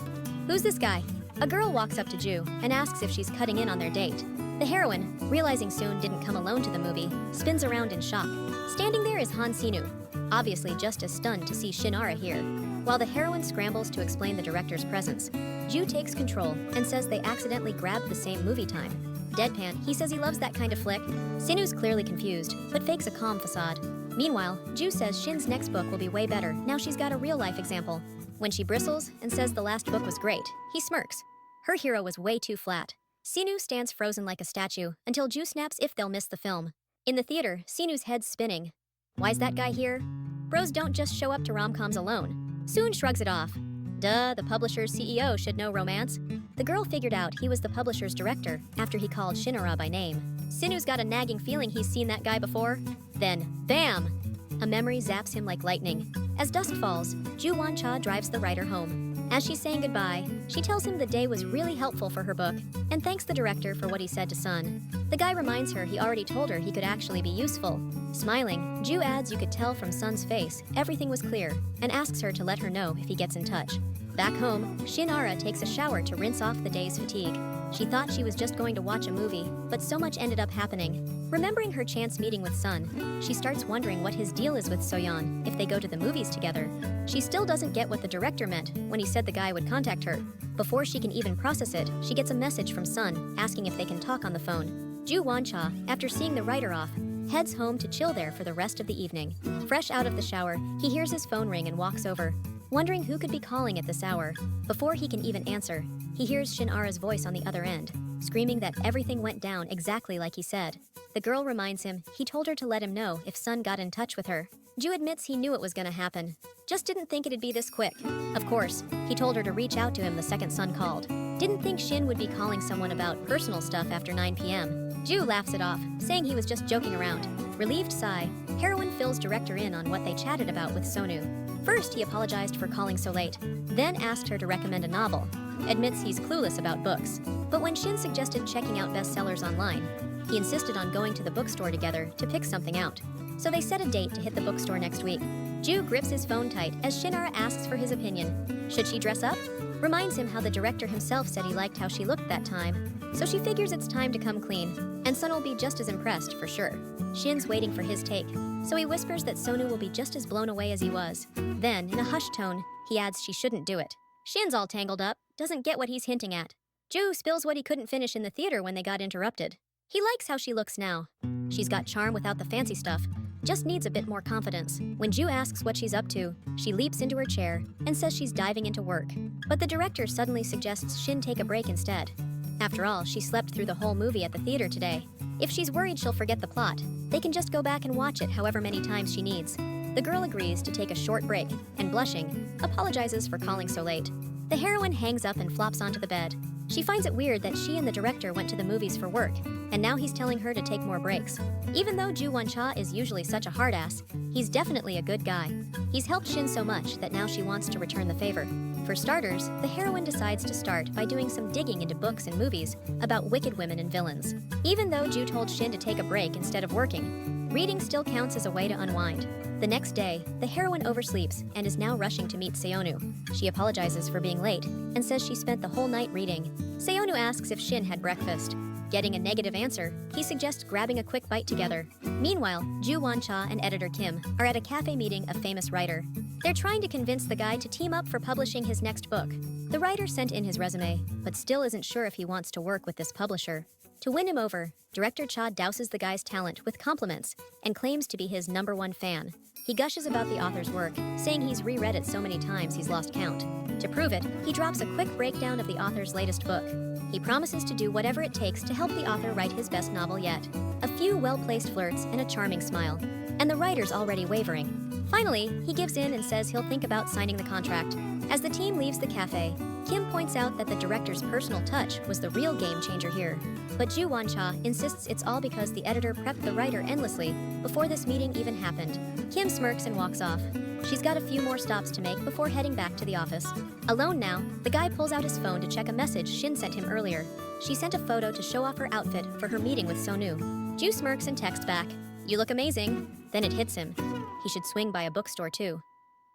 "Who's this guy?" A girl walks up to Ju and asks if she's cutting in on their date. The heroine, realizing Soon didn't come alone to the movie, spins around in shock. Standing there is Hansune, obviously just as stunned to see Shinara here. While the heroine scrambles to explain the director's presence, Ju takes control and says they accidentally grabbed the same movie time. Deadpan, he says he loves that kind of flick. Sinu's clearly confused, but fakes a calm facade. Meanwhile, Ju says Shin's next book will be way better now she's got a real-life example. When she bristles and says the last book was great, he smirks. Her hero was way too flat. Sinu stands frozen like a statue until Ju snaps if they'll miss the film. In the theater, Sinu's head's spinning. Why's that guy here? Bros don't just show up to rom-coms alone. Soon shrugs it off. Duh, the publisher's CEO should know romance. The girl figured out he was the publisher's director after he called Shinara by name. Sinu's got a nagging feeling he's seen that guy before. Then, bam! A memory zaps him like lightning. As dusk falls, Ju Wancha drives the writer home. As she's saying goodbye, she tells him the day was really helpful for her book and thanks the director for what he said to Sun. The guy reminds her he already told her he could actually be useful. Smiling, Ju adds you could tell from Sun's face everything was clear and asks her to let her know if he gets in touch. Back home, Shinara takes a shower to rinse off the day's fatigue. She thought she was just going to watch a movie, but so much ended up happening. Remembering her chance meeting with Sun, she starts wondering what his deal is with So-yeon if they go to the movies together. She still doesn't get what the director meant when he said the guy would contact her. Before she can even process it, she gets a message from Sun asking if they can talk on the phone. Ju Wancha, after seeing the writer off, heads home to chill there for the rest of the evening. Fresh out of the shower, he hears his phone ring and walks over, wondering who could be calling at this hour. Before he can even answer, he hears Shinara's voice on the other end, screaming that everything went down exactly like he said. The girl reminds him he told her to let him know if Sun got in touch with her. Ju admits he knew it was gonna happen, just didn't think it'd be this quick. Of course, he told her to reach out to him the second Sun called. Didn't think Shin would be calling someone about personal stuff after 9 p.m. Ju laughs it off, saying he was just joking around. Relieved sigh, heroine fills director in on what they chatted about with Sonu. First, he apologized for calling so late, then asked her to recommend a novel. Admits he's clueless about books. But when Shin suggested checking out bestsellers online, he insisted on going to the bookstore together to pick something out. So they set a date to hit the bookstore next week. Ju grips his phone tight as Shinara asks for his opinion. Should she dress up? reminds him how the director himself said he liked how she looked that time. So she figures it's time to come clean, and Sun will be just as impressed for sure. Shin's waiting for his take, so he whispers that Sonu will be just as blown away as he was. Then, in a hushed tone, he adds she shouldn't do it. Shin's all tangled up, doesn't get what he's hinting at. Ju spills what he couldn't finish in the theater when they got interrupted. He likes how she looks now. She's got charm without the fancy stuff, just needs a bit more confidence. When Ju asks what she's up to, she leaps into her chair and says she's diving into work. But the director suddenly suggests Shin take a break instead. After all, she slept through the whole movie at the theater today. If she's worried she'll forget the plot, they can just go back and watch it however many times she needs. The girl agrees to take a short break and, blushing, apologizes for calling so late. The heroine hangs up and flops onto the bed. She finds it weird that she and the director went to the movies for work, and now he's telling her to take more breaks. Even though Ju Won-cha is usually such a hard ass, he's definitely a good guy. He's helped Shin so much that now she wants to return the favor. For starters, the heroine decides to start by doing some digging into books and movies about wicked women and villains. Even though Ju told Shin to take a break instead of working, reading still counts as a way to unwind. The next day, the heroine oversleeps and is now rushing to meet Seonu. She apologizes for being late and says she spent the whole night reading. Seonu asks if Shin had breakfast. Getting a negative answer, he suggests grabbing a quick bite together. Meanwhile, Ju Won-cha and editor Kim are at a cafe meeting a famous writer. They're trying to convince the guy to team up for publishing his next book. The writer sent in his resume, but still isn't sure if he wants to work with this publisher. To win him over, director Cha douses the guy's talent with compliments and claims to be his #1 fan. He gushes about the author's work, saying he's reread it so many times he's lost count. To prove it, he drops a quick breakdown of the author's latest book. He promises to do whatever it takes to help the author write his best novel yet. A few well-placed flirts and a charming smile. And the writer's already wavering. Finally, he gives in and says he'll think about signing the contract. As the team leaves the cafe, Kim points out that the director's personal touch was the real game changer here. But Ju Won-cha insists it's all because the editor prepped the writer endlessly before this meeting even happened. Kim smirks and walks off. She's got a few more stops to make before heading back to the office. Alone now, the guy pulls out his phone to check a message Shin sent him earlier. She sent a photo to show off her outfit for her meeting with Sonu. Ju smirks and texts back, "You look amazing." Then it hits him. He should swing by a bookstore too.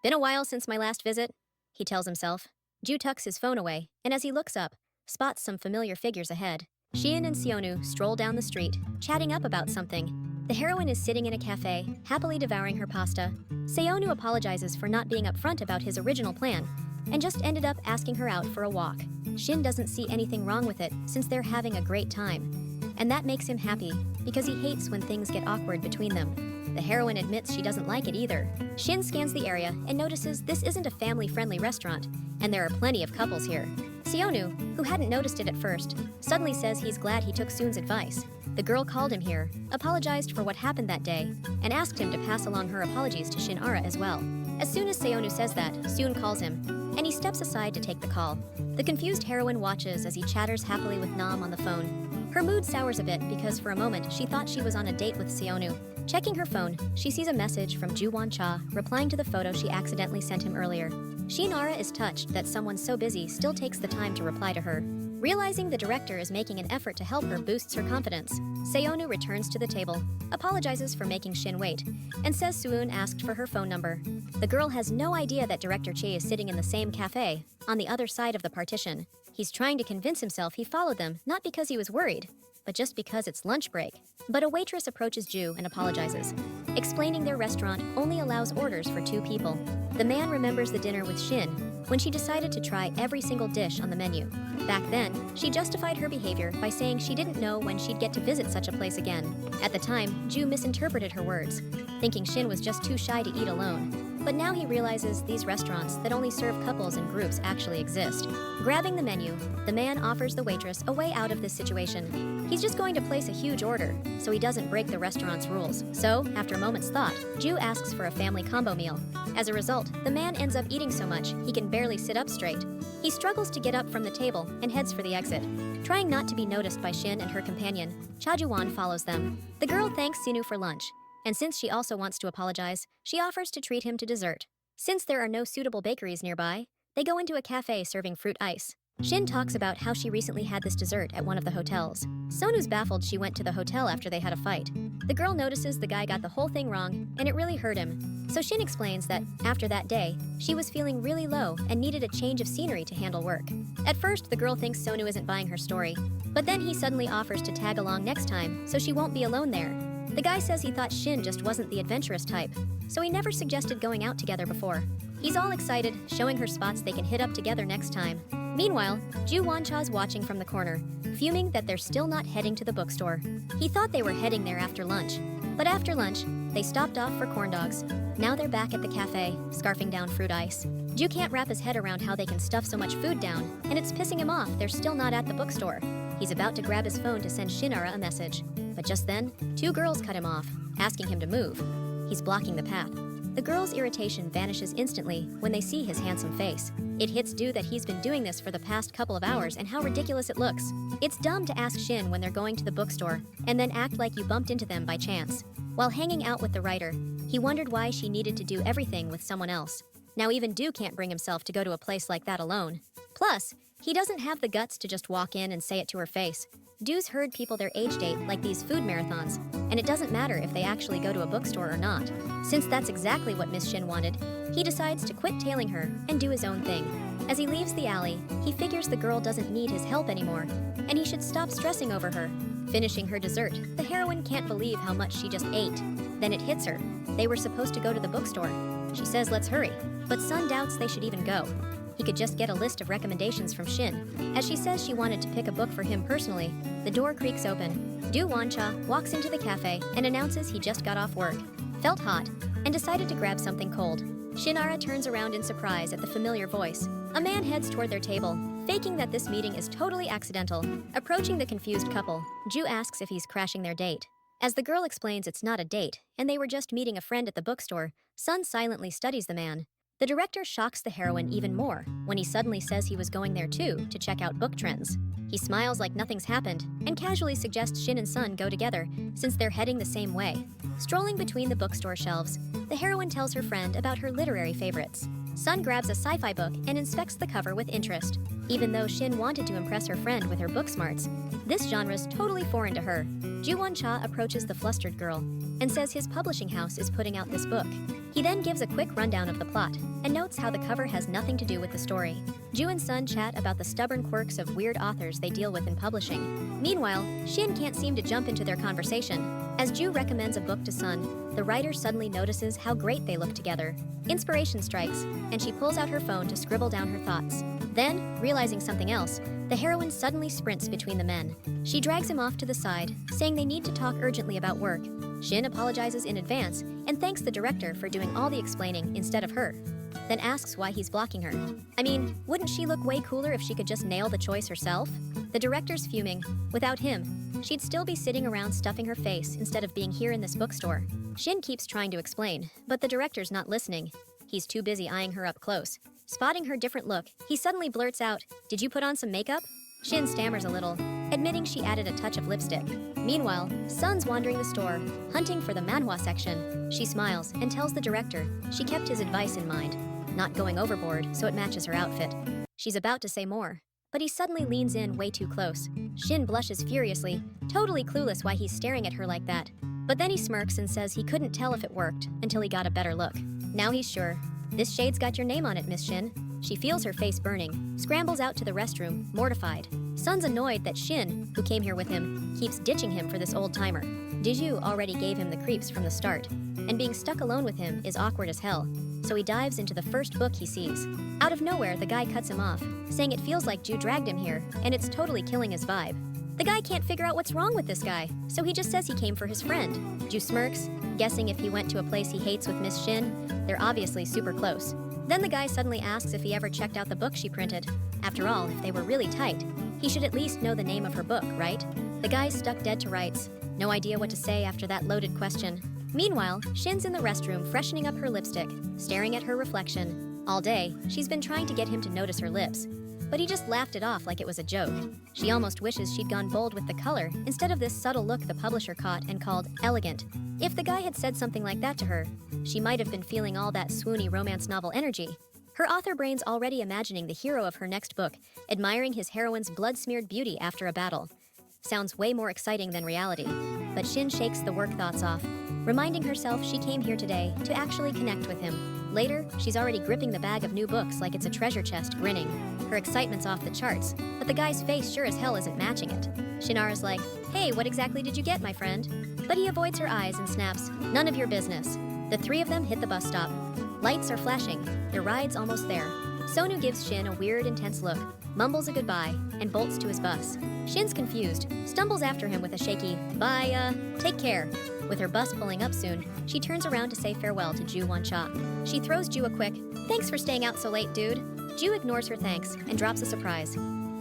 "Been a while since my last visit," he tells himself. Ju tucks his phone away, and as he looks up, spots some familiar figures ahead. Shin and Seonu stroll down the street, chatting up about something. The heroine is sitting in a cafe, happily devouring her pasta. Seonu apologizes for not being upfront about his original plan, and just ended up asking her out for a walk. Shin doesn't see anything wrong with it since they're having a great time. And that makes him happy, because he hates when things get awkward between them. The heroine admits she doesn't like it either. Shin scans the area and notices this isn't a family-friendly restaurant, and there are plenty of couples here. Seonu, who hadn't noticed it at first, suddenly says he's glad he took Soon's advice. The girl called him here, apologized for what happened that day, and asked him to pass along her apologies to Shinara as well. As soon as Seonu says that, Soon calls him, and he steps aside to take the call. The confused heroine watches as he chatters happily with Nam on the phone. Her mood sours a bit because for a moment she thought she was on a date with Seonu. Checking her phone, she sees a message from Ju Won-cha replying to the photo she accidentally sent him earlier. Shinara is touched that someone so busy still takes the time to reply to her. Realizing the director is making an effort to help her boosts her confidence, Seonu returns to the table, apologizes for making Shin wait, and says Suun asked for her phone number. The girl has no idea that Director Che is sitting in the same cafe, on the other side of the partition. He's trying to convince himself he followed them, not because he was worried, but just because it's lunch break. But a waitress approaches Ju and apologizes, explaining their restaurant only allows orders for 2 people. The man remembers the dinner with Shin when she decided to try every single dish on the menu. Back then, she justified her behavior by saying she didn't know when she'd get to visit such a place again. At the time, Ju misinterpreted her words, thinking Shin was just too shy to eat alone. But now he realizes these restaurants that only serve couples and groups actually exist. Grabbing the menu, the man offers the waitress a way out of this situation. He's just going to place a huge order, so he doesn't break the restaurant's rules. So, after a moment's thought, Ju asks for a family combo meal. As a result, the man ends up eating so much he can barely sit up straight. He struggles to get up from the table and heads for the exit. Trying not to be noticed by Shin and her companion, Cha Ju-won follows them. The girl thanks Sinu for lunch, and since she also wants to apologize, she offers to treat him to dessert. Since there are no suitable bakeries nearby, they go into a cafe serving fruit ice. Shin talks about how she recently had this dessert at one of the hotels. Sonu's baffled she went to the hotel after they had a fight. The girl notices the guy got the whole thing wrong, and it really hurt him. So Shin explains that, after that day, she was feeling really low and needed a change of scenery to handle work. At first, the girl thinks Sonu isn't buying her story, but then he suddenly offers to tag along next time so she won't be alone there. The guy says he thought Shin just wasn't the adventurous type, so he never suggested going out together before. He's all excited, showing her spots they can hit up together next time. Meanwhile, Ju Woncha's watching from the corner, fuming that they're still not heading to the bookstore. He thought they were heading there after lunch, but after lunch, they stopped off for corn dogs. Now they're back at the cafe, scarfing down fruit ice. Ju can't wrap his head around how they can stuff so much food down, and it's pissing him off they're still not at the bookstore. He's about to grab his phone to send Shinara a message, but just then, two girls cut him off, asking him to move. He's blocking the path. The girls' irritation vanishes instantly when they see his handsome face. It hits Ju that he's been doing this for the past couple of hours and how ridiculous it looks. It's dumb to ask Shin when they're going to the bookstore and then act like you bumped into them by chance. While hanging out with the writer, he wondered why she needed to do everything with someone else. Now even Ju can't bring himself to go to a place like that alone. Plus, he doesn't have the guts to just walk in and say it to her face. Ju's heard people their age date like these food marathons, and it doesn't matter if they actually go to a bookstore or not. Since that's exactly what Miss Shin wanted, he decides to quit tailing her and do his own thing. As he leaves the alley, he figures the girl doesn't need his help anymore, and he should stop stressing over her. Finishing her dessert, the heroine can't believe how much she just ate. Then it hits her. They were supposed to go to the bookstore. She says let's hurry, but Sun doubts they should even go. He could just get a list of recommendations from Shin. As she says she wanted to pick a book for him personally, the door creaks open. Ju Woncha walks into the cafe and announces he just got off work, felt hot, and decided to grab something cold. Shinara turns around in surprise at the familiar voice. A man heads toward their table, faking that this meeting is totally accidental. Approaching the confused couple, Ju asks if he's crashing their date. As the girl explains it's not a date, and they were just meeting a friend at the bookstore, Sun silently studies the man. The director shocks the heroine even more when he suddenly says he was going there too to check out book trends. He smiles like nothing's happened and casually suggests Shin and Sun go together since they're heading the same way. Strolling between the bookstore shelves, the heroine tells her friend about her literary favorites. Sun grabs a sci-fi book and inspects the cover with interest. Even though Shin wanted to impress her friend with her book smarts, this genre's totally foreign to her. Ju Won-cha approaches the flustered girl and says his publishing house is putting out this book. He then gives a quick rundown of the plot and notes how the cover has nothing to do with the story. Ju and Sun chat about the stubborn quirks of weird authors they deal with in publishing. Meanwhile, Shin can't seem to jump into their conversation. As Ju recommends a book to Sun, the writer suddenly notices how great they look together. Inspiration strikes, and she pulls out her phone to scribble down her thoughts. Then, realizing something else, the heroine suddenly sprints between the men. She drags him off to the side, saying they need to talk urgently about work. Shin apologizes in advance and thanks the director for doing all the explaining instead of her, then asks why he's blocking her. I mean, wouldn't she look way cooler if she could just nail the choice herself? The director's fuming. Without him, she'd still be sitting around stuffing her face instead of being here in this bookstore. Shin keeps trying to explain, but the director's not listening. He's too busy eyeing her up close. Spotting her different look, he suddenly blurts out, "Did you put on some makeup?" Shin stammers a little, admitting she added a touch of lipstick. Meanwhile, Sun's wandering the store, hunting for the Manhwa section. She smiles and tells the director she kept his advice in mind, not going overboard so it matches her outfit. She's about to say more, but he suddenly leans in way too close. Shin blushes furiously, totally clueless why he's staring at her like that. But then he smirks and says he couldn't tell if it worked until he got a better look. Now he's sure. "This shade's got your name on it, Miss Shin." She feels her face burning, scrambles out to the restroom, mortified. Sun's annoyed that Shin, who came here with him, keeps ditching him for this old-timer. Diju already gave him the creeps from the start, and being stuck alone with him is awkward as hell, so he dives into the first book he sees. Out of nowhere, the guy cuts him off, saying it feels like Ju dragged him here, and it's totally killing his vibe. The guy can't figure out what's wrong with this guy, so he just says he came for his friend. Ju smirks, guessing if he went to a place he hates with Miss Shin, they're obviously super close. Then the guy suddenly asks if he ever checked out the book she printed. After all, if they were really tight, he should at least know the name of her book, right? The guy's stuck dead to rights. No idea what to say after that loaded question. Meanwhile, Shin's in the restroom freshening up her lipstick, staring at her reflection. All day, she's been trying to get him to notice her lips, but he just laughed it off like it was a joke. She almost wishes she'd gone bold with the color instead of this subtle look the publisher caught and called elegant. If the guy had said something like that to her, she might have been feeling all that swoony romance novel energy. Her author brain's already imagining the hero of her next book, admiring his heroine's blood-smeared beauty after a battle. Sounds way more exciting than reality. But Shin shakes the work thoughts off, reminding herself she came here today to actually connect with him. Later, she's already gripping the bag of new books like it's a treasure chest, grinning. Her excitement's off the charts, but the guy's face sure as hell isn't matching it. Shinara's like, "Hey, what exactly did you get, my friend?" But he avoids her eyes and snaps, "None of your business." The three of them hit the bus stop. Lights are flashing, their ride's almost there. Sonu gives Shin a weird, intense look, mumbles a goodbye, and bolts to his bus. Shin's confused, stumbles after him with a shaky, "Bye, take care." With her bus pulling up soon, she turns around to say farewell to Ju Won-cha. She throws Ju a quick, "Thanks for staying out so late, dude." Ju ignores her thanks and drops a surprise.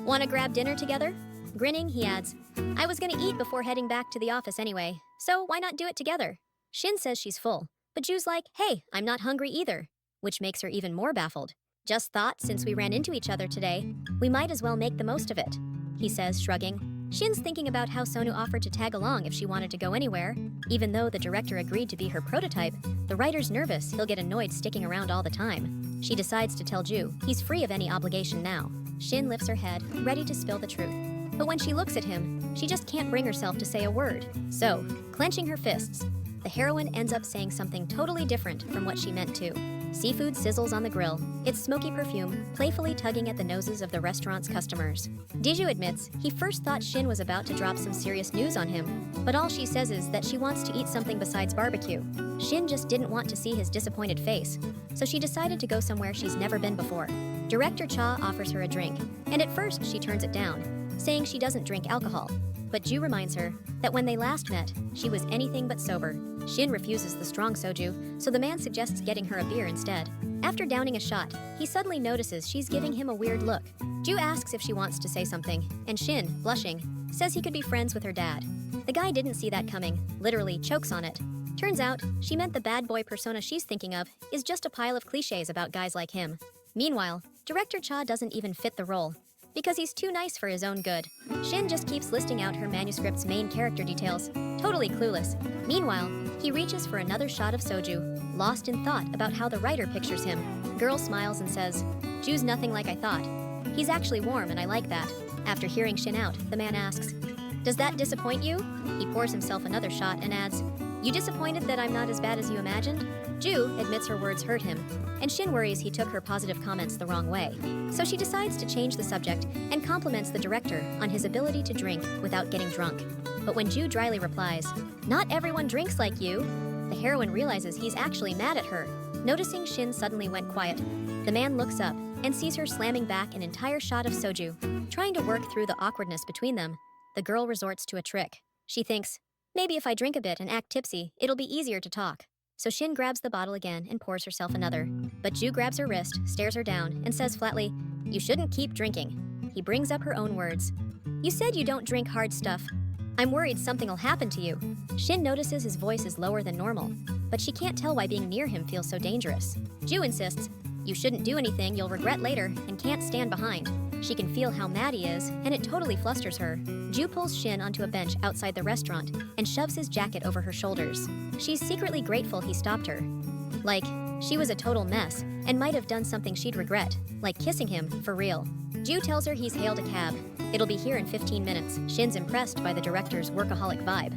"Wanna grab dinner together?" Grinning, he adds, "I was gonna eat before heading back to the office anyway, so why not do it together?" Shin says she's full, but Ju's like, "Hey, I'm not hungry either," which makes her even more baffled. "Just thought since we ran into each other today, we might as well make the most of it," he says, shrugging. Shin's thinking about how Sonu offered to tag along if she wanted to go anywhere. Even though the director agreed to be her prototype, the writer's nervous he'll get annoyed sticking around all the time. She decides to tell Ju he's free of any obligation now. Shin lifts her head, ready to spill the truth. But when she looks at him, she just can't bring herself to say a word. So, clenching her fists, the heroine ends up saying something totally different from what she meant to. Seafood sizzles on the grill, its smoky perfume playfully tugging at the noses of the restaurant's customers. Diju admits he first thought Shin was about to drop some serious news on him, but all she says is that she wants to eat something besides barbecue. Shin just didn't want to see his disappointed face, so she decided to go somewhere she's never been before. Director Cha offers her a drink, and at first she turns it down, saying she doesn't drink alcohol. But Ju reminds her that when they last met, she was anything but sober. Shin refuses the strong soju, so the man suggests getting her a beer instead. After downing a shot, he suddenly notices she's giving him a weird look. Ju asks if she wants to say something, and Shin, blushing, says he could be friends with her dad. The guy didn't see that coming, literally chokes on it. Turns out, she meant the bad boy persona she's thinking of is just a pile of cliches about guys like him. Meanwhile, Director Cha doesn't even fit the role, because he's too nice for his own good. Shin just keeps listing out her manuscript's main character details, totally clueless. Meanwhile, he reaches for another shot of soju, lost in thought about how the writer pictures him. Girl smiles and says, "Ju's nothing like I thought. He's actually warm and I like that." After hearing Shin out, the man asks, "Does that disappoint you?" He pours himself another shot and adds, "You disappointed that I'm not as bad as you imagined?" Ju admits her words hurt him, and Shin worries he took her positive comments the wrong way. So she decides to change the subject and compliments the director on his ability to drink without getting drunk. But when Ju dryly replies, "Not everyone drinks like you," the heroine realizes he's actually mad at her. Noticing Shin suddenly went quiet, the man looks up and sees her slamming back an entire shot of soju. Trying to work through the awkwardness between them, the girl resorts to a trick. She thinks, maybe if I drink a bit and act tipsy, it'll be easier to talk. So Shin grabs the bottle again and pours herself another. But Ju grabs her wrist, stares her down, and says flatly, "You shouldn't keep drinking." He brings up her own words. "You said you don't drink hard stuff. I'm worried something'll happen to you." Shin notices his voice is lower than normal, but she can't tell why being near him feels so dangerous. Ju insists, "You shouldn't do anything you'll regret later and can't stand behind." She can feel how mad he is, and it totally flusters her. Ju pulls Shin onto a bench outside the restaurant and shoves his jacket over her shoulders. She's secretly grateful he stopped her. Like, she was a total mess and might have done something she'd regret, like kissing him for real. Ju tells her he's hailed a cab. It'll be here in 15 minutes. Shin's impressed by the director's workaholic vibe.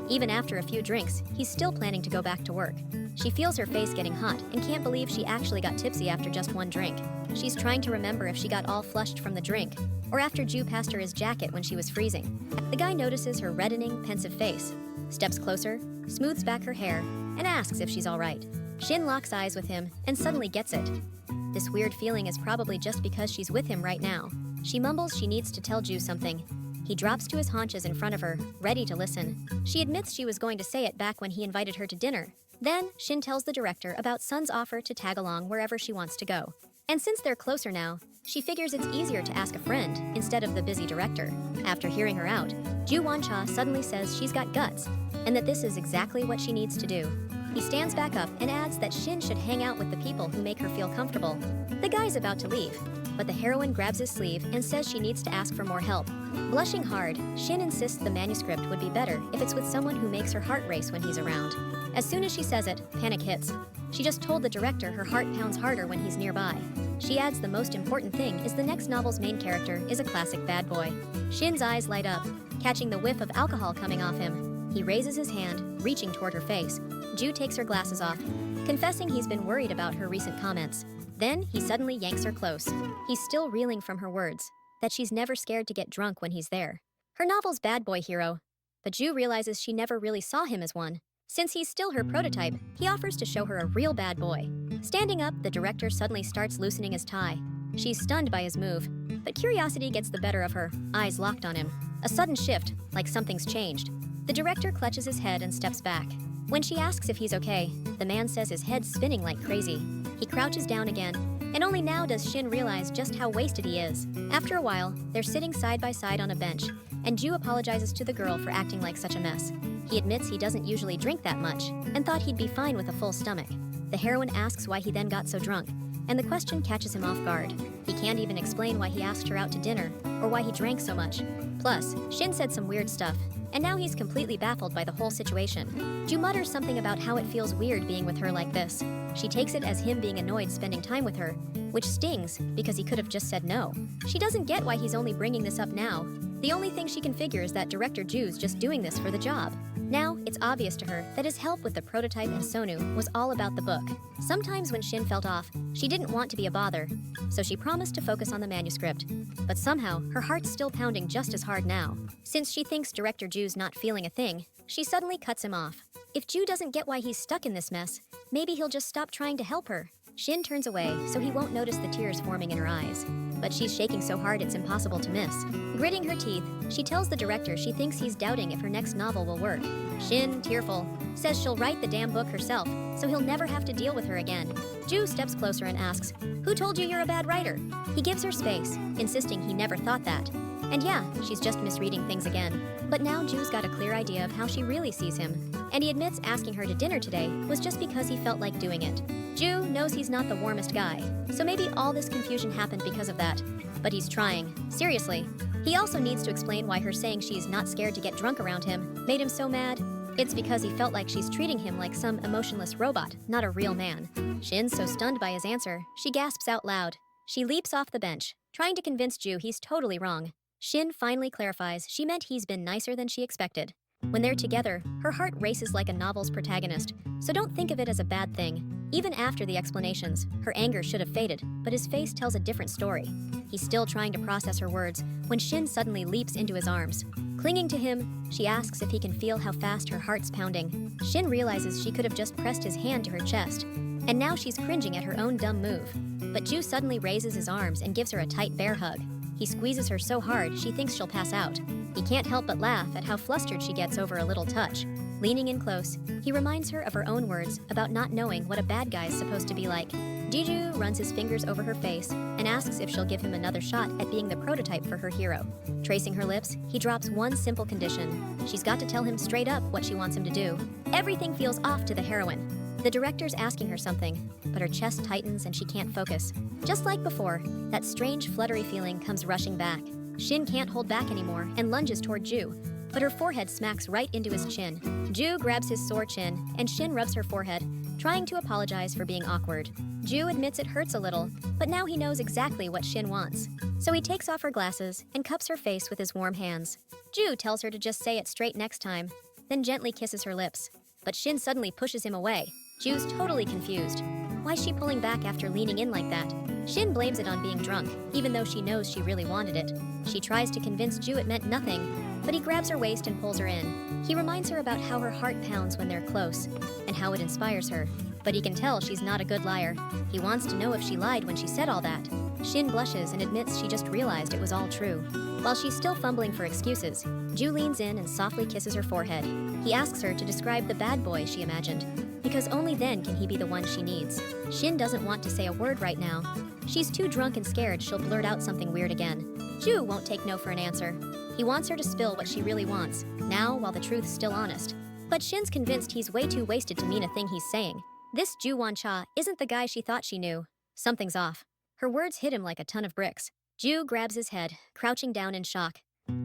Even after a few drinks, he's still planning to go back to work. She feels her face getting hot and can't believe she actually got tipsy after just one drink. She's trying to remember if she got all flushed from the drink, or after Ju passed her his jacket when she was freezing. The guy notices her reddening, pensive face, steps closer, smooths back her hair, and asks if she's all right. Shin locks eyes with him and suddenly gets it. This weird feeling is probably just because she's with him right now. She mumbles she needs to tell Ju something. He drops to his haunches in front of her, ready to listen. She admits she was going to say it back when he invited her to dinner. Then, Shin tells the director about Sun's offer to tag along wherever she wants to go. And since they're closer now, she figures it's easier to ask a friend instead of the busy director. After hearing her out, Ju Won-cha suddenly says she's got guts, and that this is exactly what she needs to do. He stands back up and adds that Shin should hang out with the people who make her feel comfortable. The guy's about to leave, but the heroine grabs his sleeve and says she needs to ask for more help. Blushing hard, Shin insists the manuscript would be better if it's with someone who makes her heart race when he's around. As soon as she says it, panic hits. She just told the director her heart pounds harder when he's nearby. She adds the most important thing is the next novel's main character is a classic bad boy. Shin's eyes light up, catching the whiff of alcohol coming off him. He raises his hand, reaching toward her face. Ju takes her glasses off, confessing he's been worried about her recent comments. Then he suddenly yanks her close. He's still reeling from her words, that she's never scared to get drunk when he's there. Her novel's bad boy hero, but Ju realizes she never really saw him as one. Since he's still her prototype, he offers to show her a real bad boy. Standing up, the director suddenly starts loosening his tie. She's stunned by his move, but curiosity gets the better of her, eyes locked on him. A sudden shift, like something's changed. The director clutches his head and steps back. When she asks if he's okay, the man says his head's spinning like crazy. He crouches down again, and only now does Shin realize just how wasted he is. After a while, they're sitting side by side on a bench, and Ju apologizes to the girl for acting like such a mess. He admits he doesn't usually drink that much, and thought he'd be fine with a full stomach. The heroine asks why he then got so drunk, and the question catches him off guard. He can't even explain why he asked her out to dinner, or why he drank so much. Plus, Shin said some weird stuff, and now he's completely baffled by the whole situation. Ju mutters something about how it feels weird being with her like this. She takes it as him being annoyed spending time with her, which stings because he could have just said no. She doesn't get why he's only bringing this up now. The only thing she can figure is that director Ju's just doing this for the job. Now, it's obvious to her that his help with the prototype and Sonu was all about the book. Sometimes when Shin felt off, she didn't want to be a bother, so she promised to focus on the manuscript. But somehow, her heart's still pounding just as hard now. Since she thinks director Ju's not feeling a thing, she suddenly cuts him off. If Ju doesn't get why he's stuck in this mess, maybe he'll just stop trying to help her. Shin turns away so he won't notice the tears forming in her eyes. But she's shaking so hard it's impossible to miss. Gritting her teeth, she tells the director she thinks he's doubting if her next novel will work. Shin, tearful, says she'll write the damn book herself, so he'll never have to deal with her again. Ju steps closer and asks, "Who told you you're a bad writer?" He gives her space, insisting he never thought that. And yeah, she's just misreading things again. But now Ju's got a clear idea of how she really sees him, and he admits asking her to dinner today was just because he felt like doing it. Ju knows he's not the warmest guy, so maybe all this confusion happened because of that. But he's trying. Seriously. He also needs to explain why her saying she's not scared to get drunk around him made him so mad. It's because he felt like she's treating him like some emotionless robot, not a real man. Shin's so stunned by his answer, she gasps out loud. She leaps off the bench, trying to convince Ju he's totally wrong. Shin finally clarifies she meant he's been nicer than she expected. When they're together, her heart races like a novel's protagonist, so don't think of it as a bad thing. Even after the explanations, her anger should have faded, but his face tells a different story. He's still trying to process her words when Shin suddenly leaps into his arms. Clinging to him, she asks if he can feel how fast her heart's pounding. Shin realizes she could have just pressed his hand to her chest, and now she's cringing at her own dumb move. But Ju suddenly raises his arms and gives her a tight bear hug. He squeezes her so hard she thinks she'll pass out. He can't help but laugh at how flustered she gets over a little touch. Leaning in close, he reminds her of her own words about not knowing what a bad guy's supposed to be like. Ju runs his fingers over her face and asks if she'll give him another shot at being the prototype for her hero. Tracing her lips, he drops one simple condition. She's got to tell him straight up what she wants him to do. Everything feels off to the heroine. The director's asking her something, but her chest tightens and she can't focus. Just like before, that strange fluttery feeling comes rushing back. Shin can't hold back anymore and lunges toward Ju, but her forehead smacks right into his chin. Ju grabs his sore chin, and Shin rubs her forehead, trying to apologize for being awkward. Ju admits it hurts a little, but now he knows exactly what Shin wants. So he takes off her glasses and cups her face with his warm hands. Ju tells her to just say it straight next time, then gently kisses her lips. But Shin suddenly pushes him away. Ju's totally confused. Why's she pulling back after leaning in like that? Shin blames it on being drunk, even though she knows she really wanted it. She tries to convince Ju it meant nothing, but he grabs her waist and pulls her in. He reminds her about how her heart pounds when they're close, and how it inspires her. But he can tell she's not a good liar. He wants to know if she lied when she said all that. Shin blushes and admits she just realized it was all true. While she's still fumbling for excuses, Ju leans in and softly kisses her forehead. He asks her to describe the bad boy she imagined, because only then can he be the one she needs. Shin doesn't want to say a word right now. She's too drunk and scared she'll blurt out something weird again. Ju won't take no for an answer. He wants her to spill what she really wants, now while the truth's still honest. But Shin's convinced he's way too wasted to mean a thing he's saying. This Ju Wan-cha isn't the guy she thought she knew. Something's off. Her words hit him like a ton of bricks. Ju grabs his head, crouching down in shock.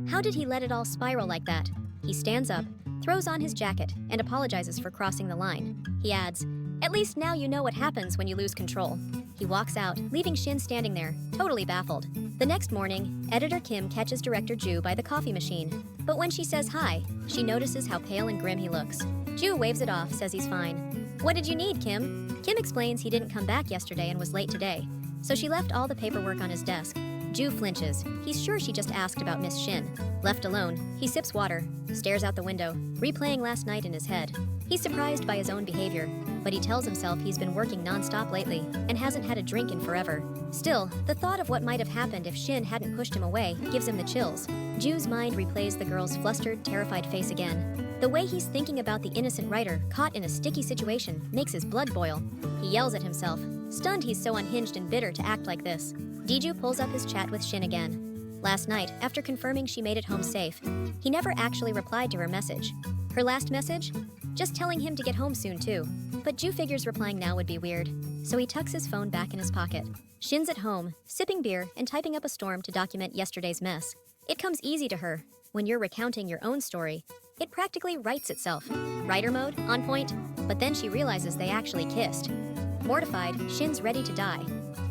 How did he let it all spiral like that? He stands up, throws on his jacket, and apologizes for crossing the line. He adds, "At least now you know what happens when you lose control." He walks out, leaving Shin standing there, totally baffled. The next morning, editor Kim catches director Ju by the coffee machine. But when she says hi, she notices how pale and grim he looks. Ju waves it off, says he's fine. What did you need, Kim? Kim explains he didn't come back yesterday and was late today, so she left all the paperwork on his desk. Ju flinches. He's sure she just asked about Miss Shin. Left alone, he sips water, stares out the window, replaying last night in his head. He's surprised by his own behavior, but he tells himself he's been working non-stop lately and hasn't had a drink in forever. Still, the thought of what might have happened if Shin hadn't pushed him away gives him the chills. Ju's mind replays the girl's flustered, terrified face again. The way he's thinking about the innocent writer caught in a sticky situation makes his blood boil. He yells at himself, stunned he's so unhinged and bitter to act like this. Diju pulls up his chat with Shin again. Last night, after confirming she made it home safe, he never actually replied to her message. Her last message? Just telling him to get home soon too. But Ju figures replying now would be weird, so he tucks his phone back in his pocket. Shin's at home, sipping beer and typing up a storm to document yesterday's mess. It comes easy to her. When you're recounting your own story, it practically writes itself. Writer mode, on point, but then she realizes they actually kissed. Mortified, Shin's ready to die.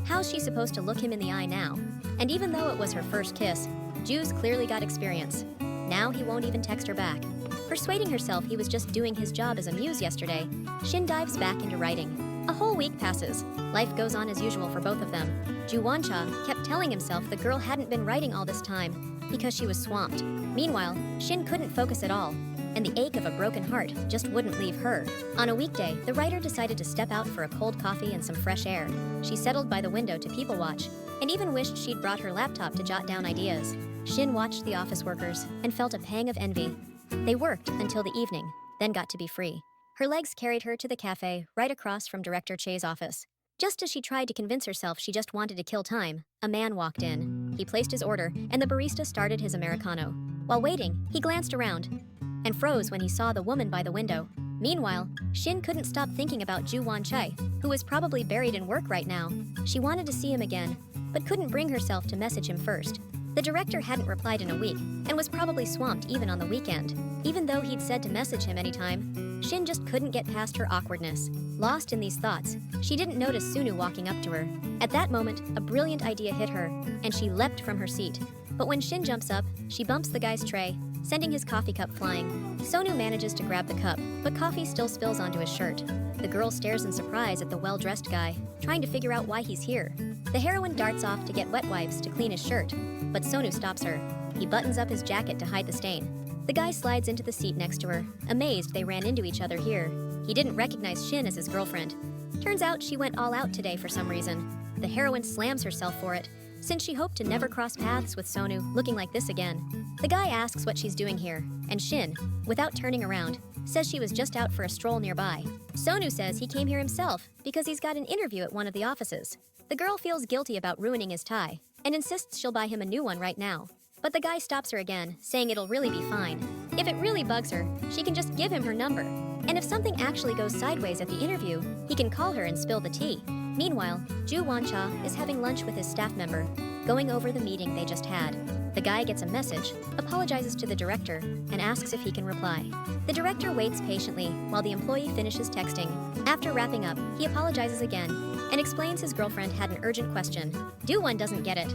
How's she supposed to look him in the eye now? And even though it was her first kiss, Ju's clearly got experience. Now he won't even text her back. Persuading herself he was just doing his job as a muse yesterday, Shin dives back into writing. A whole week passes. Life goes on as usual for both of them. Ju Woncha kept telling himself the girl hadn't been writing all this time because she was swamped. Meanwhile, Shin couldn't focus at all, and the ache of a broken heart just wouldn't leave her. On a weekday, the writer decided to step out for a cold coffee and some fresh air. She settled by the window to people watch, and even wished she'd brought her laptop to jot down ideas. Shin watched the office workers and felt a pang of envy. They worked until the evening, then got to be free. Her legs carried her to the cafe right across from Director Che's office. Just as she tried to convince herself she just wanted to kill time, a man walked in. He placed his order, and the barista started his Americano. While waiting, he glanced around and froze when he saw the woman by the window. Meanwhile, Shin couldn't stop thinking about Ju Won-chae, who was probably buried in work right now. She wanted to see him again, but couldn't bring herself to message him first. The director hadn't replied in a week, and was probably swamped even on the weekend. Even though he'd said to message him anytime, Shin just couldn't get past her awkwardness. Lost in these thoughts, she didn't notice Sunu walking up to her. At that moment, a brilliant idea hit her, and she leapt from her seat. But when Shin jumps up, she bumps the guy's tray, sending his coffee cup flying. Sonu manages to grab the cup, but coffee still spills onto his shirt. The girl stares in surprise at the well-dressed guy, trying to figure out why he's here. The heroine darts off to get wet wipes to clean his shirt, but Sonu stops her. He buttons up his jacket to hide the stain. The guy slides into the seat next to her, amazed they ran into each other here. He didn't recognize Shin as his girlfriend. Turns out she went all out today for some reason. The heroine slams herself for it, since she hoped to never cross paths with Sonu looking like this again. The guy asks what she's doing here, and Shin, without turning around, says she was just out for a stroll nearby. Sonu says he came here himself because he's got an interview at one of the offices. The girl feels guilty about ruining his tie and insists she'll buy him a new one right now. But the guy stops her again, saying it'll really be fine. If it really bugs her, she can just give him her number. And if something actually goes sideways at the interview, he can call her and spill the tea. Meanwhile, Ju Won-cha is having lunch with his staff member, going over the meeting they just had. The guy gets a message, apologizes to the director, and asks if he can reply. The director waits patiently while the employee finishes texting. After wrapping up, he apologizes again and explains his girlfriend had an urgent question. Do-won doesn't get it.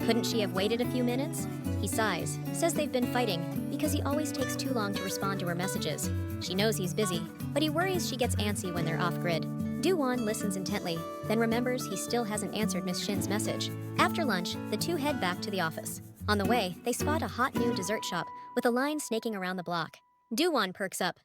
Couldn't she have waited a few minutes? He sighs, says they've been fighting because he always takes too long to respond to her messages. She knows he's busy, but he worries she gets antsy when they're off-grid. Do-won listens intently, then remembers he still hasn't answered Miss Shin's message. After lunch, the two head back to the office. On the way, they spot a hot new dessert shop with a line snaking around the block. Do-won perks up.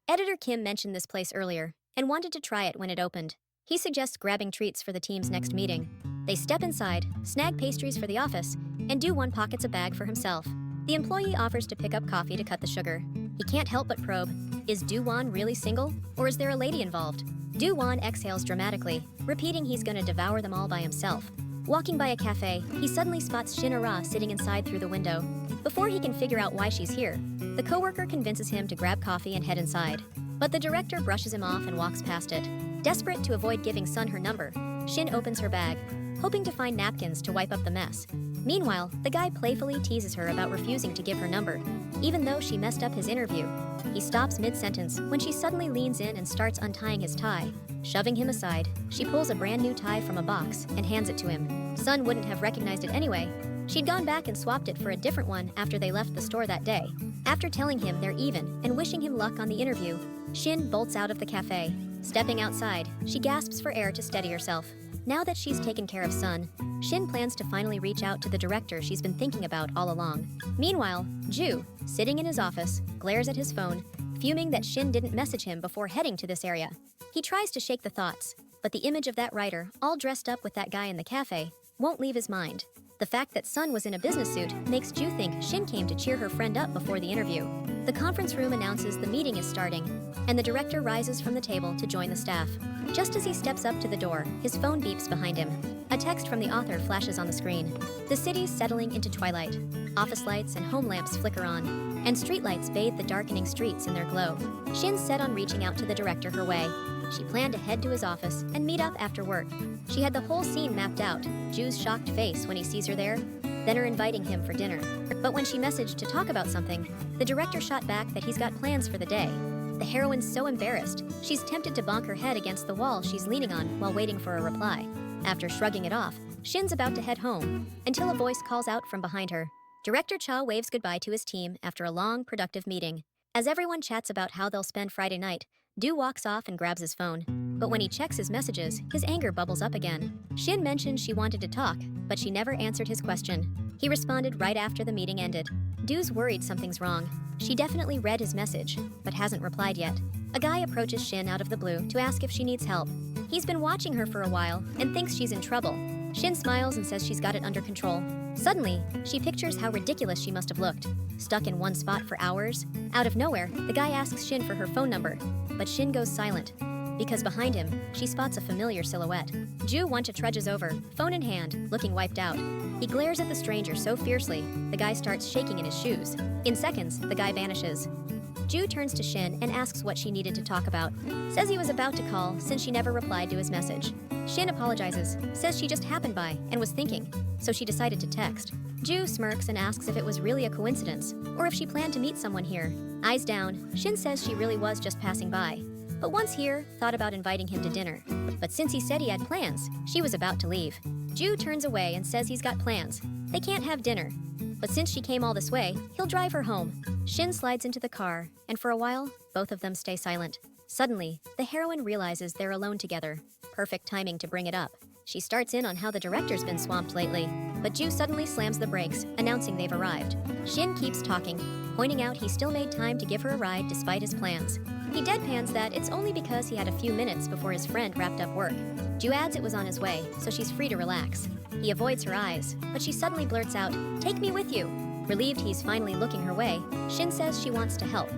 Editor Kim mentioned this place earlier and wanted to try it when it opened. He suggests grabbing treats for the team's next meeting. They step inside, snag pastries for the office, and Do-won pockets a bag for himself. The employee offers to pick up coffee to cut the sugar. He can't help but probe, is Do-won really single, or is there a lady involved? Do-won exhales dramatically, repeating he's gonna devour them all by himself. Walking by a cafe, he suddenly spots Shinara sitting inside through the window. Before he can figure out why she's here, the coworker convinces him to grab coffee and head inside. But the director brushes him off and walks past it. Desperate to avoid giving Sun her number, Shin opens her bag, hoping to find napkins to wipe up the mess. Meanwhile, the guy playfully teases her about refusing to give her number, even though she messed up his interview. He stops mid-sentence when she suddenly leans in and starts untying his tie. Shoving him aside, she pulls a brand new tie from a box and hands it to him. Sun wouldn't have recognized it anyway. She'd gone back and swapped it for a different one after they left the store that day. After telling him they're even and wishing him luck on the interview, Shin bolts out of the cafe. Stepping outside, she gasps for air to steady herself. Now that she's taken care of Sun, Shin plans to finally reach out to the director she's been thinking about all along. Meanwhile, Ju, sitting in his office, glares at his phone, fuming that Shin didn't message him before heading to this area. He tries to shake the thoughts, but the image of that writer, all dressed up with that guy in the cafe, won't leave his mind. The fact that Sun was in a business suit makes Ju think Shin came to cheer her friend up before the interview. The conference room announces the meeting is starting, and the director rises from the table to join the staff. Just as he steps up to the door, his phone beeps behind him. A text from the author flashes on the screen. The city's settling into twilight. Office lights and home lamps flicker on, and streetlights bathe the darkening streets in their glow. Shin's set on reaching out to the director her way. She planned to head to his office and meet up after work. She had the whole scene mapped out, Ju's shocked face when he sees her there, then her inviting him for dinner. But when she messaged to talk about something, the director shot back that he's got plans for the day. The heroine's so embarrassed, she's tempted to bonk her head against the wall she's leaning on while waiting for a reply. After shrugging it off, Shin's about to head home, until a voice calls out from behind her. Director Cha waves goodbye to his team after a long, productive meeting. As everyone chats about how they'll spend Friday night, Du walks off and grabs his phone. But when he checks his messages, his anger bubbles up again. Shin mentioned she wanted to talk, but she never answered his question. He responded right after the meeting ended. Du's worried something's wrong. She definitely read his message, but hasn't replied yet. A guy approaches Shin out of the blue to ask if she needs help. He's been watching her for a while and thinks she's in trouble. Shin smiles and says she's got it under control. Suddenly, she pictures how ridiculous she must have looked. Stuck in one spot for hours. Out of nowhere, the guy asks Shin for her phone number, but Shin goes silent. Because behind him, she spots a familiar silhouette. Ju Woncha trudges over, phone in hand, looking wiped out. He glares at the stranger so fiercely, the guy starts shaking in his shoes. In seconds, the guy vanishes. Ju turns to Shin and asks what she needed to talk about. Says he was about to call since she never replied to his message. Shin apologizes, says she just happened by and was thinking, so she decided to text. Ju smirks and asks if it was really a coincidence, or if she planned to meet someone here. Eyes down, Shin says she really was just passing by. But once here, thought about inviting him to dinner. But since he said he had plans, she was about to leave. Ju turns away and says he's got plans. They can't have dinner. But since she came all this way, he'll drive her home. Shin slides into the car, and for a while, both of them stay silent. Suddenly, the heroine realizes they're alone together. Perfect timing to bring it up. She starts in on how the director's been swamped lately, but Ju suddenly slams the brakes, announcing they've arrived. Shin keeps talking, pointing out he still made time to give her a ride despite his plans. He deadpans that it's only because he had a few minutes before his friend wrapped up work. Ju adds it was on his way, so she's free to relax. He avoids her eyes, but she suddenly blurts out, "Take me with you." Relieved he's finally looking her way, Shin says she wants to help.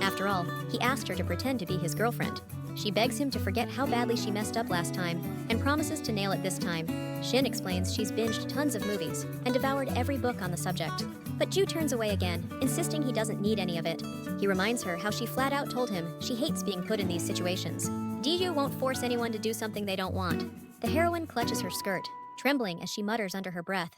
After all, he asked her to pretend to be his girlfriend. She begs him to forget how badly she messed up last time and promises to nail it this time. Shin explains she's binged tons of movies and devoured every book on the subject. But Ju turns away again, insisting he doesn't need any of it. He reminds her how she flat out told him she hates being put in these situations. Ju won't force anyone to do something they don't want. The heroine clutches her skirt, trembling as she mutters under her breath.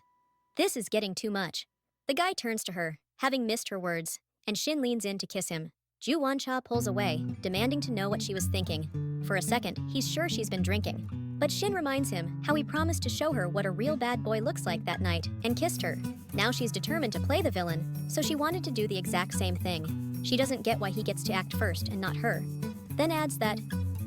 This is getting too much. The guy turns to her, having missed her words, and Shin leans in to kiss him. Ju Woncha pulls away, demanding to know what she was thinking. For a second, he's sure she's been drinking. But Shin reminds him how he promised to show her what a real bad boy looks like that night and kissed her. Now she's determined to play the villain, so she wanted to do the exact same thing. She doesn't get why he gets to act first and not her. Then adds that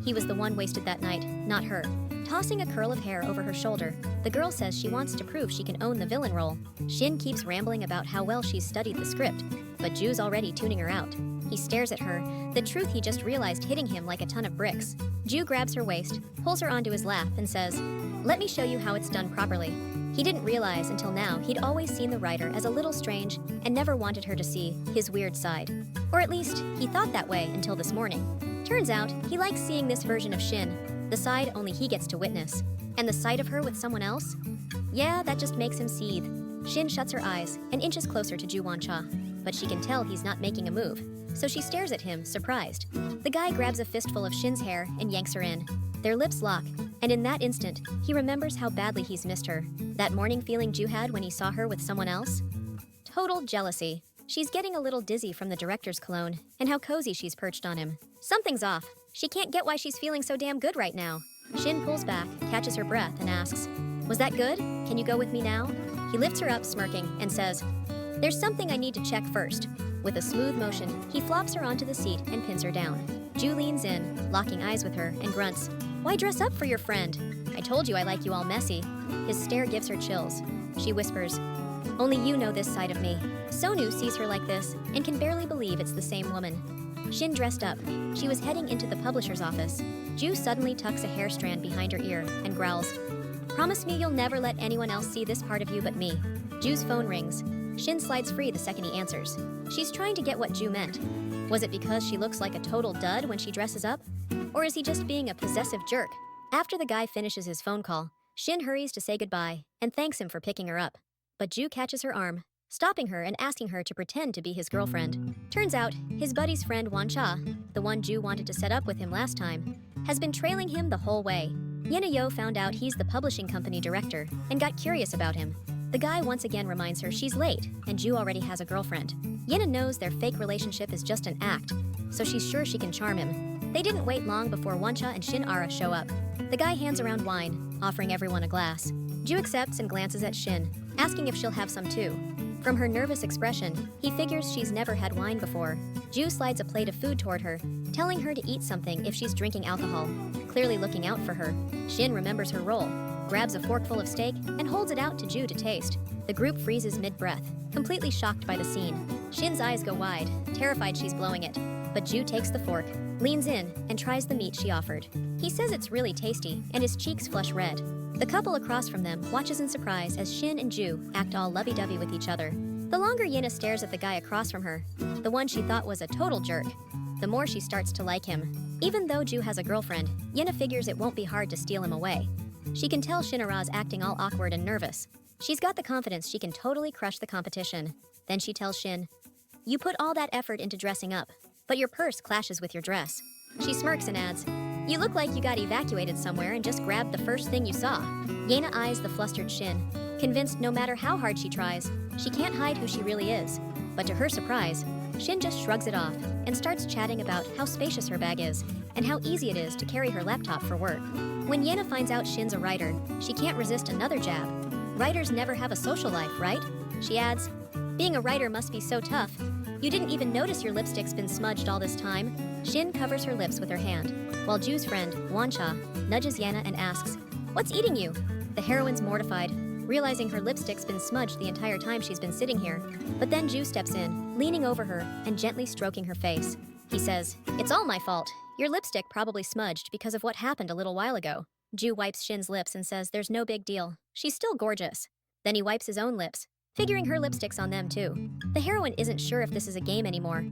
he was the one wasted that night, not her. Tossing a curl of hair over her shoulder, the girl says she wants to prove she can own the villain role. Shin keeps rambling about how well she's studied the script, but Ju's already tuning her out. He stares at her, the truth he just realized hitting him like a ton of bricks. Ju grabs her waist, pulls her onto his lap, and says, "Let me show you how it's done properly." He didn't realize until now he'd always seen the writer as a little strange and never wanted her to see his weird side. Or at least, he thought that way until this morning. Turns out, he likes seeing this version of Shin, the side only he gets to witness. And the sight of her with someone else? Yeah, that just makes him seethe. Shin shuts her eyes and inches closer to Ju Woncha, but she can tell he's not making a move, so she stares at him, surprised. The guy grabs a fistful of Shin's hair and yanks her in. Their lips lock, and in that instant, he remembers how badly he's missed her. That morning feeling Ju had when he saw her with someone else? Total jealousy. She's getting a little dizzy from the director's cologne and how cozy she's perched on him. Something's off. She can't get why she's feeling so damn good right now. Shin pulls back, catches her breath, and asks, "Was that good? Can you go with me now?" He lifts her up, smirking, and says, "There's something I need to check first." With a smooth motion, he flops her onto the seat and pins her down. Ju leans in, locking eyes with her, and grunts, "Why dress up for your friend? I told you I like you all messy." His stare gives her chills. She whispers, "Only you know this side of me." Sonu sees her like this and can barely believe it's the same woman. Shin dressed up. She was heading into the publisher's office. Ju suddenly tucks a hair strand behind her ear and growls, "Promise me you'll never let anyone else see this part of you but me." Ju's phone rings. Shin slides free the second he answers. She's trying to get what Ju meant. Was it because she looks like a total dud when she dresses up? Or is he just being a possessive jerk? After the guy finishes his phone call, Shin hurries to say goodbye and thanks him for picking her up. But Ju catches her arm, stopping her and asking her to pretend to be his girlfriend. Turns out, his buddy's friend Wancha, the one Ju wanted to set up with him last time, has been trailing him the whole way. Yenayo found out he's the publishing company director and got curious about him. The guy once again reminds her she's late and Ju already has a girlfriend. Yena knows their fake relationship is just an act, so she's sure she can charm him. They didn't wait long before Wancha and Shinara show up. The guy hands around wine, offering everyone a glass. Ju accepts and glances at Shin, asking if she'll have some too. From her nervous expression, he figures she's never had wine before. Ju slides a plate of food toward her, telling her to eat something if she's drinking alcohol, clearly looking out for her. Shin remembers her role, grabs a forkful of steak, and holds it out to Ju to taste. The group freezes mid-breath, completely shocked by the scene. Shin's eyes go wide, terrified she's blowing it. But Ju takes the fork, leans in, and tries the meat she offered. He says it's really tasty, and his cheeks flush red. The couple across from them watches in surprise as Shin and Ju act all lovey-dovey with each other. The longer Yena stares at the guy across from her, the one she thought was a total jerk, the more she starts to like him. Even though Ju has a girlfriend, Yena figures it won't be hard to steal him away. She can tell Shinara's acting all awkward and nervous. She's got the confidence she can totally crush the competition. Then she tells Shin, "You put all that effort into dressing up, but your purse clashes with your dress." She smirks and adds, "You look like you got evacuated somewhere and just grabbed the first thing you saw." Yena eyes the flustered Shin, convinced no matter how hard she tries, she can't hide who she really is. But to her surprise, Shin just shrugs it off and starts chatting about how spacious her bag is and how easy it is to carry her laptop for work. When Yena finds out Shin's a writer, she can't resist another jab. "Writers never have a social life, right?" She adds, "Being a writer must be so tough. You didn't even notice your lipstick's been smudged all this time." Shin covers her lips with her hand, while Ju's friend, Wancha, nudges Yena and asks, "What's eating you?" The heroine's mortified, realizing her lipstick's been smudged the entire time she's been sitting here. But then Ju steps in, leaning over her and gently stroking her face. He says, "It's all my fault. Your lipstick probably smudged because of what happened a little while ago." Ju wipes Shin's lips and says there's no big deal. She's still gorgeous. Then he wipes his own lips, figuring her lipstick's on them too. The heroine isn't sure if this is a game anymore.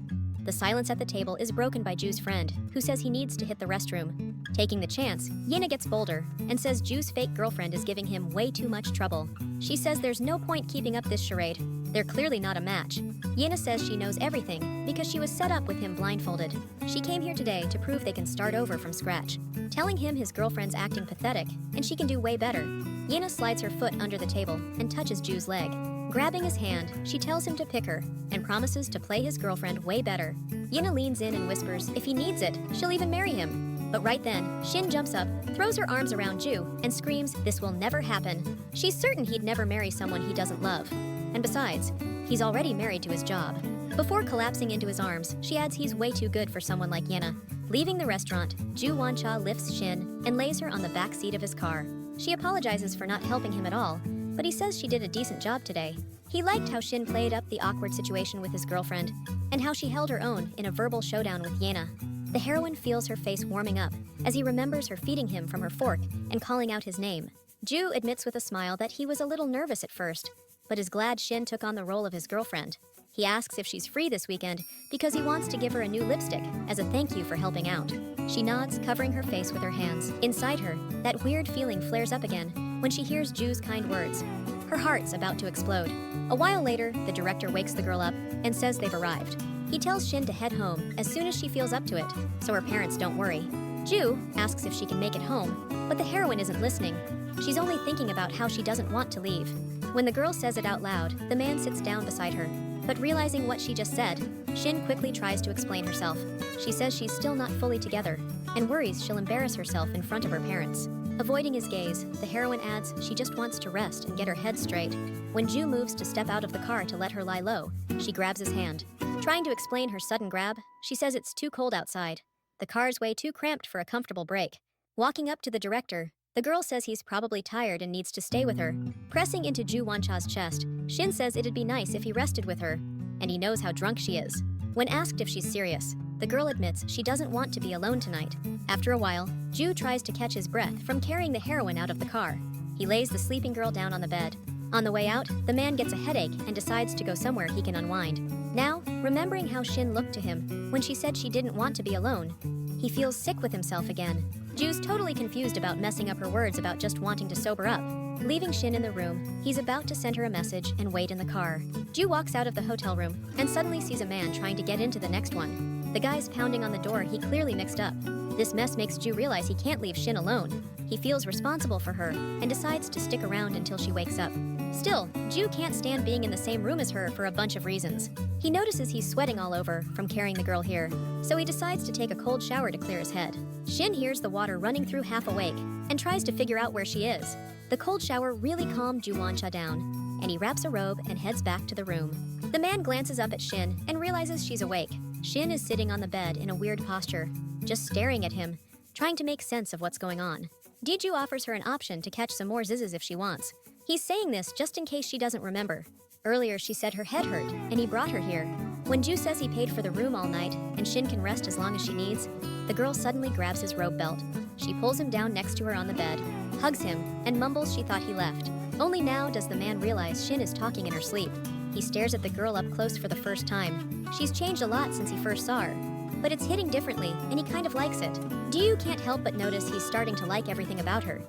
The silence at the table is broken by Ju's friend, who says he needs to hit the restroom. Taking the chance, Yena gets bolder and says Ju's fake girlfriend is giving him way too much trouble. She says there's no point keeping up this charade. They're clearly not a match. Yena says she knows everything because she was set up with him blindfolded. She came here today to prove they can start over from scratch, telling him his girlfriend's acting pathetic and she can do way better. Yena slides her foot under the table and touches Ju's leg. Grabbing his hand, she tells him to pick her and promises to play his girlfriend way better. Yena leans in and whispers if he needs it, she'll even marry him. But right then, Shin jumps up, throws her arms around Ju, and screams this will never happen. She's certain he'd never marry someone he doesn't love. And besides, he's already married to his job. Before collapsing into his arms, she adds he's way too good for someone like Yena. Leaving the restaurant, Ju Wancha lifts Shin and lays her on the back seat of his car. She apologizes for not helping him at all, but he says she did a decent job today. He liked how Shin played up the awkward situation with his girlfriend, and how she held her own in a verbal showdown with Yena. The heroine feels her face warming up as he remembers her feeding him from her fork and calling out his name. Ju admits with a smile that he was a little nervous at first, but is glad Shin took on the role of his girlfriend. He asks if she's free this weekend because he wants to give her a new lipstick as a thank you for helping out. She nods, covering her face with her hands. Inside her, that weird feeling flares up again when she hears Ju's kind words. Her heart's about to explode. A while later, the director wakes the girl up and says they've arrived. He tells Shin to head home as soon as she feels up to it, so her parents don't worry. Ju asks if she can make it home, but the heroine isn't listening. She's only thinking about how she doesn't want to leave. When the girl says it out loud, the man sits down beside her. But realizing what she just said, Shin quickly tries to explain herself. She says she's still not fully together, and worries she'll embarrass herself in front of her parents. Avoiding his gaze, the heroine adds she just wants to rest and get her head straight. When Ju moves to step out of the car to let her lie low, she grabs his hand. Trying to explain her sudden grab, she says it's too cold outside. The car's way too cramped for a comfortable break. Walking up to the director, the girl says he's probably tired and needs to stay with her. Pressing into Ju Woncha's chest, Shin says it'd be nice if he rested with her, and he knows how drunk she is. When asked if she's serious, the girl admits she doesn't want to be alone tonight. After a while, Ju tries to catch his breath from carrying the heroine out of the car. He lays the sleeping girl down on the bed. On the way out, the man gets a headache and decides to go somewhere he can unwind. Now, remembering how Shin looked to him when she said she didn't want to be alone, he feels sick with himself again. Ju's totally confused about messing up her words about just wanting to sober up. Leaving Shin in the room, he's about to send her a message and wait in the car. Ju walks out of the hotel room and suddenly sees a man trying to get into the next one. The guy's pounding on the door he clearly mixed up. This mess makes Ju realize he can't leave Shin alone. He feels responsible for her and decides to stick around until she wakes up. Still, Ju can't stand being in the same room as her for a bunch of reasons. He notices he's sweating all over from carrying the girl here, so he decides to take a cold shower to clear his head. Shin hears the water running through half awake and tries to figure out where she is. The cold shower really calmed Ju Woncha down, and he wraps a robe and heads back to the room. The man glances up at Shin and realizes she's awake. Shin is sitting on the bed in a weird posture, just staring at him, trying to make sense of what's going on. Diju offers her an option to catch some more zizzes if she wants. He's saying this just in case she doesn't remember. Earlier she said her head hurt, and he brought her here. When Ju says he paid for the room all night, and Shin can rest as long as she needs, the girl suddenly grabs his robe belt. She pulls him down next to her on the bed, hugs him, and mumbles she thought he left. Only now does the man realize Shin is talking in her sleep. He stares at the girl up close for the first time. She's changed a lot since he first saw her, but it's hitting differently, and he kind of likes it. Dyu can't help but notice he's starting to like everything about her.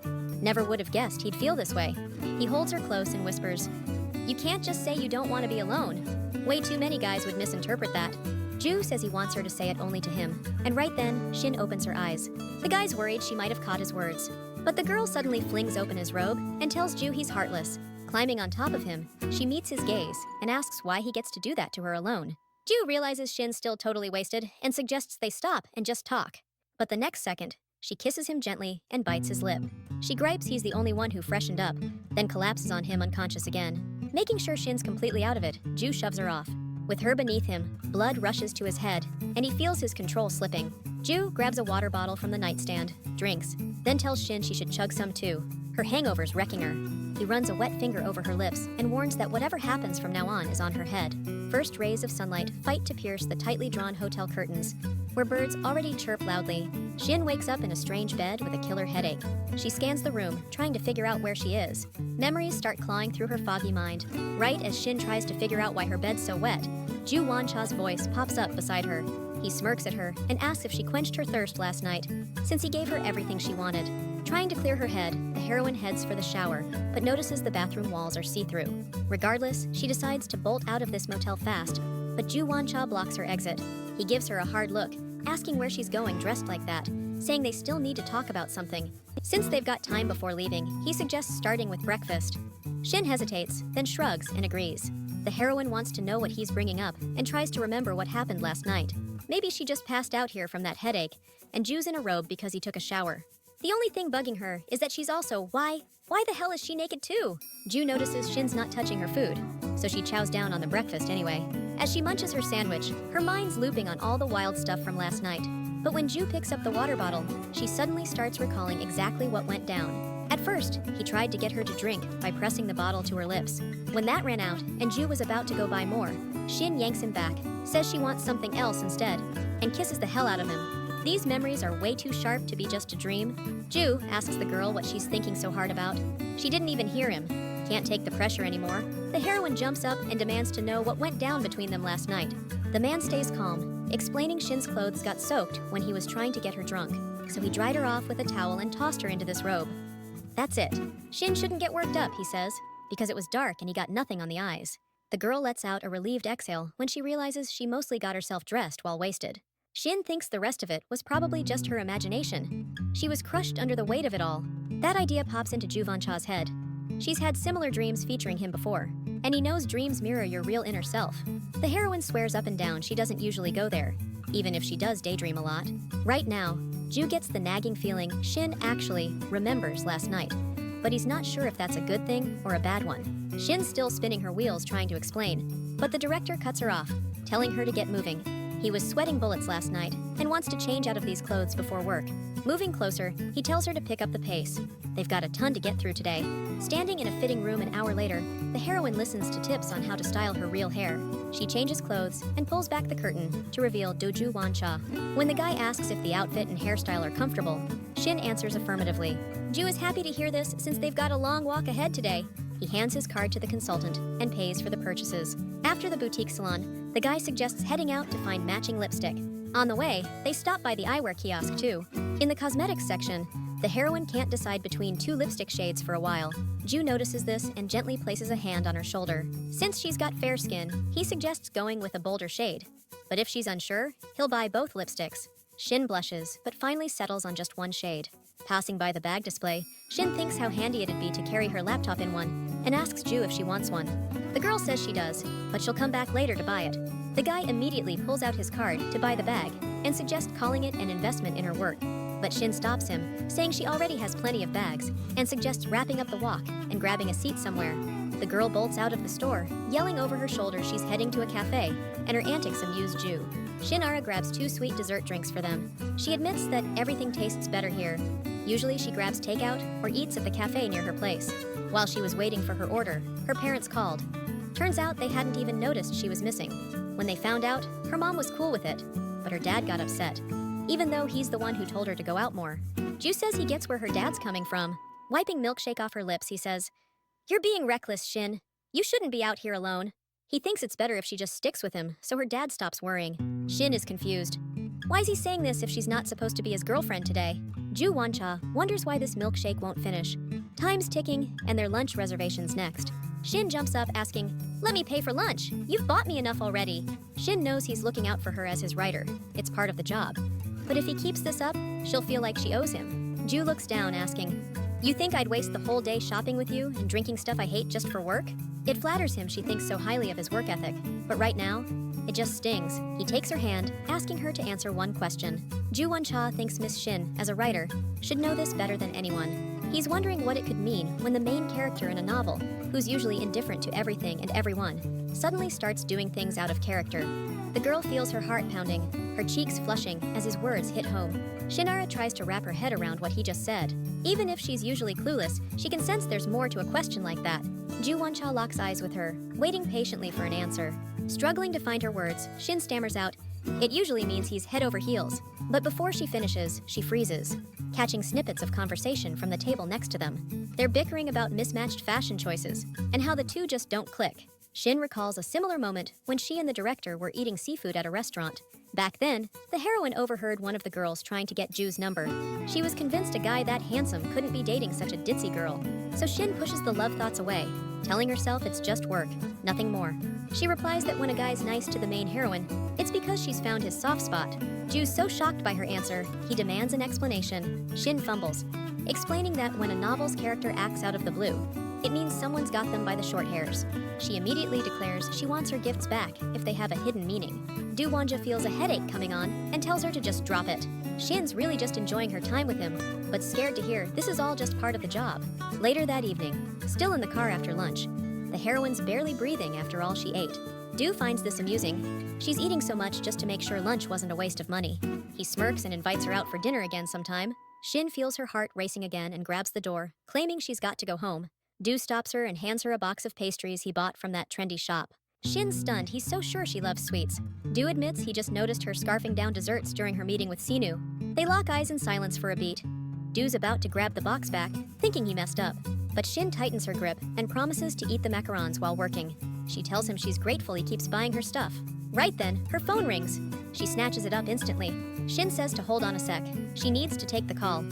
Never would have guessed he'd feel this way. He holds her close and whispers, "You can't just say you don't want to be alone." Way too many guys would misinterpret that. Ju says he wants her to say it only to him, and right then, Shin opens her eyes. The guy's worried she might have caught his words, but the girl suddenly flings open his robe and tells Ju he's heartless. Climbing on top of him, she meets his gaze and asks why he gets to do that to her alone. Ju realizes Shin's still totally wasted and suggests they stop and just talk. But the next second, she kisses him gently and bites his lip. She gripes he's the only one who freshened up, then collapses on him unconscious again. Making sure Shin's completely out of it, Ju shoves her off. With her beneath him, blood rushes to his head, and he feels his control slipping. Ju grabs a water bottle from the nightstand, drinks, then tells Shin she should chug some too. Her hangover's wrecking her. He runs a wet finger over her lips and warns that whatever happens from now on is on her head. First rays of sunlight fight to pierce the tightly drawn hotel curtains, where birds already chirp loudly. Shin wakes up in a strange bed with a killer headache. She scans the room, trying to figure out where she is. Memories start clawing through her foggy mind. Right as Shin tries to figure out why her bed's so wet, Ju Woncha's voice pops up beside her. He smirks at her and asks if she quenched her thirst last night, since he gave her everything she wanted. Trying to clear her head, the heroine heads for the shower, but notices the bathroom walls are see-through. Regardless, she decides to bolt out of this motel fast, but Ju Woncha blocks her exit. He gives her a hard look, asking where she's going dressed like that, saying they still need to talk about something. Since they've got time before leaving, he suggests starting with breakfast. Shin hesitates, then shrugs and agrees. The heroine wants to know what he's bringing up and tries to remember what happened last night. Maybe she just passed out here from that headache, and Ju's in a robe because he took a shower. The only thing bugging her is that she's also, why the hell is she naked too? Ju notices Shin's not touching her food, so she chows down on the breakfast anyway. As she munches her sandwich, her mind's looping on all the wild stuff from last night. But when Ju picks up the water bottle, she suddenly starts recalling exactly what went down. At first, he tried to get her to drink by pressing the bottle to her lips. When that ran out, and Ju was about to go buy more, Shin yanks him back, says she wants something else instead, and kisses the hell out of him. These memories are way too sharp to be just a dream. Ju asks the girl what she's thinking so hard about. She didn't even hear him. Can't take the pressure anymore. The heroine jumps up and demands to know what went down between them last night. The man stays calm, explaining Shin's clothes got soaked when he was trying to get her drunk, so he dried her off with a towel and tossed her into this robe. That's it. Shin shouldn't get worked up, he says, because it was dark and he got nothing on the eyes. The girl lets out a relieved exhale when she realizes she mostly got herself dressed while wasted. Shin thinks the rest of it was probably just her imagination. She was crushed under the weight of it all. That idea pops into Ju Woncha's head. She's had similar dreams featuring him before, and he knows dreams mirror your real inner self. The heroine swears up and down she doesn't usually go there, even if she does daydream a lot. Right now, Ju gets the nagging feeling Shin actually remembers last night, but he's not sure if that's a good thing or a bad one. Shin's still spinning her wheels trying to explain, but the director cuts her off, telling her to get moving. He was sweating bullets last night and wants to change out of these clothes before work. Moving closer, he tells her to pick up the pace. They've got a ton to get through today. Standing in a fitting room an hour later, the heroine listens to tips on how to style her real hair. She changes clothes and pulls back the curtain to reveal Doju Wancha. When the guy asks if the outfit and hairstyle are comfortable, Shin answers affirmatively. Ju is happy to hear this since they've got a long walk ahead today. He hands his card to the consultant and pays for the purchases. After the boutique salon, the guy suggests heading out to find matching lipstick. On the way, they stop by the eyewear kiosk too. In the cosmetics section, the heroine can't decide between two lipstick shades for a while. Ju notices this and gently places a hand on her shoulder. Since she's got fair skin, he suggests going with a bolder shade. But if she's unsure, he'll buy both lipsticks. Shin blushes, but finally settles on just one shade. Passing by the bag display, Shin thinks how handy it'd be to carry her laptop in one and asks Ju if she wants one. The girl says she does, but she'll come back later to buy it. The guy immediately pulls out his card to buy the bag and suggests calling it an investment in her work. But Shin stops him, saying she already has plenty of bags, and suggests wrapping up the walk and grabbing a seat somewhere. The girl bolts out of the store, yelling over her shoulder she's heading to a cafe, and her antics amuse Ju. Shinara grabs 2 sweet dessert drinks for them. She admits that everything tastes better here. Usually she grabs takeout or eats at the cafe near her place. While she was waiting for her order, her parents called. Turns out they hadn't even noticed she was missing. When they found out, her mom was cool with it, but her dad got upset, even though he's the one who told her to go out more. Ju says he gets where her dad's coming from. Wiping milkshake off her lips, he says, "You're being reckless, Shin. You shouldn't be out here alone." He thinks it's better if she just sticks with him, so her dad stops worrying. Shin is confused. Why is he saying this if she's not supposed to be his girlfriend today? Ju Wancha wonders why this milkshake won't finish. Time's ticking, and their lunch reservation's next. Shin jumps up asking, "Let me pay for lunch. You've bought me enough already." Shin knows he's looking out for her as his writer. It's part of the job. But if he keeps this up, she'll feel like she owes him. Ju looks down asking, "You think I'd waste the whole day shopping with you and drinking stuff I hate just for work?" It flatters him she thinks so highly of his work ethic, but right now, it just stings. He takes her hand, asking her to answer one question. Ju Won-cha thinks Miss Shin, as a writer, should know this better than anyone. He's wondering what it could mean when the main character in a novel, who's usually indifferent to everything and everyone, suddenly starts doing things out of character. The girl feels her heart pounding, her cheeks flushing as his words hit home. Shinara tries to wrap her head around what he just said. Even if she's usually clueless, she can sense there's more to a question like that. Ju Won-cha locks eyes with her, waiting patiently for an answer. Struggling to find her words, Shin stammers out, "It usually means he's head over heels." But before she finishes, she freezes, catching snippets of conversation from the table next to them. They're bickering about mismatched fashion choices, and how the two just don't click. Shin recalls a similar moment when she and the director were eating seafood at a restaurant. Back then, the heroine overheard one of the girls trying to get Ju's number. She was convinced a guy that handsome couldn't be dating such a ditzy girl. So Shin pushes the love thoughts away, telling herself it's just work, nothing more. She replies that when a guy's nice to the main heroine, it's because she's found his soft spot. Ju's so shocked by her answer, he demands an explanation. Shin fumbles, explaining that when a novel's character acts out of the blue, it means someone's got them by the short hairs. She immediately declares she wants her gifts back if they have a hidden meaning. Du Wanja feels a headache coming on and tells her to just drop it. Shin's really just enjoying her time with him, but scared to hear this is all just part of the job. Later that evening, still in the car after lunch, the heroine's barely breathing after all she ate. Du finds this amusing. She's eating so much just to make sure lunch wasn't a waste of money. He smirks and invites her out for dinner again sometime. Shin feels her heart racing again and grabs the door, claiming she's got to go home. Du stops her and hands her a box of pastries he bought from that trendy shop. Shin's stunned, he's so sure she loves sweets. Du admits he just noticed her scarfing down desserts during her meeting with Sinu. They lock eyes in silence for a beat. Du's about to grab the box back, thinking he messed up. But Shin tightens her grip and promises to eat the macarons while working. She tells him she's grateful he keeps buying her stuff. Right then, her phone rings. She snatches it up instantly. Shin says to hold on a sec. She needs to take the call.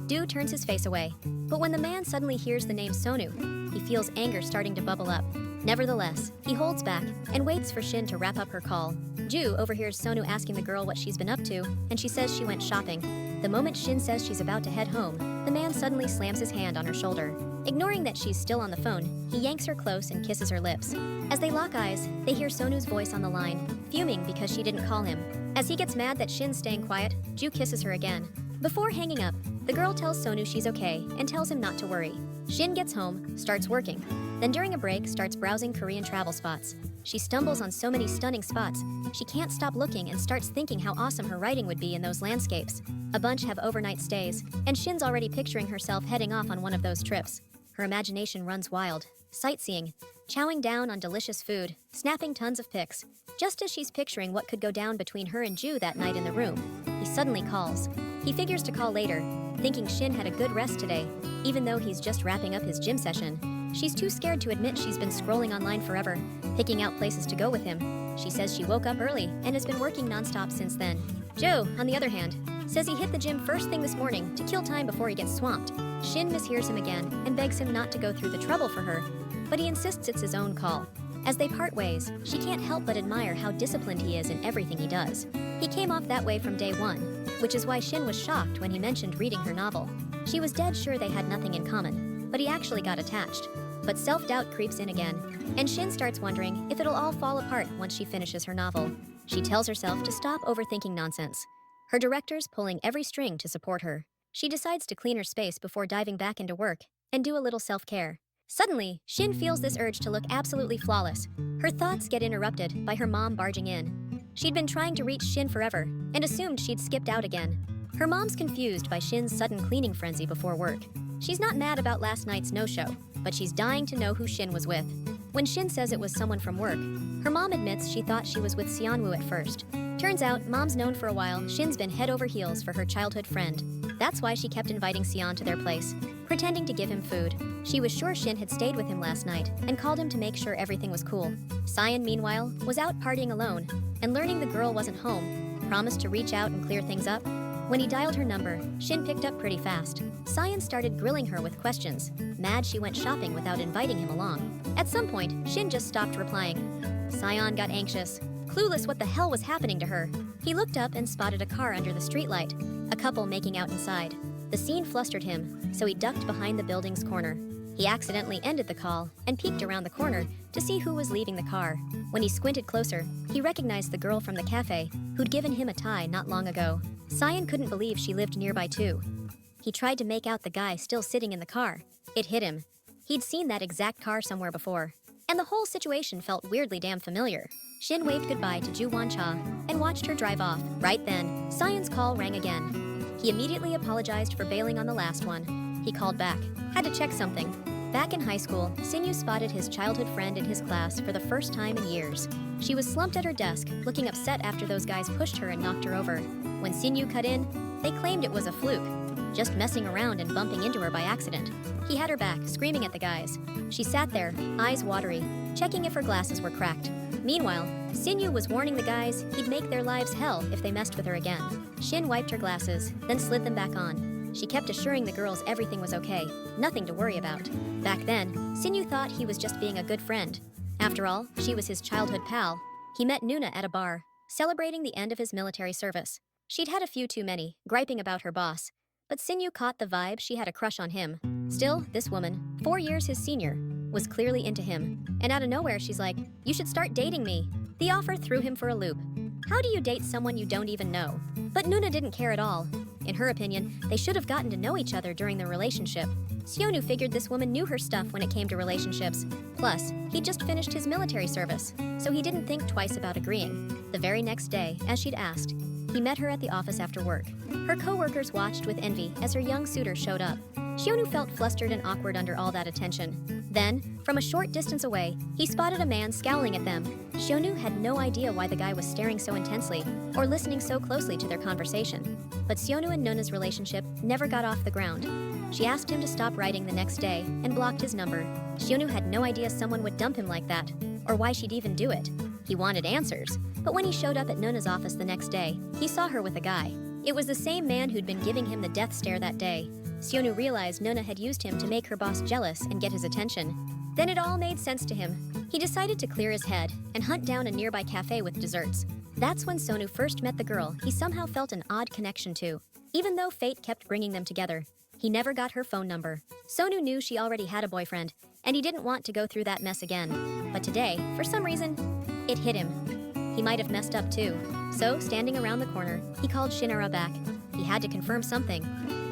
Du turns his face away. But when the man suddenly hears the name Sonu, he feels anger starting to bubble up. Nevertheless, he holds back and waits for Shin to wrap up her call. Ju overhears Sonu asking the girl what she's been up to, and she says she went shopping. The moment Shin says she's about to head home, the man suddenly slams his hand on her shoulder. Ignoring that she's still on the phone, he yanks her close and kisses her lips. As they lock eyes, they hear Sonu's voice on the line, fuming because she didn't call him. As he gets mad that Shin's staying quiet, Ju kisses her again. Before hanging up, the girl tells Sonu she's okay and tells him not to worry. Shin gets home, starts working, then during a break starts browsing Korean travel spots. She stumbles on so many stunning spots, she can't stop looking and starts thinking how awesome her writing would be in those landscapes. A bunch have overnight stays, and Shin's already picturing herself heading off on one of those trips. Her imagination runs wild, sightseeing, chowing down on delicious food, snapping tons of pics. Just as she's picturing what could go down between her and Ju that night in the room, he suddenly calls. He figures to call later, thinking Shin had a good rest today, even though he's just wrapping up his gym session. She's too scared to admit she's been scrolling online forever, picking out places to go with him. She says she woke up early and has been working nonstop since then. Joe, on the other hand, says he hit the gym first thing this morning to kill time before he gets swamped. Shin mishears him again and begs him not to go through the trouble for her, but he insists it's his own call. As they part ways, she can't help but admire how disciplined he is in everything he does. He came off that way from day one, which is why Shin was shocked when he mentioned reading her novel. She was dead sure they had nothing in common, but he actually got attached. But self-doubt creeps in again, and Shin starts wondering if it'll all fall apart once she finishes her novel. She tells herself to stop overthinking nonsense. Her director's pulling every string to support her. She decides to clean her space before diving back into work and do a little self-care. Suddenly, Shin feels this urge to look absolutely flawless. Her thoughts get interrupted by her mom barging in. She'd been trying to reach Shin forever and assumed she'd skipped out again. Her mom's confused by Shin's sudden cleaning frenzy before work. She's not mad about last night's no-show, but she's dying to know who Shin was with. When Shin says it was someone from work, her mom admits she thought she was with Seonwoo at first. Turns out, mom's known for a while Shin's been head over heels for her childhood friend. That's why she kept inviting Seon to their place, pretending to give him food. She was sure Shin had stayed with him last night and called him to make sure everything was cool. Seon, meanwhile, was out partying alone, and learning the girl wasn't home, promised to reach out and clear things up. When he dialed her number, Shin picked up pretty fast. Seon started grilling her with questions, mad she went shopping without inviting him along. At some point, Shin just stopped replying. Seon got anxious, clueless what the hell was happening to her. He looked up and spotted a car under the streetlight, a couple making out inside. The scene flustered him, so he ducked behind the building's corner. He accidentally ended the call and peeked around the corner to see who was leaving the car. When he squinted closer, he recognized the girl from the cafe who'd given him a tie not long ago. Seon couldn't believe she lived nearby too. He tried to make out the guy still sitting in the car. It hit him. He'd seen that exact car somewhere before, and the whole situation felt weirdly damn familiar. Shin waved goodbye to Ju Won-cha and watched her drive off. Right then, Seon's call rang again. He immediately apologized for bailing on the last one. He called back. Had to check something. Back in high school, Sinyu spotted his childhood friend in his class for the first time in years. She was slumped at her desk, looking upset after those guys pushed her and knocked her over. When Sinyu cut in, they claimed it was a fluke, just messing around and bumping into her by accident. He had her back, screaming at the guys. She sat there, eyes watery, checking if her glasses were cracked. Meanwhile, Sinyu was warning the guys he'd make their lives hell if they messed with her again. Shin wiped her glasses, then slid them back on. She kept assuring the girls everything was okay, nothing to worry about. Back then, Sinyu thought he was just being a good friend. After all, she was his childhood pal. He met Nuna at a bar, celebrating the end of his military service. She'd had a few too many, griping about her boss. But Sinyu caught the vibe she had a crush on him. Still, this woman, 4 years his senior, was clearly into him. And out of nowhere, she's like, "You should start dating me." The offer threw him for a loop. How do you date someone you don't even know? But Nuna didn't care at all. In her opinion, they should have gotten to know each other during the relationship. Seonu figured this woman knew her stuff when it came to relationships. Plus, he'd just finished his military service, so he didn't think twice about agreeing. The very next day, as she'd asked, he met her at the office after work. Her co-workers watched with envy as her young suitor showed up. Seonu felt flustered and awkward under all that attention. Then, from a short distance away, he spotted a man scowling at them. Seonu had no idea why the guy was staring so intensely or listening so closely to their conversation. But Seonu and Nona's relationship never got off the ground. She asked him to stop writing the next day and blocked his number. Seonu had no idea someone would dump him like that, or why she'd even do it. He wanted answers, but when he showed up at Nona's office the next day, he saw her with a guy. It was the same man who'd been giving him the death stare that day. Seonu realized Nona had used him to make her boss jealous and get his attention. Then it all made sense to him. He decided to clear his head and hunt down a nearby cafe with desserts. That's when Seonu first met the girl he somehow felt an odd connection to. Even though fate kept bringing them together, he never got her phone number. Seonu knew she already had a boyfriend, and he didn't want to go through that mess again. But today, for some reason, it hit him. He might have messed up too. So, standing around the corner, he called Shinara back. He had to confirm something.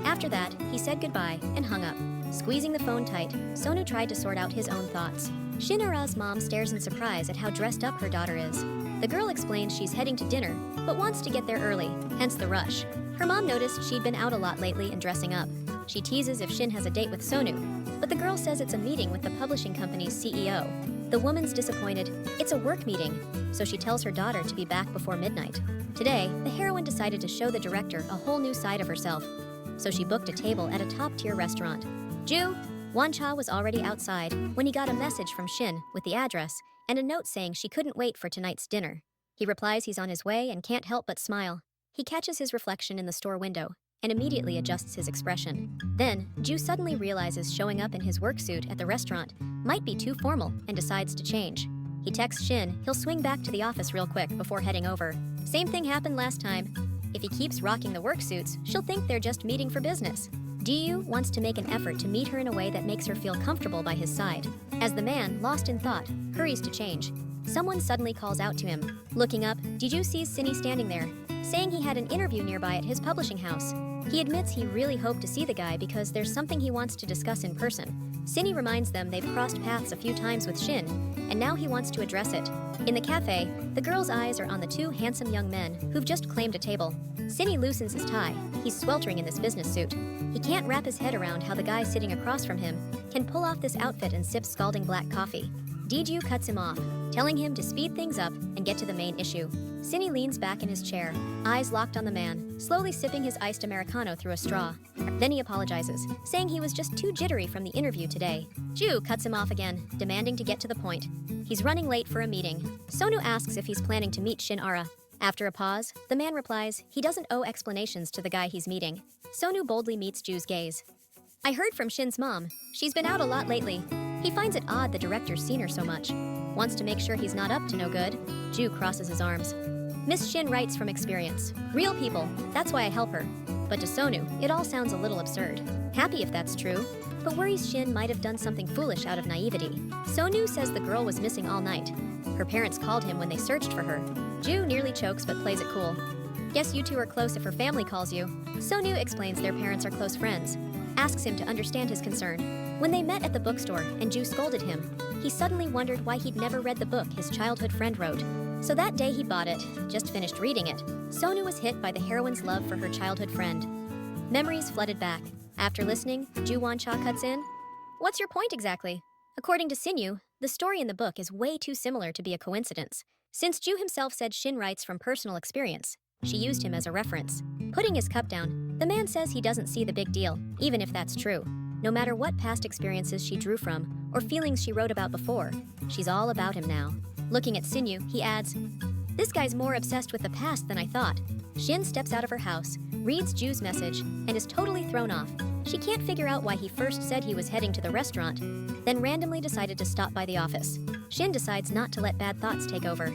After that, he said goodbye and hung up. Squeezing the phone tight, Sonu tried to sort out his own thoughts. Shinara's mom stares in surprise at how dressed up her daughter is. The girl explains she's heading to dinner, but wants to get there early, hence the rush. Her mom noticed she'd been out a lot lately and dressing up. She teases if Shin has a date with Sonu, but the girl says it's a meeting with the publishing company's CEO. The woman's disappointed. It's a work meeting, so she tells her daughter to be back before midnight. Today, the heroine decided to show the director a whole new side of herself, so she booked a table at a top-tier restaurant. Ju Wancha was already outside when he got a message from Shin with the address and a note saying she couldn't wait for tonight's dinner. He replies he's on his way and can't help but smile. He catches his reflection in the store window and immediately adjusts his expression. Then, Ju suddenly realizes showing up in his work suit at the restaurant might be too formal and decides to change. He texts Shin he'll swing back to the office real quick before heading over. Same thing happened last time. If he keeps rocking the work suits, she'll think they're just meeting for business. Ju wants to make an effort to meet her in a way that makes her feel comfortable by his side. As the man, lost in thought, hurries to change, someone suddenly calls out to him. Looking up, Ju sees Cinny standing there, saying he had an interview nearby at his publishing house. He admits he really hoped to see the guy because there's something he wants to discuss in person. Cinny reminds them they've crossed paths a few times with Shin, and now he wants to address it. In the cafe, the girl's eyes are on the two handsome young men who've just claimed a table. Cinny loosens his tie. He's sweltering in this business suit. He can't wrap his head around how the guy sitting across from him can pull off this outfit and sip scalding black coffee. Ju cuts him off, telling him to speed things up and get to the main issue. Cinny leans back in his chair, eyes locked on the man, slowly sipping his iced Americano through a straw. Then he apologizes, saying he was just too jittery from the interview today. Ju cuts him off again, demanding to get to the point. He's running late for a meeting. Sonu asks if he's planning to meet Shinara. After a pause, the man replies he doesn't owe explanations to the guy he's meeting. Sonu boldly meets Ju's gaze. I heard from Shin's mom. She's been out a lot lately. He finds it odd the director's seen her so much. Wants to make sure he's not up to no good. Ju crosses his arms. Miss Shin writes from experience. Real people, that's why I help her. But to Sonu, it all sounds a little absurd. Happy if that's true, but worries Shin might have done something foolish out of naivety. Sonu says the girl was missing all night. Her parents called him when they searched for her. Ju nearly chokes but plays it cool. Guess you two are close if her family calls you. Sonu explains their parents are close friends. Asks him to understand his concern. When they met at the bookstore and Ju scolded him, he suddenly wondered why he'd never read the book his childhood friend wrote. So that day he bought it, just finished reading it. Sonu was hit by the heroine's love for her childhood friend. Memories flooded back. After listening, Ju Wancha cuts in. What's your point exactly? According to Sinyu, the story in the book is way too similar to be a coincidence. Since Ju himself said Shin writes from personal experience, she used him as a reference. Putting his cup down, the man says he doesn't see the big deal, even if that's true. No matter what past experiences she drew from, or feelings she wrote about before, she's all about him now. Looking at Sinyu, he adds, this guy's more obsessed with the past than I thought. Shin steps out of her house, reads Ju's message, and is totally thrown off. She can't figure out why he first said he was heading to the restaurant, then randomly decided to stop by the office. Shin decides not to let bad thoughts take over.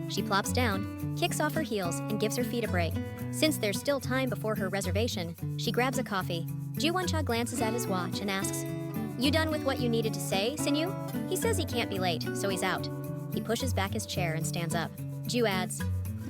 She plops down, kicks off her heels, and gives her feet a break. Since there's still time before her reservation, she grabs a coffee. Ju Wancha glances at his watch and asks, you done with what you needed to say, Sinyu? He says he can't be late, so he's out. He pushes back his chair and stands up. Ju adds,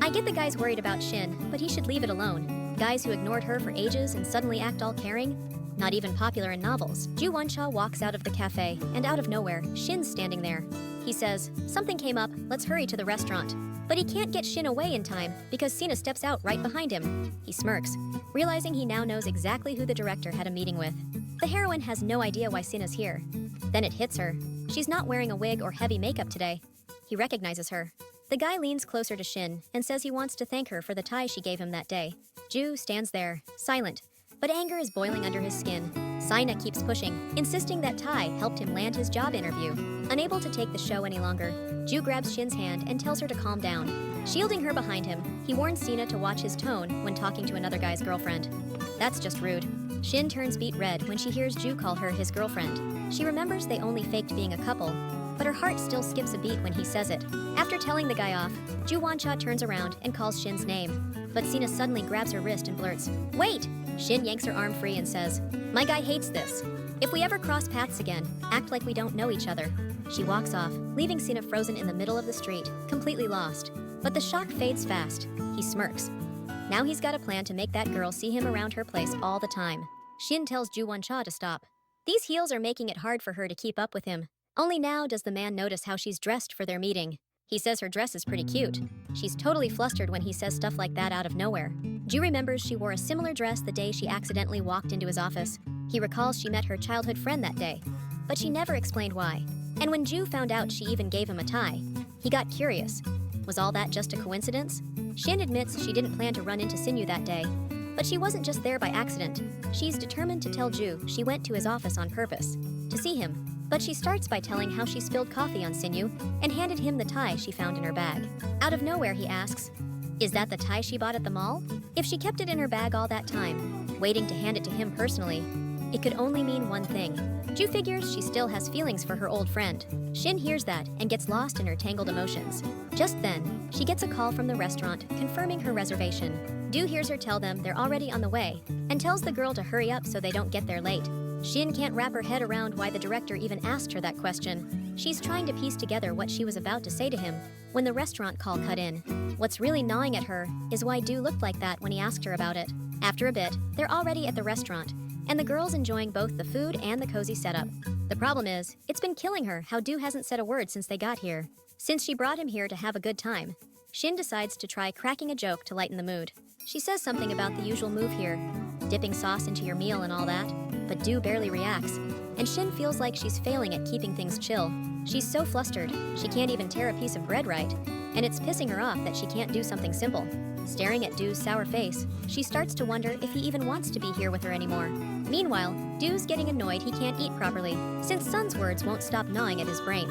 I get the guy's worried about Shin, but he should leave it alone. Guys who ignored her for ages and suddenly act all caring? Not even popular in novels. Ju Wancha walks out of the cafe, and out of nowhere, Shin's standing there. He says, something came up, let's hurry to the restaurant. But he can't get Shin away in time because Sina steps out right behind him. He smirks, realizing he now knows exactly who the director had a meeting with. The heroine has no idea why Sina's here. Then it hits her. She's not wearing a wig or heavy makeup today. He recognizes her. The guy leans closer to Shin and says he wants to thank her for the tie she gave him that day. Ju stands there, silent, but anger is boiling under his skin. Sina keeps pushing, insisting that Tai helped him land his job interview. Unable to take the show any longer, Ju grabs Shin's hand and tells her to calm down. Shielding her behind him, he warns Sina to watch his tone when talking to another guy's girlfriend. That's just rude. Shin turns beet red when she hears Ju call her his girlfriend. She remembers they only faked being a couple, but her heart still skips a beat when he says it. After telling the guy off, Ju Wancha turns around and calls Shin's name. But Sina suddenly grabs her wrist and blurts, "Wait!" Shin yanks her arm free and says, "My guy hates this. If we ever cross paths again, act like we don't know each other." She walks off, leaving Sina frozen in the middle of the street, completely lost. But the shock fades fast. He smirks. Now he's got a plan to make that girl see him around her place all the time. Shin tells Ju Won-cha to stop. These heels are making it hard for her to keep up with him. Only now does the man notice how she's dressed for their meeting. He says her dress is pretty cute. She's totally flustered when he says stuff like that out of nowhere. Ju remembers she wore a similar dress the day she accidentally walked into his office. He recalls she met her childhood friend that day, but she never explained why. And when Ju found out she even gave him a tie, he got curious. Was all that just a coincidence? Shin admits she didn't plan to run into Sinyu that day, but she wasn't just there by accident. She's determined to tell Ju she went to his office on purpose, to see him. But she starts by telling how she spilled coffee on Sinyu and handed him the tie she found in her bag. Out of nowhere, he asks, "Is that the tie she bought at the mall?" If she kept it in her bag all that time, waiting to hand it to him personally, it could only mean one thing. Ju figures she still has feelings for her old friend. Shin hears that and gets lost in her tangled emotions. Just then, she gets a call from the restaurant confirming her reservation. Du hears her tell them they're already on the way and tells the girl to hurry up so they don't get there late. Shin can't wrap her head around why the director even asked her that question. She's trying to piece together what she was about to say to him when the restaurant call cut in. What's really gnawing at her is why Du looked like that when he asked her about it. After a bit, they're already at the restaurant, and the girl's enjoying both the food and the cozy setup. The problem is, it's been killing her how Du hasn't said a word since they got here. Since she brought him here to have a good time, Shin decides to try cracking a joke to lighten the mood. She says something about the usual move here, dipping sauce into your meal and all that, but Du barely reacts, and Shin feels like she's failing at keeping things chill. She's so flustered, she can't even tear a piece of bread right, and it's pissing her off that she can't do something simple. Staring at Du's sour face, she starts to wonder if he even wants to be here with her anymore. Meanwhile, Du's getting annoyed he can't eat properly, since Sun's words won't stop gnawing at his brain.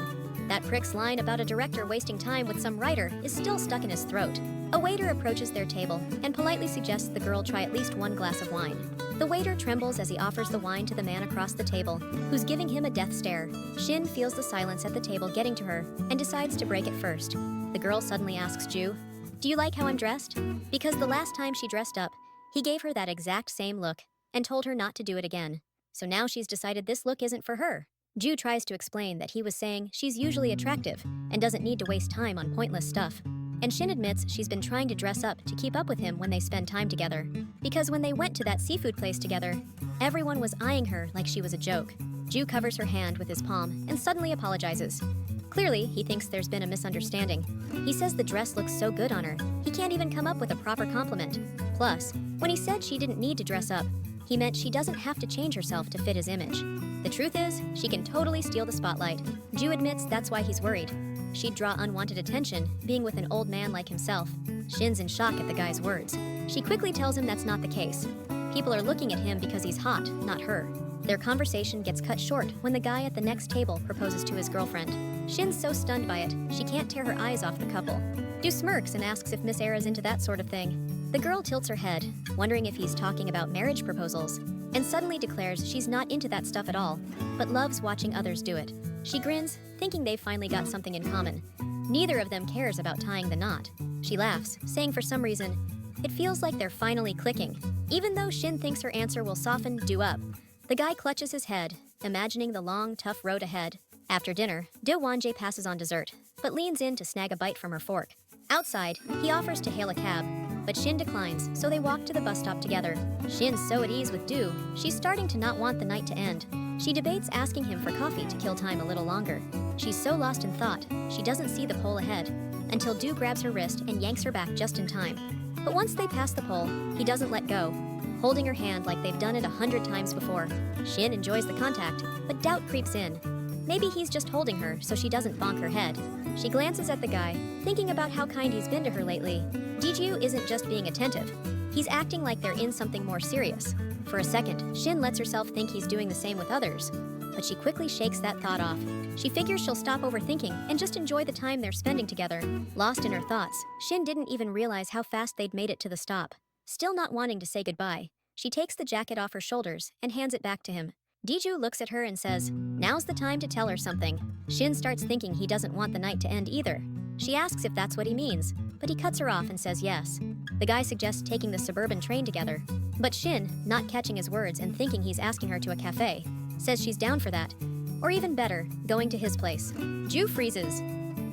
That prick's line about a director wasting time with some writer is still stuck in his throat. A waiter approaches their table and politely suggests the girl try at least one glass of wine. The waiter trembles as he offers the wine to the man across the table, who's giving him a death stare. Shin feels the silence at the table getting to her and decides to break it first. The girl suddenly asks Ju, "Do you like how I'm dressed?" Because the last time she dressed up, he gave her that exact same look and told her not to do it again. So now she's decided this look isn't for her. Ju tries to explain that he was saying she's usually attractive and doesn't need to waste time on pointless stuff. And Shin admits she's been trying to dress up to keep up with him when they spend time together. Because when they went to that seafood place together, everyone was eyeing her like she was a joke. Ju covers her hand with his palm and suddenly apologizes. Clearly, he thinks there's been a misunderstanding. He says the dress looks so good on her, he can't even come up with a proper compliment. Plus, when he said she didn't need to dress up, he meant she doesn't have to change herself to fit his image. The truth is, she can totally steal the spotlight. Ju admits that's why he's worried. She'd draw unwanted attention, being with an old man like himself. Shin's in shock at the guy's words. She quickly tells him that's not the case. People are looking at him because he's hot, not her. Their conversation gets cut short when the guy at the next table proposes to his girlfriend. Shin's so stunned by it, she can't tear her eyes off the couple. Du smirks and asks if Miss Era's into that sort of thing. The girl tilts her head, wondering if he's talking about marriage proposals, and suddenly declares she's not into that stuff at all, but loves watching others do it. She grins, thinking they've finally got something in common. Neither of them cares about tying the knot. She laughs, saying for some reason, it feels like they're finally clicking. Even though Shin thinks her answer will soften Du up, the guy clutches his head, imagining the long, tough road ahead. After dinner, Do Won-jae passes on dessert, but leans in to snag a bite from her fork. Outside, he offers to hail a cab, but Shin declines, so they walk to the bus stop together. Shin's so at ease with Du, she's starting to not want the night to end. She debates asking him for coffee to kill time a little longer. She's so lost in thought, she doesn't see the pole ahead, until Du grabs her wrist and yanks her back just in time. But once they pass the pole, he doesn't let go, holding her hand like they've done it 100 times before. Shin enjoys the contact, but doubt creeps in. Maybe he's just holding her so she doesn't bonk her head. She glances at the guy, thinking about how kind he's been to her lately. Diju isn't just being attentive. He's acting like they're in something more serious. For a second, Shin lets herself think he's doing the same with others, but she quickly shakes that thought off. She figures she'll stop overthinking and just enjoy the time they're spending together. Lost in her thoughts, Shin didn't even realize how fast they'd made it to the stop. Still not wanting to say goodbye, she takes the jacket off her shoulders and hands it back to him. Diju looks at her and says, "Now's the time to tell her something." Shin starts thinking he doesn't want the night to end either. She asks if that's what he means, but he cuts her off and says yes. The guy suggests taking the suburban train together, but Shin, not catching his words and thinking he's asking her to a cafe, says she's down for that. Or even better, going to his place. Ju freezes.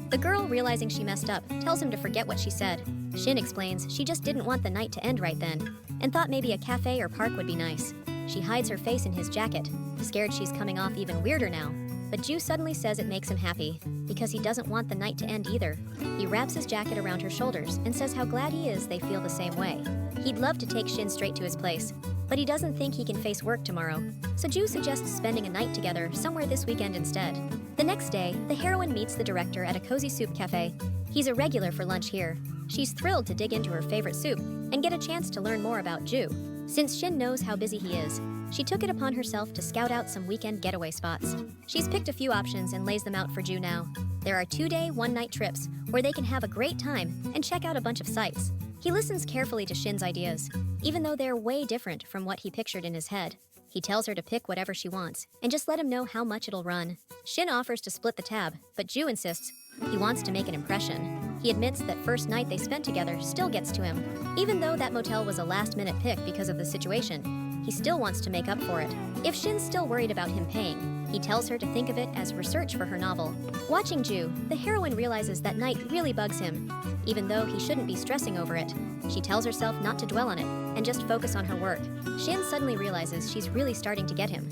The girl, realizing she messed up, tells him to forget what she said. Shin explains she just didn't want the night to end right then, and thought maybe a cafe or park would be nice. She hides her face in his jacket, scared she's coming off even weirder now. But Ju suddenly says it makes him happy, because he doesn't want the night to end either. He wraps his jacket around her shoulders and says how glad he is they feel the same way. He'd love to take Shin straight to his place, but he doesn't think he can face work tomorrow. So Ju suggests spending a night together somewhere this weekend instead. The next day, the heroine meets the director at a cozy soup cafe. He's a regular for lunch here. She's thrilled to dig into her favorite soup and get a chance to learn more about Ju. Since Shin knows how busy he is, she took it upon herself to scout out some weekend getaway spots. She's picked a few options and lays them out for Ju now. There are 2-day, 1-night trips where they can have a great time and check out a bunch of sights. He listens carefully to Shin's ideas, even though they're way different from what he pictured in his head. He tells her to pick whatever she wants and just let him know how much it'll run. Shin offers to split the tab, but Ju insists he wants to make an impression. He admits that first night they spent together still gets to him. Even though that motel was a last-minute pick because of the situation, he still wants to make up for it. If Shin's still worried about him paying, he tells her to think of it as research for her novel. Watching Ju, the heroine realizes that night really bugs him, even though he shouldn't be stressing over it. She tells herself not to dwell on it and just focus on her work. Shin suddenly realizes she's really starting to get him.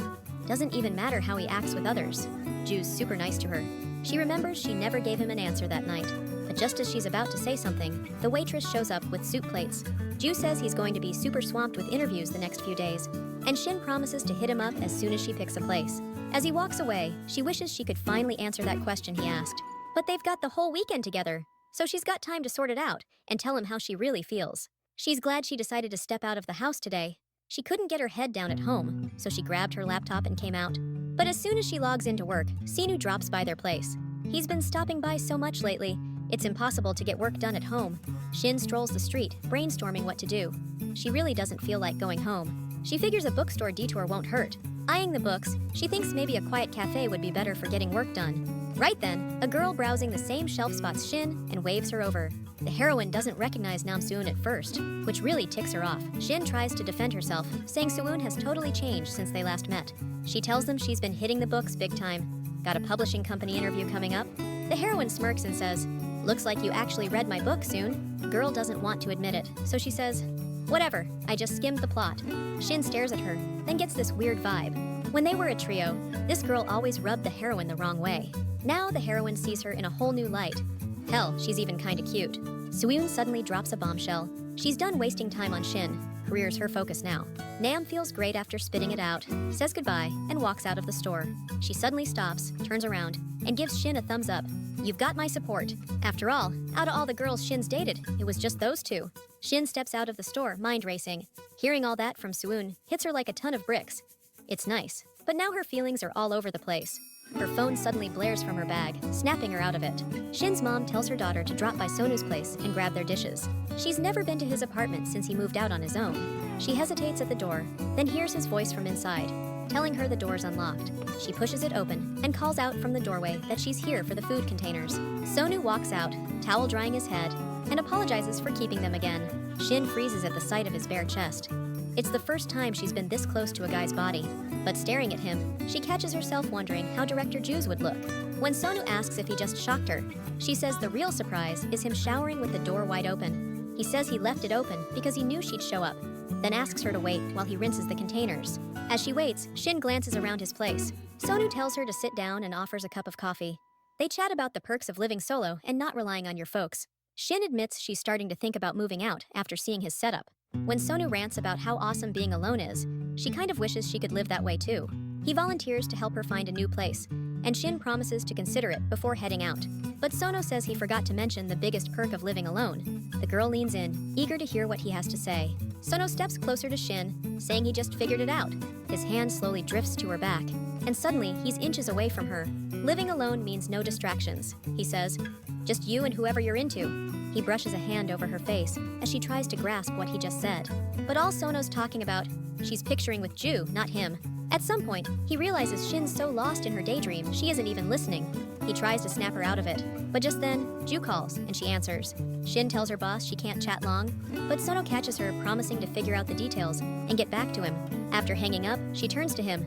Doesn't even matter how he acts with others. Ju's super nice to her. She remembers she never gave him an answer that night. But just as she's about to say something, the waitress shows up with soup plates. Ju says he's going to be super swamped with interviews the next few days, and Shin promises to hit him up as soon as she picks a place. As he walks away, she wishes she could finally answer that question he asked. But they've got the whole weekend together, so she's got time to sort it out and tell him how she really feels. She's glad she decided to step out of the house today. She couldn't get her head down at home, so she grabbed her laptop and came out. But as soon as she logs into work, Sinu drops by their place. He's been stopping by so much lately, it's impossible to get work done at home. Shin strolls the street, brainstorming what to do. She really doesn't feel like going home. She figures a bookstore detour won't hurt. Eyeing the books, she thinks maybe a quiet cafe would be better for getting work done. Right then, a girl browsing the same shelf spots Shin and waves her over. The heroine doesn't recognize Namsoon at first, which really ticks her off. Shin tries to defend herself, saying Suwoon has totally changed since they last met. She tells them she's been hitting the books big time. Got a publishing company interview coming up? The heroine smirks and says, "Looks like you actually read my book soon." The girl doesn't want to admit it, so she says, "Whatever, I just skimmed the plot." Shin stares at her, then gets this weird vibe. When they were a trio, this girl always rubbed the heroine the wrong way. Now the heroine sees her in a whole new light. Hell, she's even kinda cute. Suwoon suddenly drops a bombshell. She's done wasting time on Shin. Career's her focus now. Nam feels great after spitting it out, says goodbye, and walks out of the store. She suddenly stops, turns around, and gives Shin a thumbs up. "You've got my support." After all, out of all the girls Shin's dated, it was just those two. Shin steps out of the store, mind racing. Hearing all that from Suwoon hits her like a ton of bricks. It's nice, but now her feelings are all over the place. Her phone suddenly blares from her bag, snapping her out of it. Shin's mom tells her daughter to drop by Sonu's place and grab their dishes. She's never been to his apartment since he moved out on his own. She hesitates at the door, then hears his voice from inside, telling her the door's unlocked. She pushes it open and calls out from the doorway that she's here for the food containers. Sonu walks out, towel drying his head, and apologizes for keeping them again. Shin freezes at the sight of his bare chest. It's the first time she's been this close to a guy's body, but staring at him, she catches herself wondering how Director Ju's would look. When Sonu asks if he just shocked her, she says the real surprise is him showering with the door wide open. He says he left it open because he knew she'd show up, then asks her to wait while he rinses the containers. As she waits, Shin glances around his place. Sonu tells her to sit down and offers a cup of coffee. They chat about the perks of living solo and not relying on your folks. Shin admits she's starting to think about moving out after seeing his setup. When Sonu rants about how awesome being alone is, she kind of wishes she could live that way too. He volunteers to help her find a new place, and Shin promises to consider it before heading out. But Sono says he forgot to mention the biggest perk of living alone. The girl leans in, eager to hear what he has to say. Sono steps closer to Shin, saying he just figured it out. His hand slowly drifts to her back, and suddenly he's inches away from her. Living alone means no distractions, he says. Just you and whoever you're into. He brushes a hand over her face as she tries to grasp what he just said. But all Sono's talking about, she's picturing with Ju, not him. At some point, he realizes Shin's so lost in her daydream she isn't even listening. He tries to snap her out of it, but just then, Ju calls and she answers. Shin tells her boss she can't chat long, but Sono catches her promising to figure out the details and get back to him. After hanging up, she turns to him.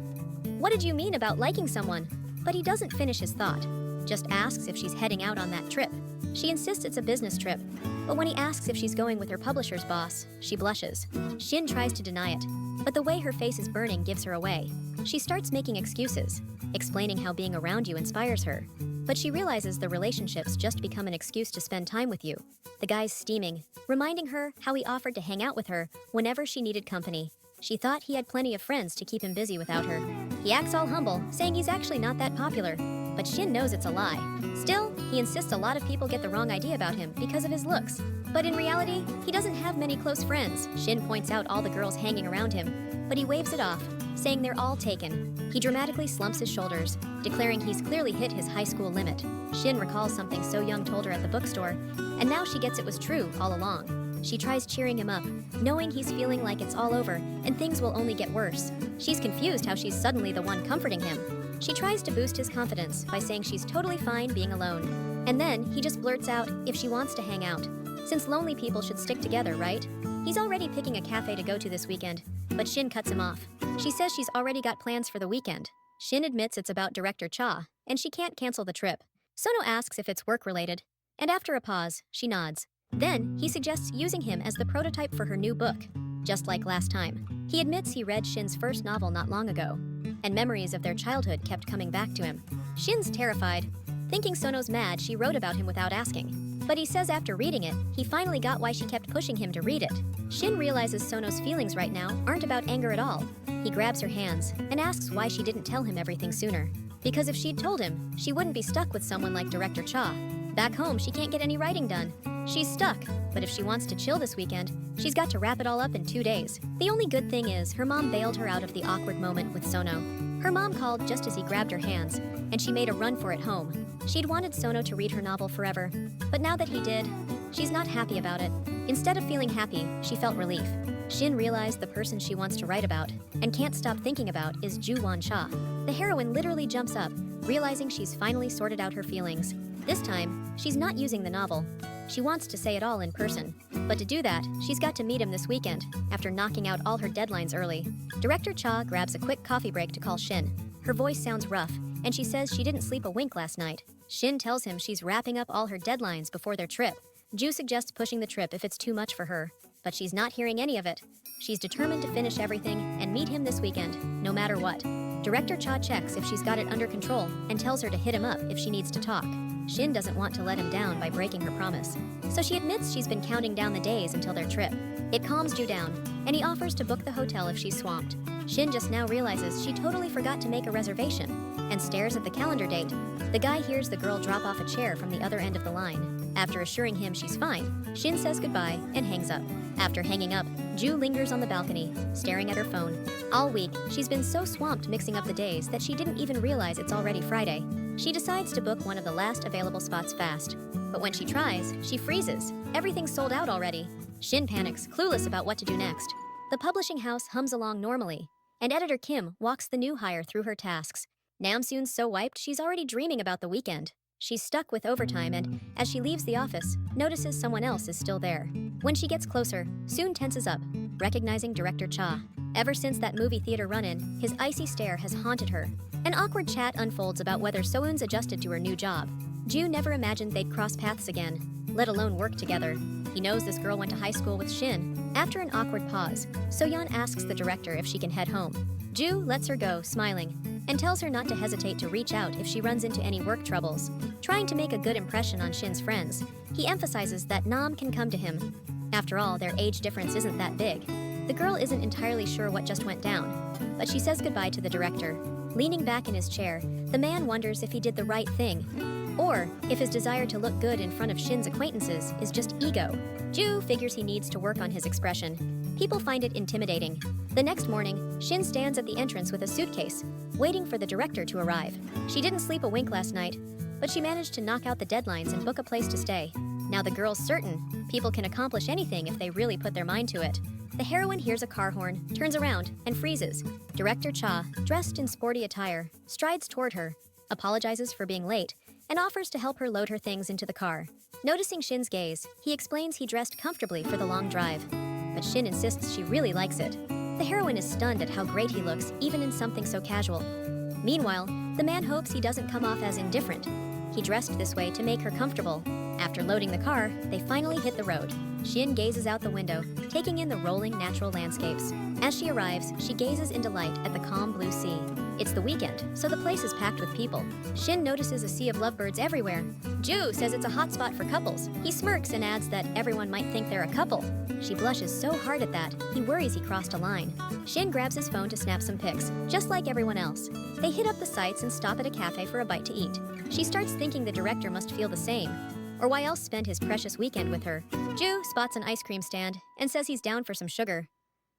"What did you mean about liking someone?" But he doesn't finish his thought. just asks if she's heading out on that trip. She insists it's a business trip, but when he asks if she's going with her publisher's boss, she blushes. Shin tries to deny it, but the way her face is burning gives her away. She starts making excuses, explaining how being around you inspires her. But she realizes the relationship's just become an excuse to spend time with you. The guy's steaming, reminding her how he offered to hang out with her whenever she needed company. She thought he had plenty of friends to keep him busy without her. He acts all humble, saying he's actually not that popular. But Shin knows it's a lie. Still, he insists a lot of people get the wrong idea about him because of his looks. But in reality, he doesn't have many close friends. Shin points out all the girls hanging around him, but he waves it off, saying they're all taken. He dramatically slumps his shoulders, declaring he's clearly hit his high school limit. Shin recalls something So Young told her at the bookstore, and now she gets it was true all along. She tries cheering him up, knowing he's feeling like it's all over and things will only get worse. She's confused how she's suddenly the one comforting him. She tries to boost his confidence by saying she's totally fine being alone. And then he just blurts out if she wants to hang out. Since lonely people should stick together, right? He's already picking a cafe to go to this weekend, but Shin cuts him off. She says she's already got plans for the weekend. Shin admits it's about director Cha, and she can't cancel the trip. Sono asks if it's work-related, and after a pause, she nods. Then, he suggests using him as the prototype for her new book, just like last time. He admits he read Shin's first novel not long ago, and memories of their childhood kept coming back to him. Shin's terrified, thinking Sono's mad she wrote about him without asking. But he says after reading it, he finally got why she kept pushing him to read it. Shin realizes Sono's feelings right now aren't about anger at all. He grabs her hands and asks why she didn't tell him everything sooner. Because if she'd told him, she wouldn't be stuck with someone like Director Cha. Back home, she can't get any writing done. She's stuck, but if she wants to chill this weekend, she's got to wrap it all up in 2 days. The only good thing is her mom bailed her out of the awkward moment with Sono. Her mom called just as he grabbed her hands, and she made a run for it home. She'd wanted Sono to read her novel forever, but now that he did, she's not happy about it. Instead of feeling happy, she felt relief. Shin realized the person she wants to write about, and can't stop thinking about, is Ju-won Cha. The heroine literally jumps up, realizing she's finally sorted out her feelings. This time, she's not using the novel. She wants to say it all in person. But to do that, she's got to meet him this weekend, after knocking out all her deadlines early. Director Cha grabs a quick coffee break to call Shin. Her voice sounds rough, and she says she didn't sleep a wink last night. Shin tells him she's wrapping up all her deadlines before their trip. Ju suggests pushing the trip if it's too much for her, but she's not hearing any of it. She's determined to finish everything and meet him this weekend, no matter what. Director Cha checks if she's got it under control and tells her to hit him up if she needs to talk. Shin doesn't want to let him down by breaking her promise, so she admits she's been counting down the days until their trip. It calms Ju down, and he offers to book the hotel if she's swamped. Shin just now realizes she totally forgot to make a reservation, and stares at the calendar date. The guy hears the girl drop off a chair from the other end of the line. After assuring him she's fine, Shin says goodbye and hangs up. After hanging up, Ju lingers on the balcony, staring at her phone. All week, she's been so swamped mixing up the days that she didn't even realize it's already Friday. She decides to book one of the last available spots fast. But when she tries, she freezes. Everything's sold out already. Shin panics, clueless about what to do next. The publishing house hums along normally, and editor Kim walks the new hire through her tasks. Namsoon's so wiped she's already dreaming about the weekend. She's stuck with overtime and, as she leaves the office, notices someone else is still there. When she gets closer, Soon tenses up, recognizing Director Cha. Ever since that movie theater run-in, his icy stare has haunted her. An awkward chat unfolds about whether Soeun's adjusted to her new job. Ju never imagined they'd cross paths again, let alone work together. He knows this girl went to high school with Shin. After an awkward pause, Soyeon asks the director if she can head home. Ju lets her go, smiling, and tells her not to hesitate to reach out if she runs into any work troubles. Trying to make a good impression on Shin's friends, he emphasizes that Nam can come to him. After all, their age difference isn't that big. The girl isn't entirely sure what just went down, but she says goodbye to the director. Leaning back in his chair, the man wonders if he did the right thing, or if his desire to look good in front of Shin's acquaintances is just ego. Ju figures he needs to work on his expression. People find it intimidating. The next morning, Shin stands at the entrance with a suitcase, waiting for the director to arrive. She didn't sleep a wink last night, but she managed to knock out the deadlines and book a place to stay. Now the girl's certain people can accomplish anything if they really put their mind to it. The heroine hears a car horn, turns around, and freezes. Director Cha, dressed in sporty attire, strides toward her, apologizes for being late, and offers to help her load her things into the car. Noticing Shin's gaze, he explains he dressed comfortably for the long drive. But Shin insists she really likes it. The heroine is stunned at how great he looks, even in something so casual. Meanwhile, the man hopes he doesn't come off as indifferent. He He dressed this way to make her comfortable. After loading the car, they finally hit the road. Shin gazes out the window, taking in the rolling natural landscapes. As she arrives, she gazes in delight at the calm blue sea. It's the weekend, so the place is packed with people. Shin notices a sea of lovebirds everywhere. Ju says it's a hot spot for couples. He smirks and adds that everyone might think they're a couple. She blushes so hard at that, he worries he crossed a line. Shin grabs his phone to snap some pics, just like everyone else. They hit up the sights and stop at a cafe for a bite to eat. She starts thinking the director must feel the same. Or why else spend his precious weekend with her? Ju spots an ice cream stand and says he's down for some sugar.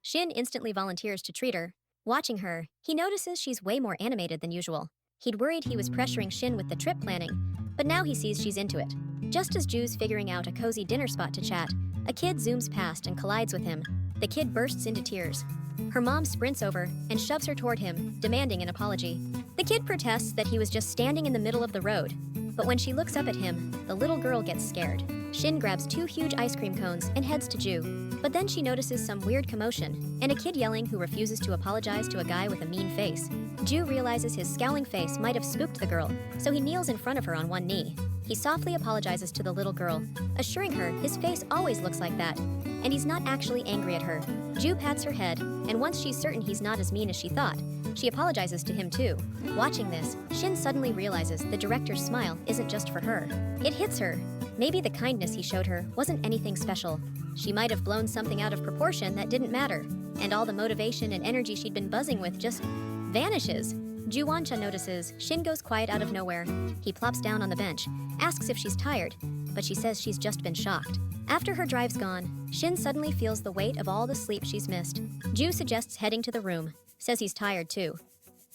Shin instantly volunteers to treat her. Watching her, he notices she's way more animated than usual. He'd worried he was pressuring Shin with the trip planning, but now he sees she's into it. Just as Ju's figuring out a cozy dinner spot to chat, a kid zooms past and collides with him. The kid bursts into tears. Her mom sprints over and shoves her toward him, demanding an apology. The kid protests that he was just standing in the middle of the road, but when she looks up at him, the little girl gets scared. Shin grabs 2 huge ice cream cones and heads to Ju, but then she notices some weird commotion and a kid yelling who refuses to apologize to a guy with a mean face. Ju realizes his scowling face might have spooked the girl, so he kneels in front of her on one knee. He softly apologizes to the little girl, assuring her his face always looks like that, and he's not actually angry at her. Ju pats her head, and once she's certain he's not as mean as she thought, she apologizes to him too. Watching this, Shin suddenly realizes the director's smile isn't just for her. It hits her. Maybe the kindness he showed her wasn't anything special. She might have blown something out of proportion that didn't matter, and all the motivation and energy she'd been buzzing with just vanishes. Ju Wancha notices Shin goes quiet out of nowhere. He plops down on the bench, asks if she's tired, but she says she's just been shocked. After her drive's gone, Shin suddenly feels the weight of all the sleep she's missed. Ju suggests heading to the room, says he's tired too.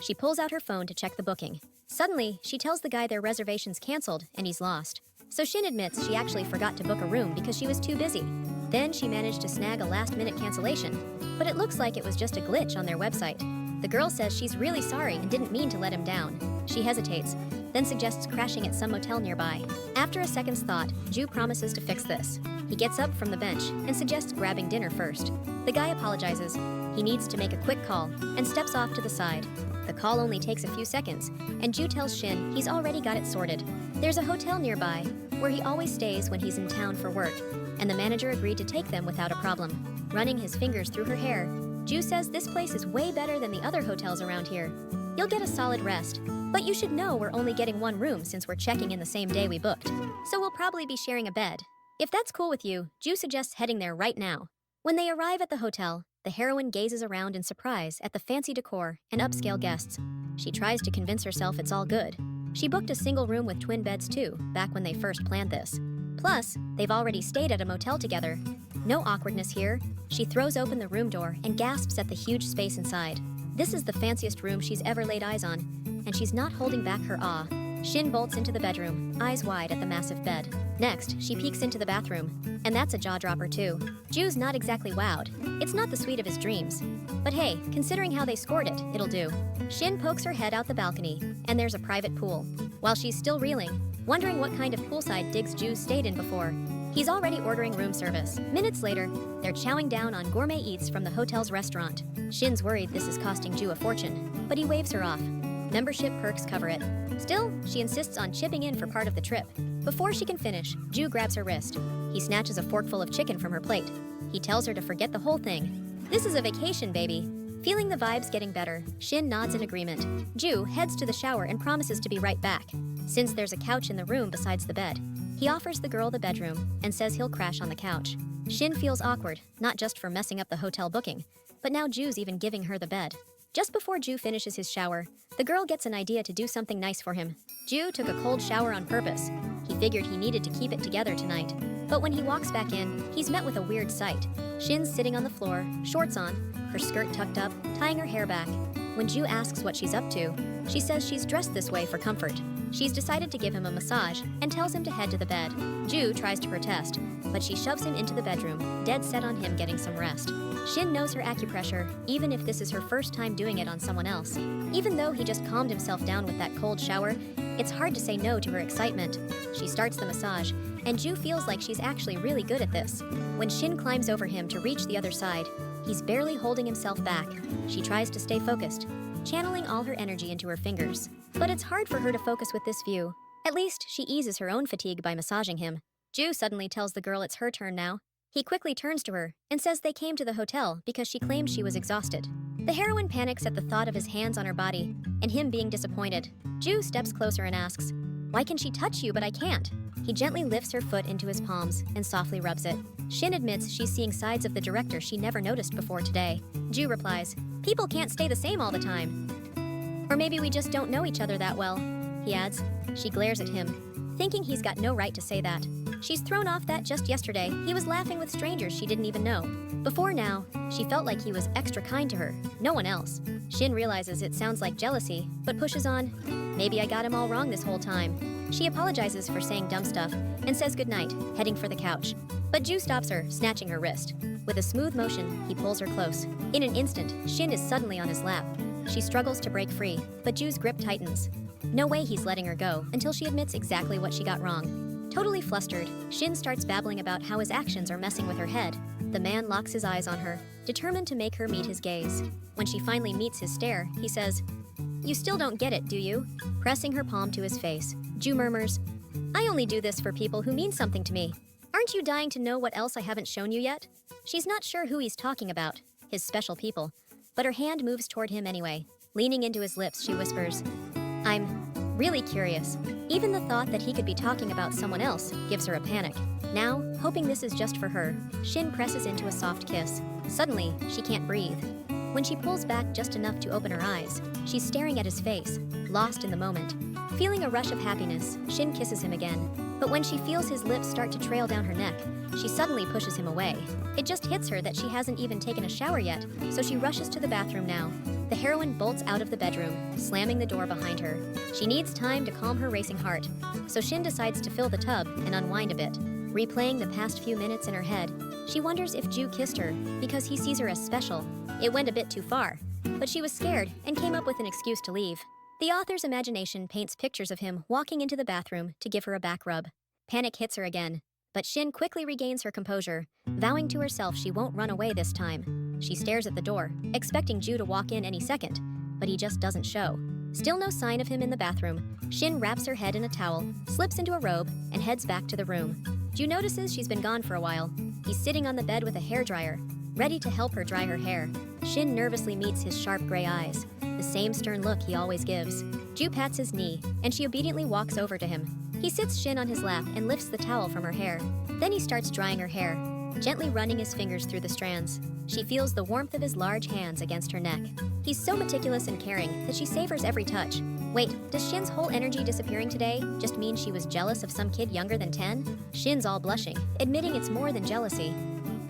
She pulls out her phone to check the booking. Suddenly, she tells the guy their reservation's canceled and he's lost. So Shin admits she actually forgot to book a room because she was too busy. Then she managed to snag a last-minute cancellation, but it looks like it was just a glitch on their website. The girl says she's really sorry and didn't mean to let him down. She hesitates, then suggests crashing at some motel nearby. After a second's thought, Ju promises to fix this. He gets up from the bench and suggests grabbing dinner first. The guy apologizes. He needs to make a quick call and steps off to the side. The call only takes a few seconds, and Ju tells Shin he's already got it sorted. There's a hotel nearby where he always stays when he's in town for work, and the manager agreed to take them without a problem. Running his fingers through her hair, Ju says this place is way better than the other hotels around here. You'll get a solid rest, but you should know we're only getting one room since we're checking in the same day we booked, so we'll probably be sharing a bed. If that's cool with you, Ju suggests heading there right now. When they arrive at the hotel, the heroine gazes around in surprise at the fancy decor and upscale guests. She tries to convince herself it's all good. She booked a single room with twin beds too, back when they first planned this. Plus, they've already stayed at a motel together. No awkwardness here. She throws open the room door and gasps at the huge space inside. This is the fanciest room she's ever laid eyes on, and she's not holding back her awe. Shin bolts into the bedroom, eyes wide at the massive bed. Next, she peeks into the bathroom, and that's a jaw-dropper too. Ju's not exactly wowed. It's not the suite of his dreams. But hey, considering how they scored it, it'll do. Shin pokes her head out the balcony, and there's a private pool. While she's still reeling, wondering what kind of poolside digs Ju's stayed in before, he's already ordering room service. Minutes later, they're chowing down on gourmet eats from the hotel's restaurant. Shin's worried this is costing Ju a fortune, but he waves her off. Membership perks cover it. Still, she insists on chipping in for part of the trip. Before she can finish, Ju grabs her wrist. He snatches a forkful of chicken from her plate. He tells her to forget the whole thing. This is a vacation, baby. Feeling the vibes getting better, Shin nods in agreement. Ju heads to the shower and promises to be right back. Since there's a couch in the room besides the bed, he offers the girl the bedroom and says he'll crash on the couch. Shin feels awkward, not just for messing up the hotel booking, but now Ju's even giving her the bed. Just before Ju finishes his shower, the girl gets an idea to do something nice for him. Ju took a cold shower on purpose. He figured he needed to keep it together tonight. But when he walks back in, he's met with a weird sight. Shin's sitting on the floor, shorts on, her skirt tucked up, tying her hair back. When Ju asks what she's up to, she says she's dressed this way for comfort. She's decided to give him a massage and tells him to head to the bed. Ju tries to protest, but she shoves him into the bedroom, dead set on him getting some rest. Shin knows her acupressure, even if this is her first time doing it on someone else. Even though he just calmed himself down with that cold shower, it's hard to say no to her excitement. She starts the massage, and Ju feels like she's actually really good at this. When Shin climbs over him to reach the other side, he's barely holding himself back. She tries to stay focused, channeling all her energy into her fingers. But it's hard for her to focus with this view. At least, she eases her own fatigue by massaging him. Ju suddenly tells the girl it's her turn now. He quickly turns to her and says they came to the hotel because she claimed she was exhausted. The heroine panics at the thought of his hands on her body and him being disappointed. Ju steps closer and asks, "Why can she touch you but I can't?" He gently lifts her foot into his palms and softly rubs it. Shin admits she's seeing sides of the director she never noticed before today. Ju replies, "People can't stay the same all the time. Or maybe we just don't know each other that well," he adds. She glares at him, thinking he's got no right to say that. She's thrown off that just yesterday he was laughing with strangers she didn't even know. Before now, she felt like he was extra kind to her, no one else. Shin realizes it sounds like jealousy, but pushes on. "Maybe I got him all wrong this whole time." She apologizes for saying dumb stuff and says goodnight, heading for the couch. But Ju stops her, snatching her wrist. With a smooth motion, he pulls her close. In an instant, Shin is suddenly on his lap. She struggles to break free, but Ju's grip tightens. No way he's letting her go until she admits exactly what she got wrong. Totally flustered, Shin starts babbling about how his actions are messing with her head. The man locks his eyes on her, determined to make her meet his gaze. When she finally meets his stare, he says, "You still don't get it, do you?" Pressing her palm to his face, Ju murmurs, "I only do this for people who mean something to me. Aren't you dying to know what else I haven't shown you yet?" She's not sure who he's talking about, his special people, but her hand moves toward him anyway. Leaning into his lips, she whispers, "I'm really curious." Even the thought that he could be talking about someone else gives her a panic. Now, hoping this is just for her, Shin presses into a soft kiss. Suddenly, she can't breathe. When she pulls back just enough to open her eyes, she's staring at his face, lost in the moment. Feeling a rush of happiness, Shin kisses him again. But when she feels his lips start to trail down her neck, she suddenly pushes him away. It just hits her that she hasn't even taken a shower yet, so she rushes to the bathroom now. The heroine bolts out of the bedroom, slamming the door behind her. She needs time to calm her racing heart, so Shin decides to fill the tub and unwind a bit. Replaying the past few minutes in her head, she wonders if Ju kissed her because he sees her as special. It went a bit too far, but she was scared and came up with an excuse to leave. The author's imagination paints pictures of him walking into the bathroom to give her a back rub. Panic hits her again, but Shin quickly regains her composure, vowing to herself she won't run away this time. She stares at the door, expecting Ju to walk in any second, but he just doesn't show. Still no sign of him in the bathroom, Shin wraps her head in a towel, slips into a robe, and heads back to the room. Ju notices she's been gone for a while. He's sitting on the bed with a hairdryer, ready to help her dry her hair. Shin nervously meets his sharp gray eyes, the same stern look he always gives. Ju pats his knee, and she obediently walks over to him. He sits Shin on his lap and lifts the towel from her hair. Then he starts drying her hair, gently running his fingers through the strands. She feels the warmth of his large hands against her neck. He's so meticulous and caring that she savors every touch. Wait, does Shin's whole energy disappearing today just mean she was jealous of some kid younger than 10? Shin's all blushing, admitting it's more than jealousy.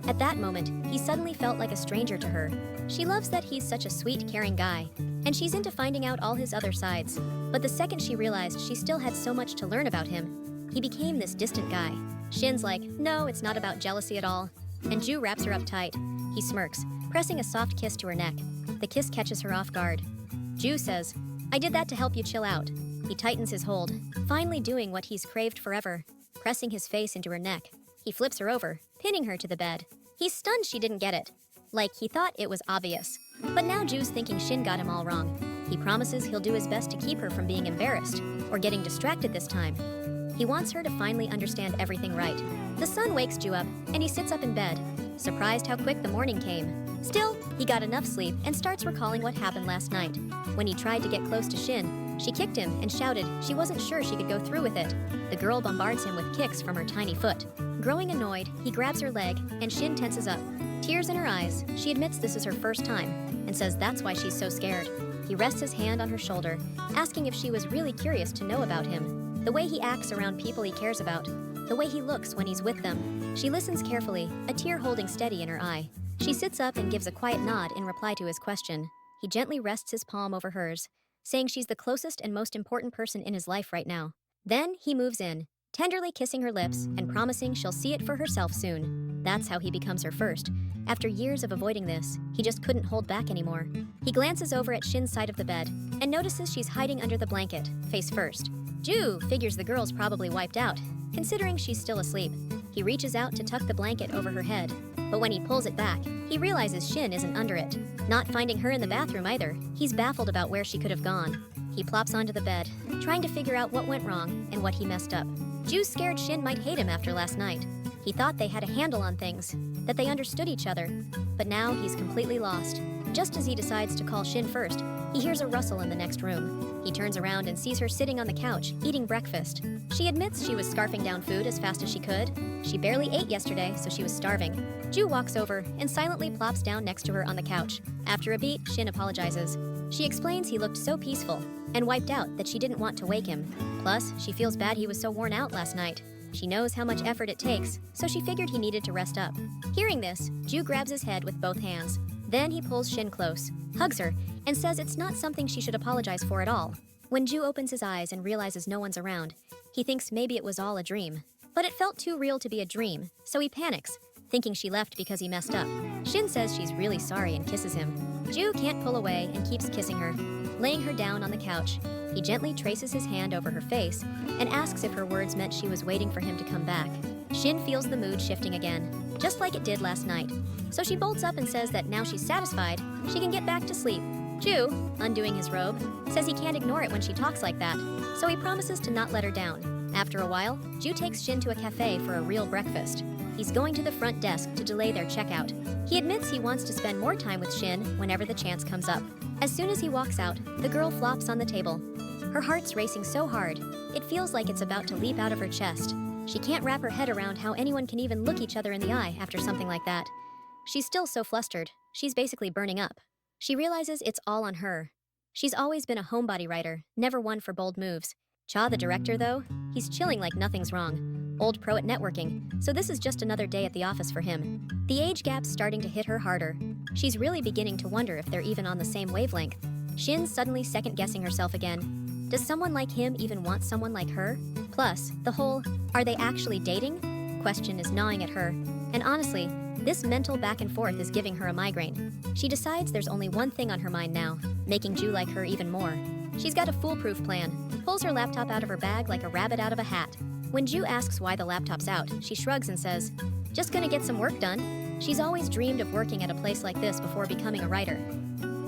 At that moment, he suddenly felt like a stranger to her. She loves that he's such a sweet, caring guy, and she's into finding out all his other sides. But the second she realized she still had so much to learn about him, he became this distant guy. Shin's like, "No, it's not about jealousy at all." And Ju wraps her up tight. He smirks, pressing a soft kiss to her neck. The kiss catches her off guard. Ju says, "I did that to help you chill out." He tightens his hold, finally doing what he's craved forever, pressing his face into her neck. He flips her over, pinning her to the bed. He's stunned she didn't get it. Like he thought it was obvious. But now Ju's thinking Shin got him all wrong. He promises he'll do his best to keep her from being embarrassed or getting distracted this time. He wants her to finally understand everything right. The sun wakes Ju up, and he sits up in bed, surprised how quick the morning came. Still, he got enough sleep and starts recalling what happened last night. When he tried to get close to Shin, she kicked him and shouted she wasn't sure she could go through with it. The girl bombards him with kicks from her tiny foot. Growing annoyed, he grabs her leg, and Shin tenses up. Tears in her eyes, she admits this is her first time, and says that's why she's so scared. He rests his hand on her shoulder, asking if she was really curious to know about him. The way he acts around people he cares about, the way he looks when he's with them. She listens carefully, a tear holding steady in her eye. She sits up and gives a quiet nod in reply to his question. He gently rests his palm over hers, saying she's the closest and most important person in his life right now. Then he moves in, tenderly kissing her lips and promising she'll see it for herself soon. That's how he becomes her first. After years of avoiding this, he just couldn't hold back anymore. He glances over at Shin's side of the bed and notices she's hiding under the blanket, face first. Ju figures the girl's probably wiped out, considering she's still asleep. He reaches out to tuck the blanket over her head, but when he pulls it back, he realizes Shin isn't under it. Not finding her in the bathroom either, he's baffled about where she could have gone. He plops onto the bed, trying to figure out what went wrong and what he messed up. Ju's scared Shin might hate him after last night. He thought they had a handle on things, that they understood each other, but now he's completely lost. Just as he decides to call Shin first, he hears a rustle in the next room. He turns around and sees her sitting on the couch, eating breakfast. She admits she was scarfing down food as fast as she could. She barely ate yesterday, so she was starving. Ju walks over and silently plops down next to her on the couch. After a beat, Shin apologizes. She explains he looked so peaceful and wiped out that she didn't want to wake him. Plus, she feels bad he was so worn out last night. She knows how much effort it takes, so she figured he needed to rest up. Hearing this, Ju grabs his head with both hands. Then he pulls Shin close, hugs her, and says it's not something she should apologize for at all. When Ju opens his eyes and realizes no one's around, he thinks maybe it was all a dream. But it felt too real to be a dream, so he panics, thinking she left because he messed up. Shin says she's really sorry and kisses him. Ju can't pull away and keeps kissing her. Laying her down on the couch, he gently traces his hand over her face and asks if her words meant she was waiting for him to come back. Shin feels the mood shifting again, just like it did last night. So she bolts up and says that now she's satisfied, she can get back to sleep. Ju, undoing his robe, says he can't ignore it when she talks like that, so he promises to not let her down. After a while, Ju takes Shin to a cafe for a real breakfast. He's going to the front desk to delay their checkout. He admits he wants to spend more time with Shin whenever the chance comes up. As soon as he walks out, the girl flops on the table. Her heart's racing so hard, it feels like it's about to leap out of her chest. She can't wrap her head around how anyone can even look each other in the eye after something like that. She's still so flustered, she's basically burning up. She realizes it's all on her. She's always been a homebody writer, never one for bold moves. Cha, the director, though, he's chilling like nothing's wrong. Old pro at networking, so this is just another day at the office for him. The age gap's starting to hit her harder. She's really beginning to wonder if they're even on the same wavelength. Shin's suddenly second-guessing herself again. Does someone like him even want someone like her? Plus, the whole, are they actually dating? Question is gnawing at her. And honestly, this mental back and forth is giving her a migraine. She decides there's only one thing on her mind now, making Ju like her even more. She's got a foolproof plan, pulls her laptop out of her bag like a rabbit out of a hat. When Ju asks why the laptop's out, she shrugs and says, just gonna get some work done. She's always dreamed of working at a place like this before becoming a writer.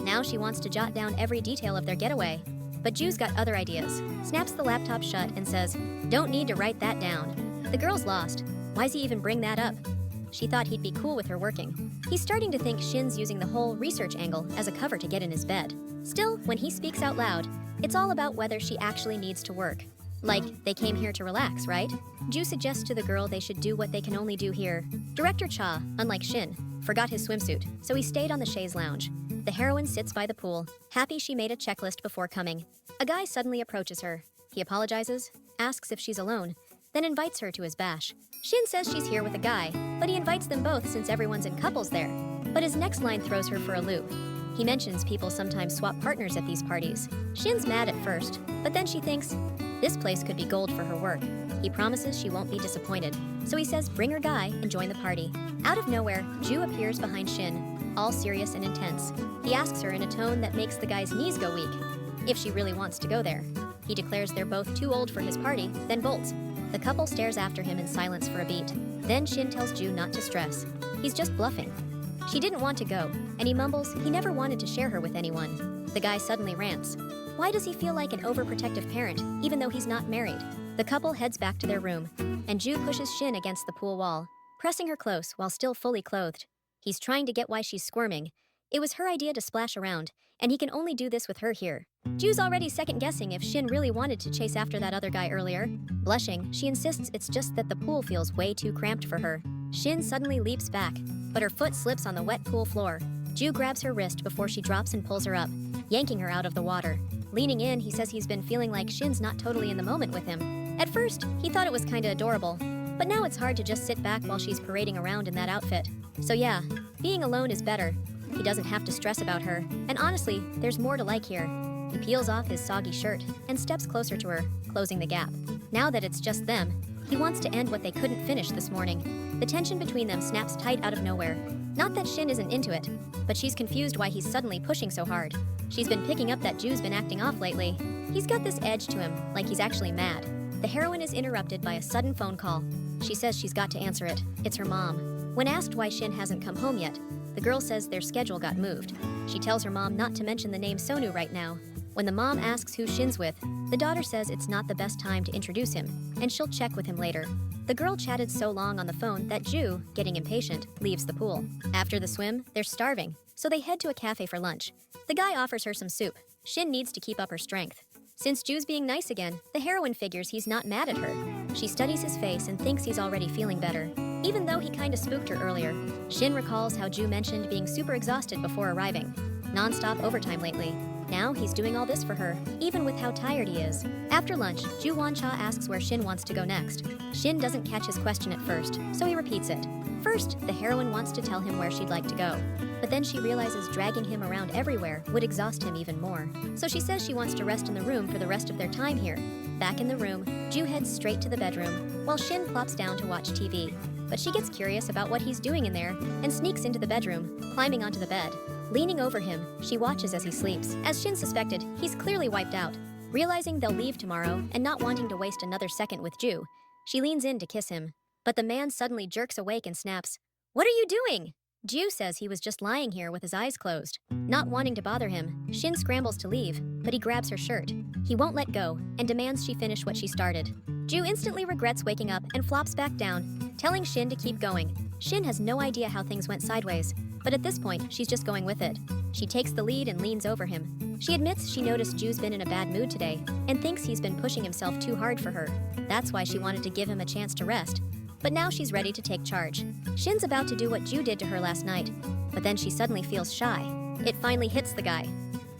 Now she wants to jot down every detail of their getaway. But Ju's got other ideas, snaps the laptop shut and says, don't need to write that down. The girl's lost. Why's he even bring that up? She thought he'd be cool with her working. He's starting to think Shin's using the whole research angle as a cover to get in his bed. Still, when he speaks out loud, it's all about whether she actually needs to work. Like, they came here to relax, right? Ju suggests to the girl they should do what they can only do here. Director Cha, unlike Shin, forgot his swimsuit, so he stayed on the chaise lounge. The heroine sits by the pool, happy she made a checklist before coming. A guy suddenly approaches her. He apologizes, asks if she's alone, then invites her to his bash. Shin says she's here with a guy, but he invites them both since everyone's in couples there. But his next line throws her for a loop. He mentions people sometimes swap partners at these parties. Shin's mad at first, but then she thinks, this place could be gold for her work. He promises she won't be disappointed, so he says bring her guy and join the party. Out of nowhere, Ju appears behind Shin, all serious and intense. He asks her in a tone that makes the guy's knees go weak, if she really wants to go there. He declares they're both too old for his party, then bolts. The couple stares after him in silence for a beat. Then Shin tells Ju not to stress. He's just bluffing. She didn't want to go, and he mumbles he never wanted to share her with anyone. The guy suddenly rants. Why does he feel like an overprotective parent, even though he's not married? The couple heads back to their room, and Ju pushes Shin against the pool wall, pressing her close while still fully clothed. He's trying to get why she's squirming. It was her idea to splash around, and he can only do this with her here. Ju's already second-guessing if Shin really wanted to chase after that other guy earlier. Blushing, she insists it's just that the pool feels way too cramped for her. Shin suddenly leaps back, but her foot slips on the wet pool floor. Ju grabs her wrist before she drops and pulls her up, yanking her out of the water. Leaning in, he says he's been feeling like Shin's not totally in the moment with him. At first, he thought it was kinda adorable, but now it's hard to just sit back while she's parading around in that outfit. So yeah, being alone is better. He doesn't have to stress about her, and honestly, there's more to like here. He peels off his soggy shirt and steps closer to her, closing the gap. Now that it's just them, he wants to end what they couldn't finish this morning. The tension between them snaps tight out of nowhere. Not that Shin isn't into it, but she's confused why he's suddenly pushing so hard. She's been picking up that Ju's been acting off lately. He's got this edge to him, like he's actually mad. The heroine is interrupted by a sudden phone call. She says she's got to answer it. It's her mom. When asked why Shin hasn't come home yet, the girl says their schedule got moved. She tells her mom not to mention the name Sonu right now. When the mom asks who Shin's with, the daughter says it's not the best time to introduce him, and she'll check with him later. The girl chatted so long on the phone that Ju, getting impatient, leaves the pool. After the swim, they're starving, so they head to a cafe for lunch. The guy offers her some soup. Shin needs to keep up her strength. Since Ju's being nice again, the heroine figures he's not mad at her. She studies his face and thinks he's already feeling better, even though he kinda spooked her earlier. Shin recalls how Ju mentioned being super exhausted before arriving. Non-stop overtime lately. Now he's doing all this for her, even with how tired he is. After lunch, Ju Wancha asks where Shin wants to go next. Shin doesn't catch his question at first, so he repeats it. First, the heroine wants to tell him where she'd like to go, but then she realizes dragging him around everywhere would exhaust him even more. So she says she wants to rest in the room for the rest of their time here. Back in the room, Ju heads straight to the bedroom, while Shin plops down to watch TV. But she gets curious about what he's doing in there and sneaks into the bedroom, climbing onto the bed. Leaning over him, she watches as he sleeps. As Shin suspected, he's clearly wiped out. Realizing they'll leave tomorrow and not wanting to waste another second with Ju, she leans in to kiss him. But the man suddenly jerks awake and snaps, "What are you doing?" Ju says he was just lying here with his eyes closed. Not wanting to bother him, Shin scrambles to leave, but he grabs her shirt. He won't let go and demands she finish what she started. Ju instantly regrets waking up and flops back down, telling Shin to keep going. Shin has no idea how things went sideways, but at this point, she's just going with it. She takes the lead and leans over him. She admits she noticed Ju's been in a bad mood today and thinks he's been pushing himself too hard for her. That's why she wanted to give him a chance to rest. But now she's ready to take charge. Shin's about to do what Ju did to her last night, but then she suddenly feels shy. It finally hits the guy.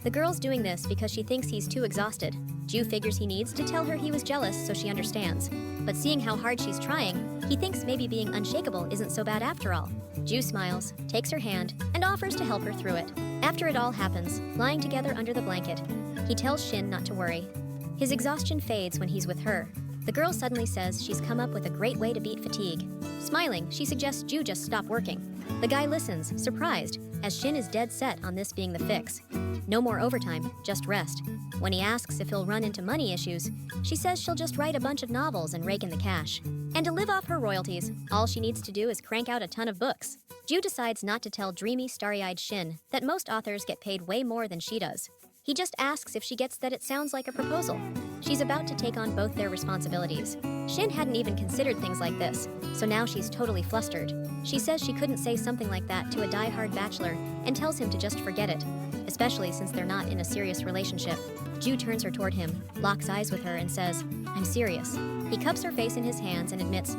The girl's doing this because she thinks he's too exhausted. Ju figures he needs to tell her he was jealous so she understands. But seeing how hard she's trying, he thinks maybe being unshakable isn't so bad after all. Ju smiles, takes her hand, and offers to help her through it. After it all happens, lying together under the blanket, he tells Shin not to worry. His exhaustion fades when he's with her. The girl suddenly says she's come up with a great way to beat fatigue. Smiling, she suggests Ju just stop working. The guy listens, surprised, as Shin is dead set on this being the fix. No more overtime, just rest. When he asks if he'll run into money issues, she says she'll just write a bunch of novels and rake in the cash. And to live off her royalties, all she needs to do is crank out a ton of books. Ju decides not to tell dreamy, starry-eyed Shin that most authors get paid way more than she does. He just asks if she gets that it sounds like a proposal. She's about to take on both their responsibilities. Shin hadn't even considered things like this, so now she's totally flustered. She says she couldn't say something like that to a die-hard bachelor and tells him to just forget it, especially since they're not in a serious relationship. Ju turns her toward him, locks eyes with her, and says, "I'm serious." He cups her face in his hands and admits,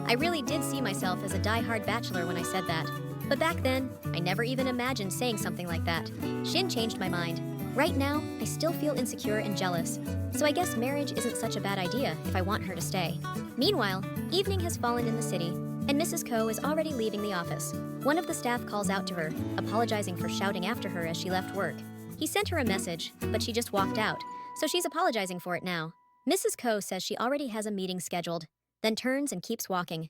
"I really did see myself as a die-hard bachelor when I said that. But back then, I never even imagined saying something like that. Shin changed my mind. Right now, I still feel insecure and jealous, so I guess marriage isn't such a bad idea if I want her to stay." Meanwhile, evening has fallen in the city, and Mrs. Ko is already leaving the office. One of the staff calls out to her, apologizing for shouting after her as she left work. He sent her a message, but she just walked out, so she's apologizing for it now. Mrs. Ko says she already has a meeting scheduled, then turns and keeps walking.